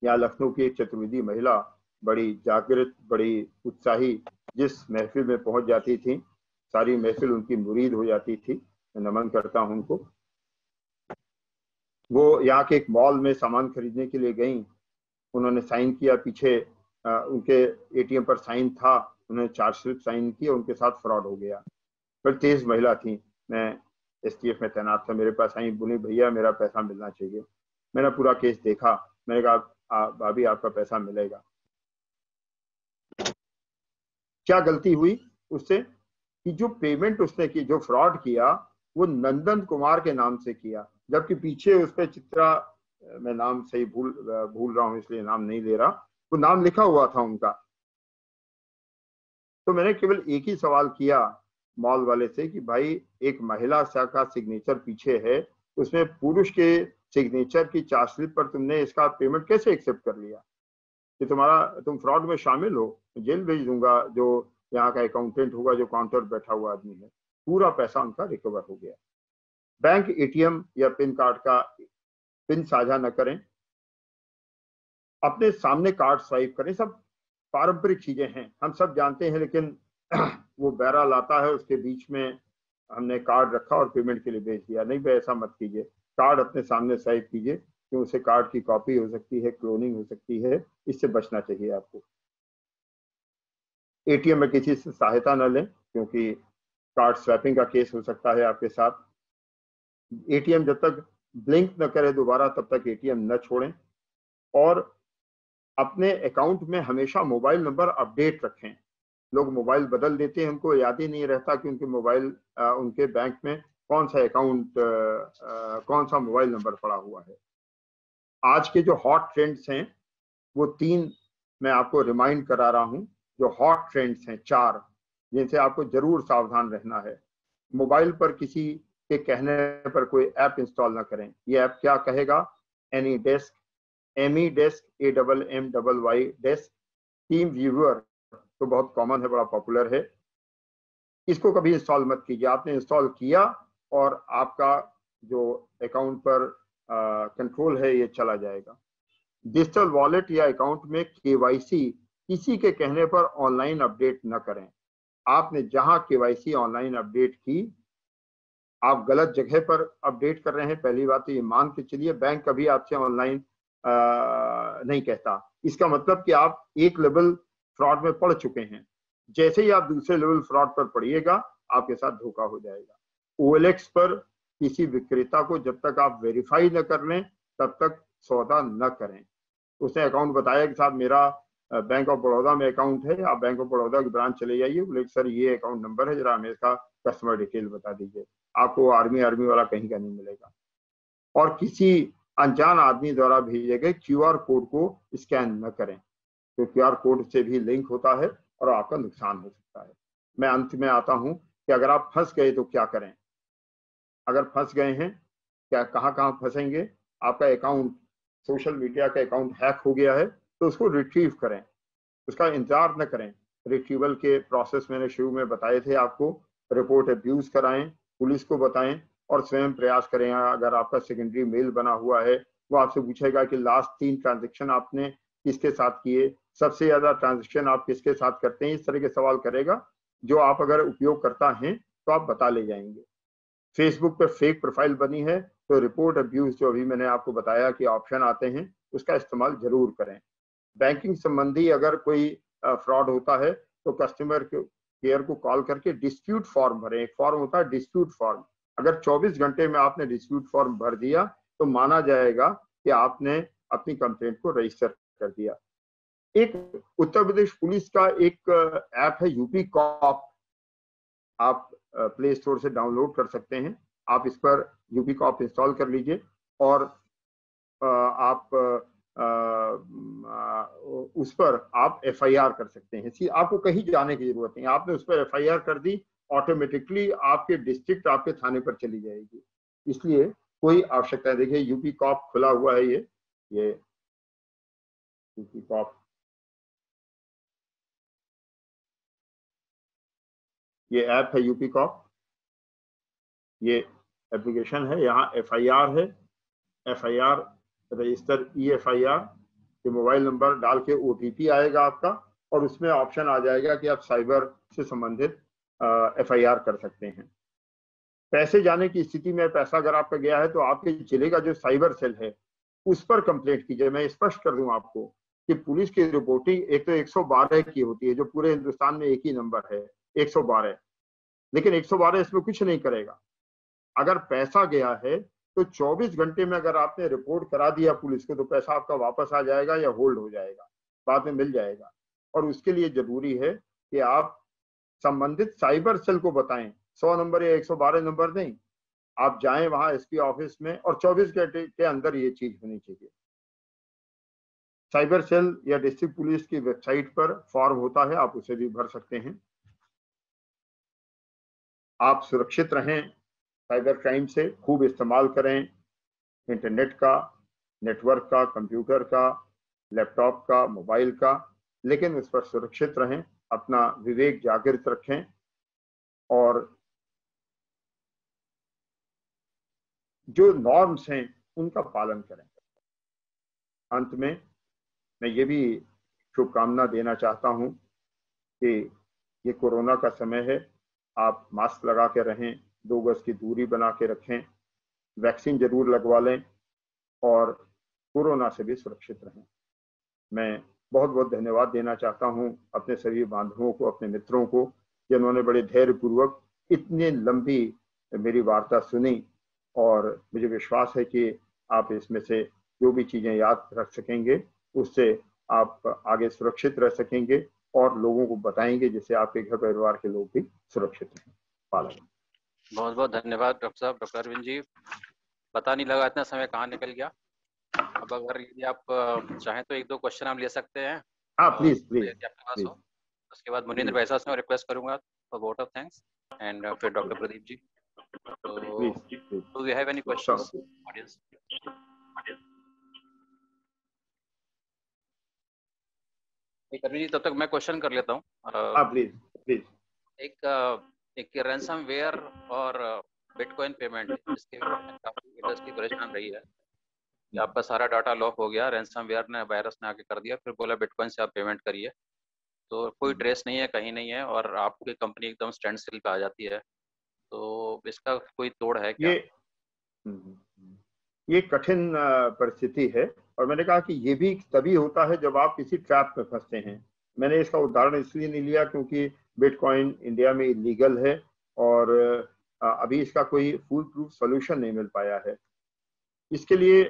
यहाँ लखनऊ की एक चतुर्वेदी महिला, बड़ी जागृत, बड़ी उत्साही, जिस महफिल में पहुंच जाती थी सारी महफिल उनकी मुरीद हो जाती थी। मैं नमन करता हूं उनको। वो यहाँ के एक मॉल में सामान खरीदने के लिए गई, उन्होंने साइन किया, पीछे उनके एटीएम पर साइन था, उन्होंने चार्ज स्लिप साइन की, उनके साथ फ्रॉड हो गया। फिर तेज महिला थी, मैं STF में तैनात था, मेरे पास आई, बोली भैया मेरा पैसा मिलना चाहिए। मैंने पूरा केस देखा, मैंने कहा भाभी आपका पैसा मिलेगा। क्या गलती हुई उससे कि जो पेमेंट उसने की, जो फ्रॉड किया, वो नंदन कुमार के नाम से किया, जबकि पीछे उस पर चित्रा, मैं नाम सही भूल रहा हूं इसलिए नाम नहीं ले रहा, वो नाम लिखा हुआ था उनका। तो मैंने केवल एक ही सवाल किया मॉल वाले से कि भाई एक महिला का सिग्नेचर पीछे है, उसमें पुरुष के सिग्नेचर की चार्ज स्लिप पर तुमने इसका पेमेंट कैसे एक्सेप्ट कर लिया कि तुम फ्रॉड में शामिल हो? जेल भेज दूंगा जो यहाँ का अकाउंटेंट होगा, जो काउंटर बैठा हुआ आदमी है। पूरा पैसा उनका रिकवर हो गया। बैंक एटीएम या पिन कार्ड का पिन साझा न करें, अपने सामने कार्ड स्वाइप करें। सब पारंपरिक चीजें हैं, हम सब जानते हैं, लेकिन वो बैरा लाता है, उसके बीच में हमने कार्ड रखा और पेमेंट के लिए भेज दिया। नहीं भाई, ऐसा मत कीजिए। कार्ड अपने सामने स्वाइप कीजिए, क्योंकि उससे कार्ड की कॉपी हो सकती है, क्लोनिंग हो सकती है, इससे बचना चाहिए आपको। एटीएम में किसी से सहायता न लें, क्योंकि कार्ड स्वैपिंग का केस हो सकता है आपके साथ। एटीएम जब तक ब्लिंक न करे दोबारा, तब तक एटीएम न छोड़ें। और अपने अकाउंट में हमेशा मोबाइल नंबर अपडेट रखें। लोग मोबाइल बदल देते हैं, उनको याद ही नहीं रहता कि उनके मोबाइल उनके बैंक में कौन सा अकाउंट कौन सा मोबाइल नंबर पड़ा हुआ है। आज के जो हॉट ट्रेंड्स हैं वो 3 मैं आपको रिमाइंड करा रहा हूं। जो हॉट ट्रेंड्स हैं 4, जिनसे आपको जरूर सावधान रहना है। मोबाइल पर किसी के कहने पर कोई ऐप इंस्टॉल ना करें। ये ऐप क्या कहेगा? AnyDesk, Ammyy desk, AMMYY desk, TeamViewer तो बहुत कॉमन है, बड़ा पॉपुलर है। इसको कभी इंस्टॉल मत कीजिए। आपने इंस्टॉल किया और आपका जो अकाउंट पर कंट्रोल है ये चला जाएगा। डिजिटल वॉलेट या अकाउंट में KYC किसी के कहने पर ऑनलाइन अपडेट न करें। आपने जहां KYC ऑनलाइन अपडेट की, आप गलत जगह पर अपडेट कर रहे हैं। पहली बात तो ये मान के चलिए, बैंक कभी आपसे ऑनलाइन नहीं कहता। इसका मतलब कि आप एक लेवल फ्रॉड में पड़ चुके हैं। जैसे ही आप दूसरे लेवल फ्रॉड पर पड़िएगा, आपके साथ धोखा हो जाएगा। OLX पर किसी विक्रेता को जब तक आप वेरीफाई न कर लें, तब तक सौदा न करें। उसने अकाउंट बताया कि साहब मेरा बैंक ऑफ बड़ौदा में अकाउंट है, आप बैंक ऑफ बड़ौदा की ब्रांच चले जाइए। बोले सर ये अकाउंट नंबर है, जरा हमें इसका कस्टमर डिटेल बता दीजिए। आपको आर्मी वाला कहीं का नहीं मिलेगा। और किसी अनजान आदमी द्वारा भेजे गए QR कोड को स्कैन न करें, तो QR कोड से भी लिंक होता है और आपका नुकसान हो सकता है। मैं अंत में आता हूं कि अगर आप फंस गए तो क्या करें। अगर फंस गए हैं, क्या कहां फंसेंगे? आपका अकाउंट, सोशल मीडिया का अकाउंट हैक हो गया है, तो उसको रिट्रीव करें, उसका इंतजार न करें। रिट्रीवल के प्रोसेस मैंने शुरू में बताए थे आपको। रिपोर्ट अब्यूज कराएं, पुलिस को बताएं और स्वयं प्रयास करें। अगर आपका सेकेंडरी मेल बना हुआ है, वो आपसे पूछेगा कि लास्ट 3 ट्रांजेक्शन आपने किसके साथ किए, सबसे ज्यादा ट्रांजेक्शन आप किसके साथ करते हैं। इस तरह के सवाल करेगा, जो आप अगर उपयोग करता हैं तो आप बता ले जाएंगे। फेसबुक पर फेक प्रोफाइल बनी है, तो रिपोर्ट अब्यूज जो अभी मैंने आपको बताया कि ऑप्शन आते हैं, उसका इस्तेमाल जरूर करें। बैंकिंग संबंधी अगर कोई फ्रॉड होता है, तो कस्टमर केयर को कॉल करके डिस्प्यूट फॉर्म भरें। एक फॉर्म होता है डिस्प्यूट फॉर्म। अगर 24 घंटे में आपने डिस्प्यूट फॉर्म भर दिया, तो माना जाएगा कि आपने अपनी कंप्लेंट को रजिस्टर कर दिया। एक उत्तर प्रदेश पुलिस का एक ऐप है यूपी कॉप, आप प्ले स्टोर से डाउनलोड कर सकते हैं। आप इस पर यूपी कॉप इंस्टॉल कर लीजिए और आप उस पर आप FIR कर सकते हैं। आपको कहीं जाने की जरूरत नहीं, आपने उस पर FIR कर दी, ऑटोमेटिकली आपके डिस्ट्रिक्ट आपके थाने पर चली जाएगी। इसलिए कोई आवश्यकता है। देखिए यूपी कॉप खुला हुआ है, ये यूपी कॉप, ये ऐप है यूपी कॉप, ये एप्लीकेशन है। यहाँ FIR है, FIR रजिस्टर EFIR के मोबाइल नंबर डाल के OTP आएगा आपका, और उसमें ऑप्शन आ जाएगा कि आप साइबर से संबंधित FIR कर सकते हैं। पैसे जाने की स्थिति में पैसा अगर आपका गया है, तो आपके जिले का जो साइबर सेल है उस पर कंप्लेंट कीजिए। मैं स्पष्ट कर दूं आपको कि पुलिस की रिपोर्टिंग एक तो 112 की होती है, जो पूरे हिंदुस्तान में एक ही नंबर है 112, लेकिन 112 इसमें कुछ नहीं करेगा। अगर पैसा गया है तो 24 घंटे में अगर आपने रिपोर्ट करा दिया पुलिस को, तो पैसा आपका वापस आ जाएगा या होल्ड हो जाएगा, बाद में मिल जाएगा। और उसके लिए जरूरी है कि आप संबंधित साइबर सेल को बताएं। 100 नंबर या 112 नंबर नहीं, आप जाएं वहां SP ऑफिस में, और 24 घंटे के अंदर ये चीज होनी चाहिए। साइबर सेल या डिस्ट्रिक्ट पुलिस की वेबसाइट पर फॉर्म होता है, आप उसे भी भर सकते हैं। आप सुरक्षित रहें, साइबर क्राइम से खूब इस्तेमाल करें। इंटरनेट का, नेटवर्क का, कंप्यूटर का, लैपटॉप का, मोबाइल का, लेकिन उस पर सुरक्षित रहें, अपना विवेक जागृत रखें और जो नॉर्म्स हैं उनका पालन करें। अंत में मैं ये भी शुभकामना देना चाहता हूं कि ये कोरोना का समय है, आप मास्क लगा के रहें, 2 गज की दूरी बना के रखें, वैक्सीन जरूर लगवा लें और कोरोना से भी सुरक्षित रहें। मैं बहुत बहुत धन्यवाद देना चाहता हूं अपने सभी बांधवों को, अपने मित्रों को, जिन्होंने बड़े धैर्यपूर्वक इतनी लंबी मेरी वार्ता सुनी और मुझे विश्वास है कि आप इसमें से जो भी चीजें याद रख सकेंगे उससे आप आगे सुरक्षित रह सकेंगे और लोगों को बताएंगे, जिससे आपके घर परिवार के लोग भी सुरक्षित रहें। पालन। बहुत बहुत धन्यवाद डॉक्टर साहब, डॉक्टर अरविंद जी। पता नहीं लगा इतना समय कहाँ निकल गया। अब अगर यदि आप चाहें तो 1-2 क्वेश्चन हम ले सकते हैं। हाँ प्लीज प्लीज। यदि आपके पास हो। उसके बाद मुनिंद्र वैसा से मैं रिक्वेस्ट करूंगा for vote of thanks and फिर डॉक्टर प्रदीप जी। तो do we have any questions audience? Arvind ji, तब तक मैं क्वेश्चन कर लेता हूँ। हाँ प्लीज प्लीज। एक रैंसमवेयर और बिटकॉइन पेमेंट, इसके काफी इंडस्ट्री परेशान रही है कि आपका सारा डाटा लॉक हो गया, रैंसमवेयर ने, वायरस ने आके कर दिया, फिर बोला बिटकॉइन से आप पेमेंट करिए, तो कोई ट्रेस नहीं है, कहीं नहीं है और आपकी कंपनी एकदम स्टैंड स्टिल पे आ जाती है। तो इसका कोई तोड़ है क्या? ये कठिन परिस्थिति है और मैंने कहा कि ये भी तभी होता है जब आप किसी ट्रैप में फंसते हैं। मैंने इसका उदाहरण इसलिए नहीं लिया क्योंकि बिटकॉइन इंडिया में इलीगल है और अभी इसका कोई फुल प्रूफ सोल्यूशन नहीं मिल पाया है। इसके लिए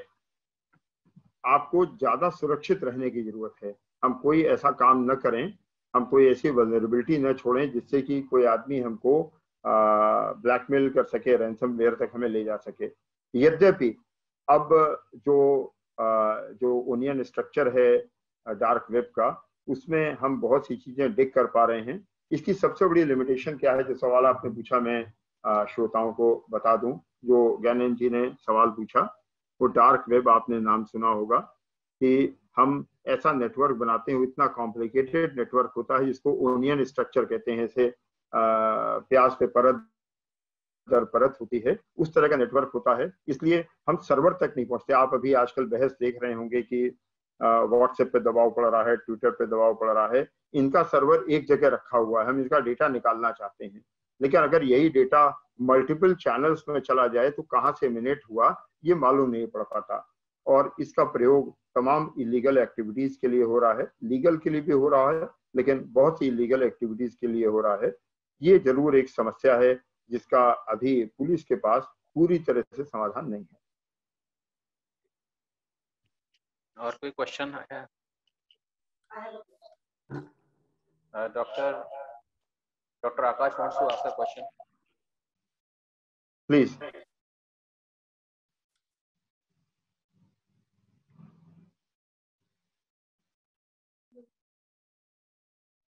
आपको ज्यादा सुरक्षित रहने की जरूरत है। हम कोई ऐसा काम न करें, हम कोई ऐसी वल्नरेबिलिटी न छोड़ें जिससे कि कोई आदमी हमको ब्लैकमेल कर सके, रैंसमवेयर तक हमें ले जा सके। यद्यपि अब जो ओनियन स्ट्रक्चर है डार्क वेब का, उसमें हम बहुत सी चीजें डिग कर पा रहे हैं। इसकी सबसे बड़ी लिमिटेशन क्या है, जो सवाल आपने पूछा मैं श्रोताओं को बता दूं। जो ज्ञानेंद्र जी ने सवाल पूछा वो डार्क वेब, आपने नाम सुना होगा कि हम ऐसा नेटवर्क बनाते हैं, इतना कॉम्प्लिकेटेड नेटवर्क होता है जिसको ओनियन स्ट्रक्चर कहते हैं, जैसे प्याज पे परत दर परत होती है, उस तरह का नेटवर्क होता है। इसलिए हम सर्वर तक नहीं पहुंचते। आप अभी आजकल बहस देख रहे होंगे कि व्हाट्सएप पे दबाव पड़ रहा है, ट्विटर पे दबाव पड़ रहा है। इनका सर्वर एक जगह रखा हुआ है, हम इसका डेटा निकालना चाहते हैं, लेकिन अगर यही डेटा मल्टीपल चैनल्स में चला जाए तो कहाँ से एमिनेट हुआ ये मालूम नहीं पड़ पाता। और इसका प्रयोग तमाम इलीगल एक्टिविटीज के लिए हो रहा है, लीगल के लिए भी हो रहा है, लेकिन बहुत सी इलीगल एक्टिविटीज के लिए हो रहा है। ये जरूर एक समस्या है जिसका अभी पुलिस के पास पूरी तरह से समाधान नहीं है। और कोई क्वेश्चन है? डॉक्टर आकाश वासु, आपका क्वेश्चन प्लीज।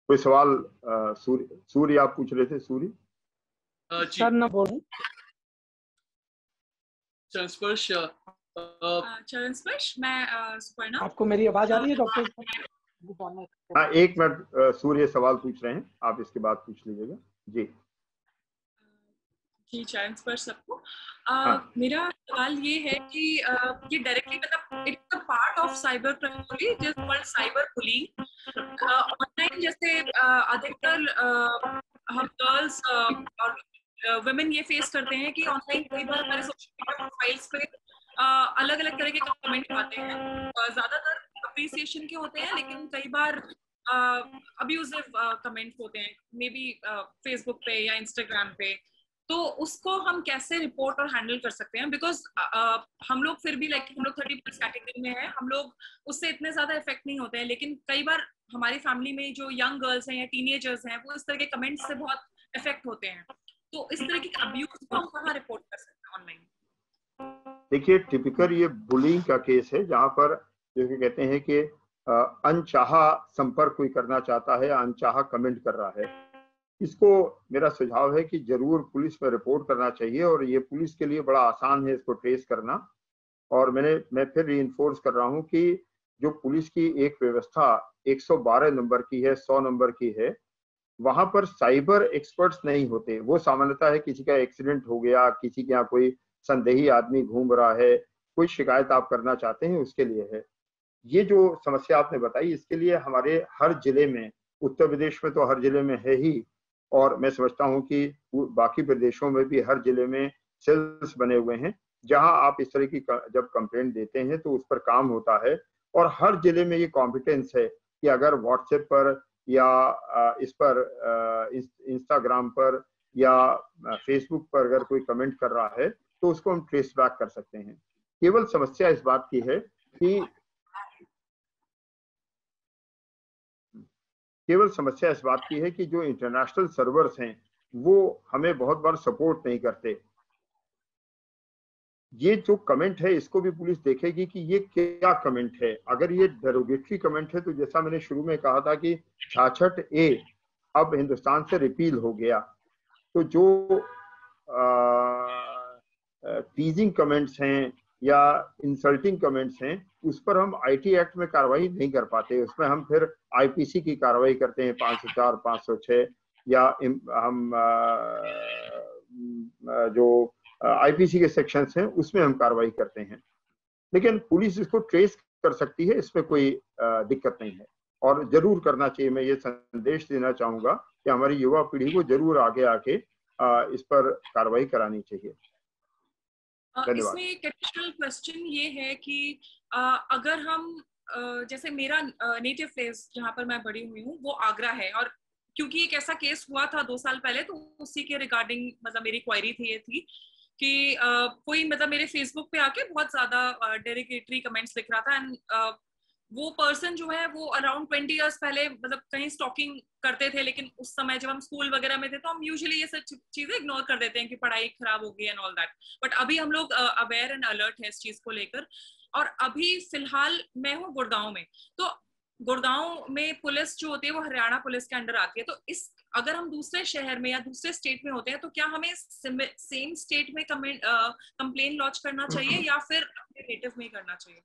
कोई सवाल? सूर्य आप पूछ रहे थे? सूर्य सर ना बोलो। चरण स्पर्श, मैं सुपर्णा। आपको मेरी आवाज आ रही है डॉक्टर? हाँ, 1 मिनट। सूर्य सवाल पूछ रहे हैं, आप इसके बाद पूछ लीजिएगा। जी जी, चरण स्पर्श सबको। मेरा सवाल ये है कि ये डायरेक्टली मतलब it's a part of cyber crime just called cyber bullying. Online जैसे अधिकतर हम गर्ल्स और वुमेन ये फेस करते हैं कि ऑनलाइन कई बार हमारे सोशल मीडिया प्रोफाइल्स पे अलग अलग तरह के कमेंट आते हैं। ज्यादातर अप्रिसिएशन के होते हैं, लेकिन कई बार अब्यूजिव कमेंट्स होते हैं, मे बी फेसबुक पे या इंस्टाग्राम पे। तो उसको हम कैसे रिपोर्ट और हैंडल कर सकते हैं? बिकॉज हम लोग फिर भी हम लोग 30+ कैटेगरी में है, हम लोग उससे इतने ज्यादा इफेक्ट नहीं होते हैं, लेकिन कई बार हमारी फैमिली में जो यंग गर्ल्स हैं या टीनेजर्स हैं वो इस तरह के कमेंट्स से बहुत इफेक्ट होते हैं। तो इस तरह के अब्यूज को हम कहाँ रिपोर्ट कर सकते हैं ऑनलाइन? देखिए, टिपिकल ये बुलिंग का केस है जहां पर जैसे कहते हैं कि अनचाहा संपर्क कोई करना चाहता है, अनचाहा कमेंट कर रहा है। इसको मेरा सुझाव है कि जरूर पुलिस में रिपोर्ट करना चाहिए और ये पुलिस के लिए बड़ा आसान है इसको ट्रेस करना। और मैं फिर रीइंफोर्स कर रहा हूं कि जो पुलिस की एक व्यवस्था 112 नंबर की है, 100 नंबर की है, वहां पर साइबर एक्सपर्ट्स नहीं होते। वो सामान्यतः है किसी का एक्सीडेंट हो गया, किसी के यहाँ कोई संदेही आदमी घूम रहा है, कोई शिकायत आप करना चाहते हैं, उसके लिए है। ये जो समस्या आपने बताई, इसके लिए हमारे हर जिले में, उत्तर प्रदेश में तो हर जिले में है ही, और मैं समझता हूं कि बाकी प्रदेशों में भी हर जिले में सेल्स बने हुए हैं जहां आप इस तरह की जब कंप्लेंट देते हैं तो उस पर काम होता है। और हर जिले में ये कॉम्पिटेंस है कि अगर व्हाट्सएप पर या इस पर इंस्टाग्राम पर या फेसबुक पर अगर कोई कमेंट कर रहा है तो उसको हम ट्रेस बैक कर सकते हैं। केवल समस्या इस बात की है कि जो इंटरनेशनल सर्वर्स हैं वो हमें बहुत बार सपोर्ट नहीं करते। ये जो कमेंट है इसको भी पुलिस देखेगी कि ये क्या कमेंट है। अगर ये डेरोगेटरी कमेंट है तो जैसा मैंने शुरू में कहा था कि 66A अब हिंदुस्तान से रिपील हो गया, तो जो टीजिंग कमेंट्स हैं या इंसल्टिंग कमेंट्स हैं उस पर हम आईटी एक्ट में कार्रवाई नहीं कर पाते। उसमें हम फिर आईपीसी की कार्रवाई करते हैं, 504, 506, या हम जो आईपीसी के सेक्शंस हैं उसमें हम कार्रवाई करते हैं। लेकिन पुलिस इसको ट्रेस कर सकती है, इसमें कोई दिक्कत नहीं है, और जरूर करना चाहिए। मैं ये संदेश देना चाहूंगा कि हमारी युवा पीढ़ी को जरूर आगे आके इस पर कार्रवाई करानी चाहिए। इसमें एक एडिशनल क्वेश्चन ये है कि अगर हम जैसे मेरा नेटिव प्लेस जहाँ पर मैं बड़ी हुई हूँ वो आगरा है, और क्योंकि एक ऐसा केस हुआ था 2 साल पहले, तो उसी के रिगार्डिंग मतलब मेरी क्वेरी थी ये थी कि कोई मतलब मेरे फेसबुक पे आके बहुत ज्यादा डेरिगेटरी कमेंट्स लिख रहा था, एंड वो पर्सन जो है वो अराउंड 20 इयर्स पहले मतलब कहीं स्टॉकिंग करते थे, लेकिन उस समय जब हम स्कूल वगैरह में थे तो हम यूजुअली ये सब चीजें इग्नोर कर देते हैं कि पढ़ाई खराब हो गई एंड ऑल दैट। बट अभी हम लोग अवेयर एंड अलर्ट है इस चीज को लेकर। और अभी फिलहाल मैं हूँ गुड़गांव में, तो गुड़गांव में पुलिस जो होती है वो हरियाणा पुलिस के अंडर आती है। तो इस अगर हम दूसरे शहर में या दूसरे स्टेट में होते हैं तो क्या हमें सेम स्टेट में कंप्लेन लॉन्च करना चाहिए या फिर अपने नेटिव में करना चाहिए?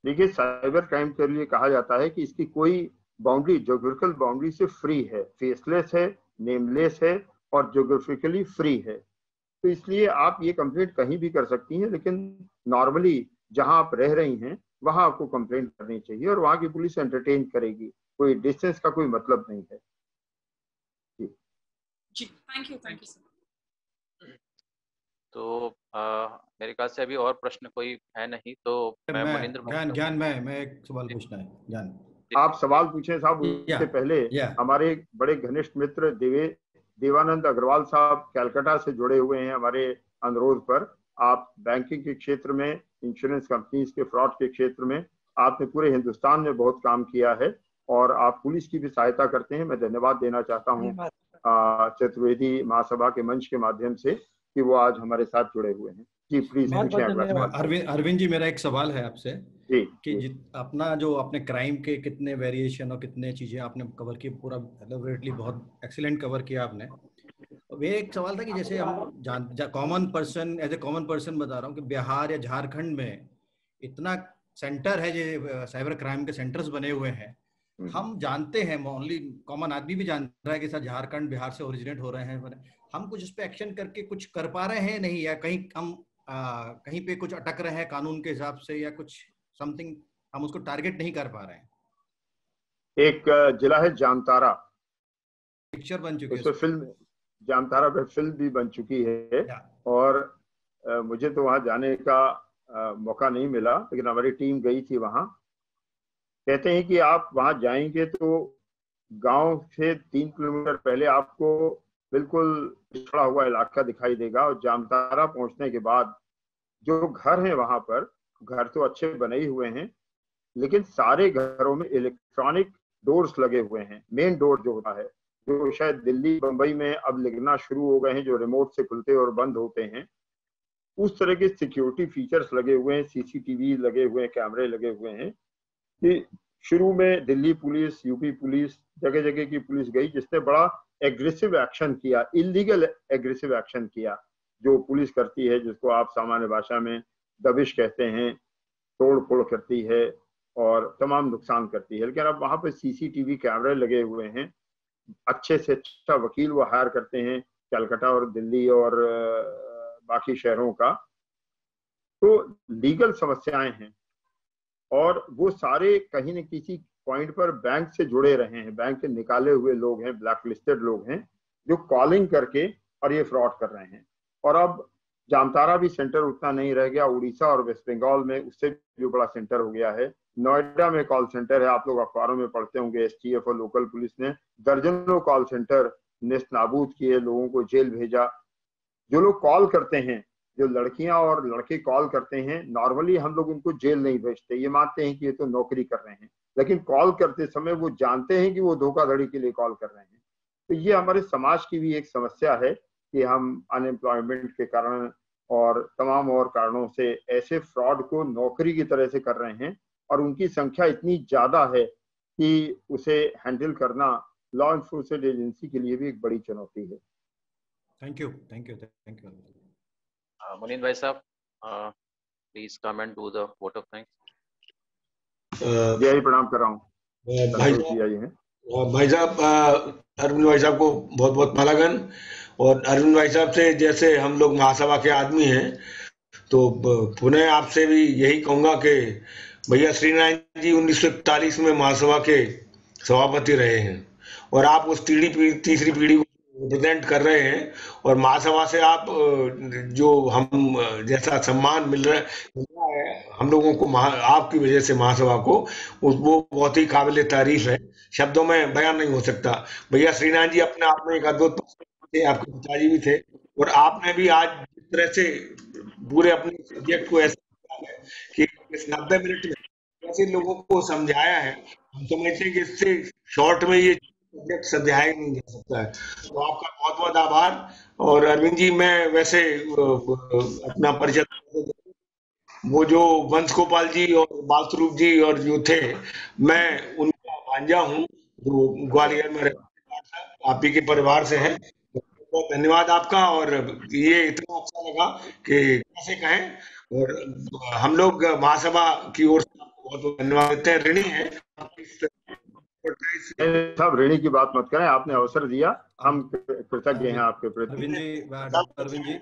देखिए, साइबर क्राइम के लिए कहा जाता है कि इसकी कोई बाउंड्री, ज्योग्राफिकल बाउंड्री से फ्री है, फेसलेस है, नेमलेस है और ज्योग्राफिकली फ्री है। तो इसलिए आप ये कंप्लेंट कहीं भी कर सकती हैं, लेकिन नॉर्मली जहां आप रह रही हैं वहां आपको कंप्लेंट करनी चाहिए और वहां की पुलिस एंटरटेन करेगी। कोई डिस्टेंस का कोई मतलब नहीं है। जी, थैंक यू सर। तो मेरे ख्याल से अभी और प्रश्न कोई है नहीं, तो मैं मनिंदर ज्ञान मैं एक सवाल पूछना है। ज्ञान, आप सवाल पूछें साहब। उससे पहले हमारे बड़े घनिष्ठ मित्र देवानंद अग्रवाल साहब कैलकाटा से जुड़े हुए हैं हमारे अनुरोध पर। आप बैंकिंग के क्षेत्र में, इंश्योरेंस कंपनीज के फ्रॉड के क्षेत्र में आपने पूरे हिंदुस्तान में बहुत काम किया है और आप पुलिस की भी सहायता करते हैं। मैं धन्यवाद देना चाहता हूँ चतुर्वेदी महासभा के मंच के माध्यम से कि वो आज हमारे साथ जुड़े हुए हैं। जी प्लीज पूछें अगला सवाल। अरविंद जी, मेरा एक सवाल है आपसे कि अपना जो आपने क्राइम के कितने वेरिएशन और कितने चीजें आपने कवर की, पूरा एलैबोरेटली बहुत एक्सीलेंट कवर किया आपने। वे एक सवाल था कि जैसे हम common person, as a common person बता रहा हूँ कि बिहार या झारखंड में इतना सेंटर है जो साइबर क्राइम के सेंटर्स बने हुए हैं। हम जानते हैं, ओनली कॉमन आदमी भी जान रहा है कि सर झारखंड बिहार से ओरिजिनेट हो रहे हैं। हम कुछ इस पे एक्शन करके कुछ कर पा रहे हैं नहीं, या कहीं हम कहीं पे कुछ अटक रहे हैं कानून के हिसाब से, या कुछ समथिंग हम उसको टारगेट नहीं कर पा रहे हैं? एक जिला है जामतारा, पिक्चर बन चुकी है, फिल्म जामतारा पे फिल्म भी बन चुकी है और मुझे तो वहां जाने का मौका नहीं मिला, लेकिन हमारी टीम गई थी वहां। कहते हैं कि आप वहां जाएंगे तो गांव से 3 किलोमीटर पहले आपको बिल्कुल पिछड़ा हुआ इलाका दिखाई देगा और जामतारा पहुंचने के बाद जो घर हैं वहां पर, घर तो अच्छे बने ही हुए हैं लेकिन सारे घरों में इलेक्ट्रॉनिक डोर्स लगे हुए हैं। मेन डोर जो होता है, जो शायद दिल्ली बंबई में अब लगना शुरू हो गए हैं, जो रिमोट से खुलते और बंद होते हैं, उस तरह के सिक्योरिटी फीचर्स लगे हुए हैं, सीसीटीवी लगे हुए हैं, कैमरे लगे हुए हैं। कि शुरू में दिल्ली पुलिस, यूपी पुलिस, जगह जगह की पुलिस गई जिसने बड़ा एग्रेसिव एक्शन किया, इलीगल एग्रेसिव एक्शन किया, जो पुलिस करती है, जिसको आप सामान्य भाषा में दबिश कहते हैं, तोड़ फोड़ करती है और तमाम नुकसान करती है। लेकिन अब वहाँ पे सीसीटीवी कैमरे लगे हुए हैं, अच्छे से अच्छा वकील वो हायर करते हैं कलकत्ता और दिल्ली और बाकी शहरों का। तो लीगल समस्याएं हैं और वो सारे कहीं न किसी पॉइंट पर बैंक से जुड़े रहे हैं, बैंक के निकाले हुए लोग हैं, ब्लैक लिस्टेड लोग हैं जो कॉलिंग करके और ये फ्रॉड कर रहे हैं। और अब जामतारा भी सेंटर उतना नहीं रह गया, उड़ीसा और वेस्ट बंगाल में उससे भी बड़ा सेंटर हो गया है। नोएडा में कॉल सेंटर है, आप लोग अखबारों में पढ़ते होंगे, एसटीएफ और लोकल पुलिस ने दर्जनों कॉल सेंटर नेस्त नाबूद किए, लोगों को जेल भेजा। जो लोग कॉल करते हैं, जो लड़कियां और लड़के कॉल करते हैं, नॉर्मली हम लोग उनको जेल नहीं भेजते, ये मानते हैं कि ये तो नौकरी कर रहे हैं, लेकिन कॉल करते समय वो जानते हैं कि वो धोखाधड़ी के लिए कॉल कर रहे हैं। तो ये हमारे समाज की भी एक समस्या है कि हम अनएम्प्लॉयमेंट के कारण और तमाम और कारणों से ऐसे फ्रॉड को नौकरी की तरह से कर रहे हैं और उनकी संख्या इतनी ज्यादा है कि उसे हैंडल करना लॉ एनफोर्समेंट एजेंसी के लिए भी एक बड़ी चुनौती है। Thank you, thank you, thank you. Munin भाई साहब, please comment to the vote of thanks. यही प्रणाम कर रहा हूँ भाई साहब, अरविंद भाई साहब को बहुत बहुत मालागन। और अरविंद भाई साहब से जैसे हम लोग महासभा के आदमी हैं, तो पुनः आपसे भी यही कहूंगा कि भैया श्रीनारायण जी 1941 में महासभा के सभापति रहे हैं और आप उस तीसरी पीढ़ी को रिप्रेजेंट कर रहे हैं। और महासभा से आप जो हम जैसा सम्मान मिल रहा है हम लोगों को आपकी वजह से महासभा को, वो बहुत ही काबिल तारीफ है, शब्दों में बयान नहीं हो सकता। भैया श्रीनारायण जी अपने आप में एक अद्भुत थे, आपके पिताजी भी थे, और आपने भी आज जिस तरह से पूरे अपने सब्जेक्ट को ऐसा कि इस 90 मिनट में ऐसे लोगों को समझाया है, हम समझते हैं कि इससे शॉर्ट में ये सब्जेक्ट समझाया नहीं जा सकता है। तो आपका बहुत बहुत आभार। और अरविंद जी, मैं वैसे अपना परिचय, वो जो वंश गोपाल जी और बालस्वरूप जी और जो थे, मैं उनका भांजा हूँ जो ग्वालियर में रहता, आप ही के परिवार से है। बहुत धन्यवाद आपका। और ये इतना अच्छा लगा कि कैसे कहें, और हम लोग महासभा की ओर से आपको बहुत बहुत धन्यवाद देते हैं। ऋणी है साहब, ऋणी की बात मत करें, आपने अवसर दिया, हम कृतज्ञ हैं आपके प्रति। अरविंद जी, डॉक्टर अरविंद जी,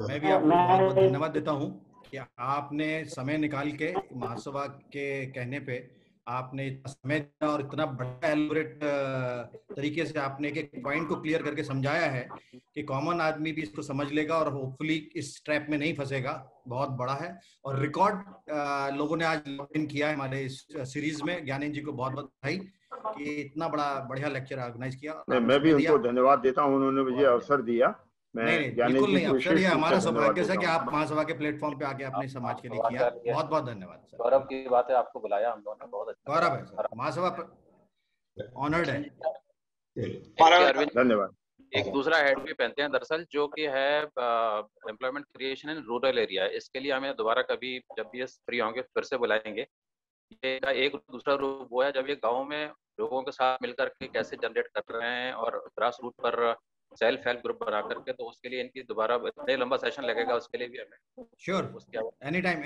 मैं भी आपको बहुत बहुत धन्यवाद देता हूँ कि आपने समय निकाल के महासभा के कहने पे आपने इतना समय दिया और इतना बड़ा एलोरेट तरीके से आपने एक पॉइंट को क्लियर करके समझाया है कि कॉमन आदमी भी इसको समझ लेगा और होपफुली इस ट्रैप में नहीं फंसेगा। बहुत बड़ा है और रिकॉर्ड लोगों ने आज लॉग इन किया है हमारे इस सीरीज में। ज्ञानेंद्र जी को बहुत बहुत बधाई कि इतना बड़ा बढ़िया लेक्चर ऑर्गेनाइज किया। मैं भी उनको धन्यवाद देता हूँ, उन्होंने मुझे अवसर दिया। नहीं, बिल्कुल नहीं, अवसर ये हमारा सौभाग्य है कि आप महासभा के प्लेटफॉर्म पे आके अपने समाज के लिए किया। बहुत बहुत धन्यवाद सर। गौरव की बात है, आपको बुलाया हम लोगों ने, बहुत अच्छा गौरव है सर, महासभा पर ऑनर्ड है। धन्यवाद। एक दूसरा हेड भी पहनते हैं दरअसल, जो कि है employment creation in rural area. इसके लिए हमें दोबारा कभी जब ये फ्री होंगे फिर से बुलाएंगे। ये का एक दूसरा रूप वो है जब ये गाँव में लोगों के साथ मिलकर के कैसे जनरेट कर रहे हैं और ग्रास रूट पर सेल्फ हेल्प ग्रुप बना करके, तो उसके लिए इनकी दोबारा इतना लंबा सेशन लगेगा, उसके लिए भी हमें श्योर एनी टाइम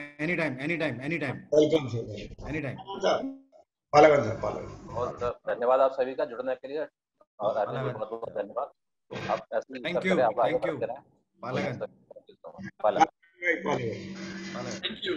बहुत धन्यवाद आप सभी का जुड़ने के लिए। और अरविंद जी बहुत बहुत धन्यवाद। आप ऐसे ही थैंक यू थैंक यू।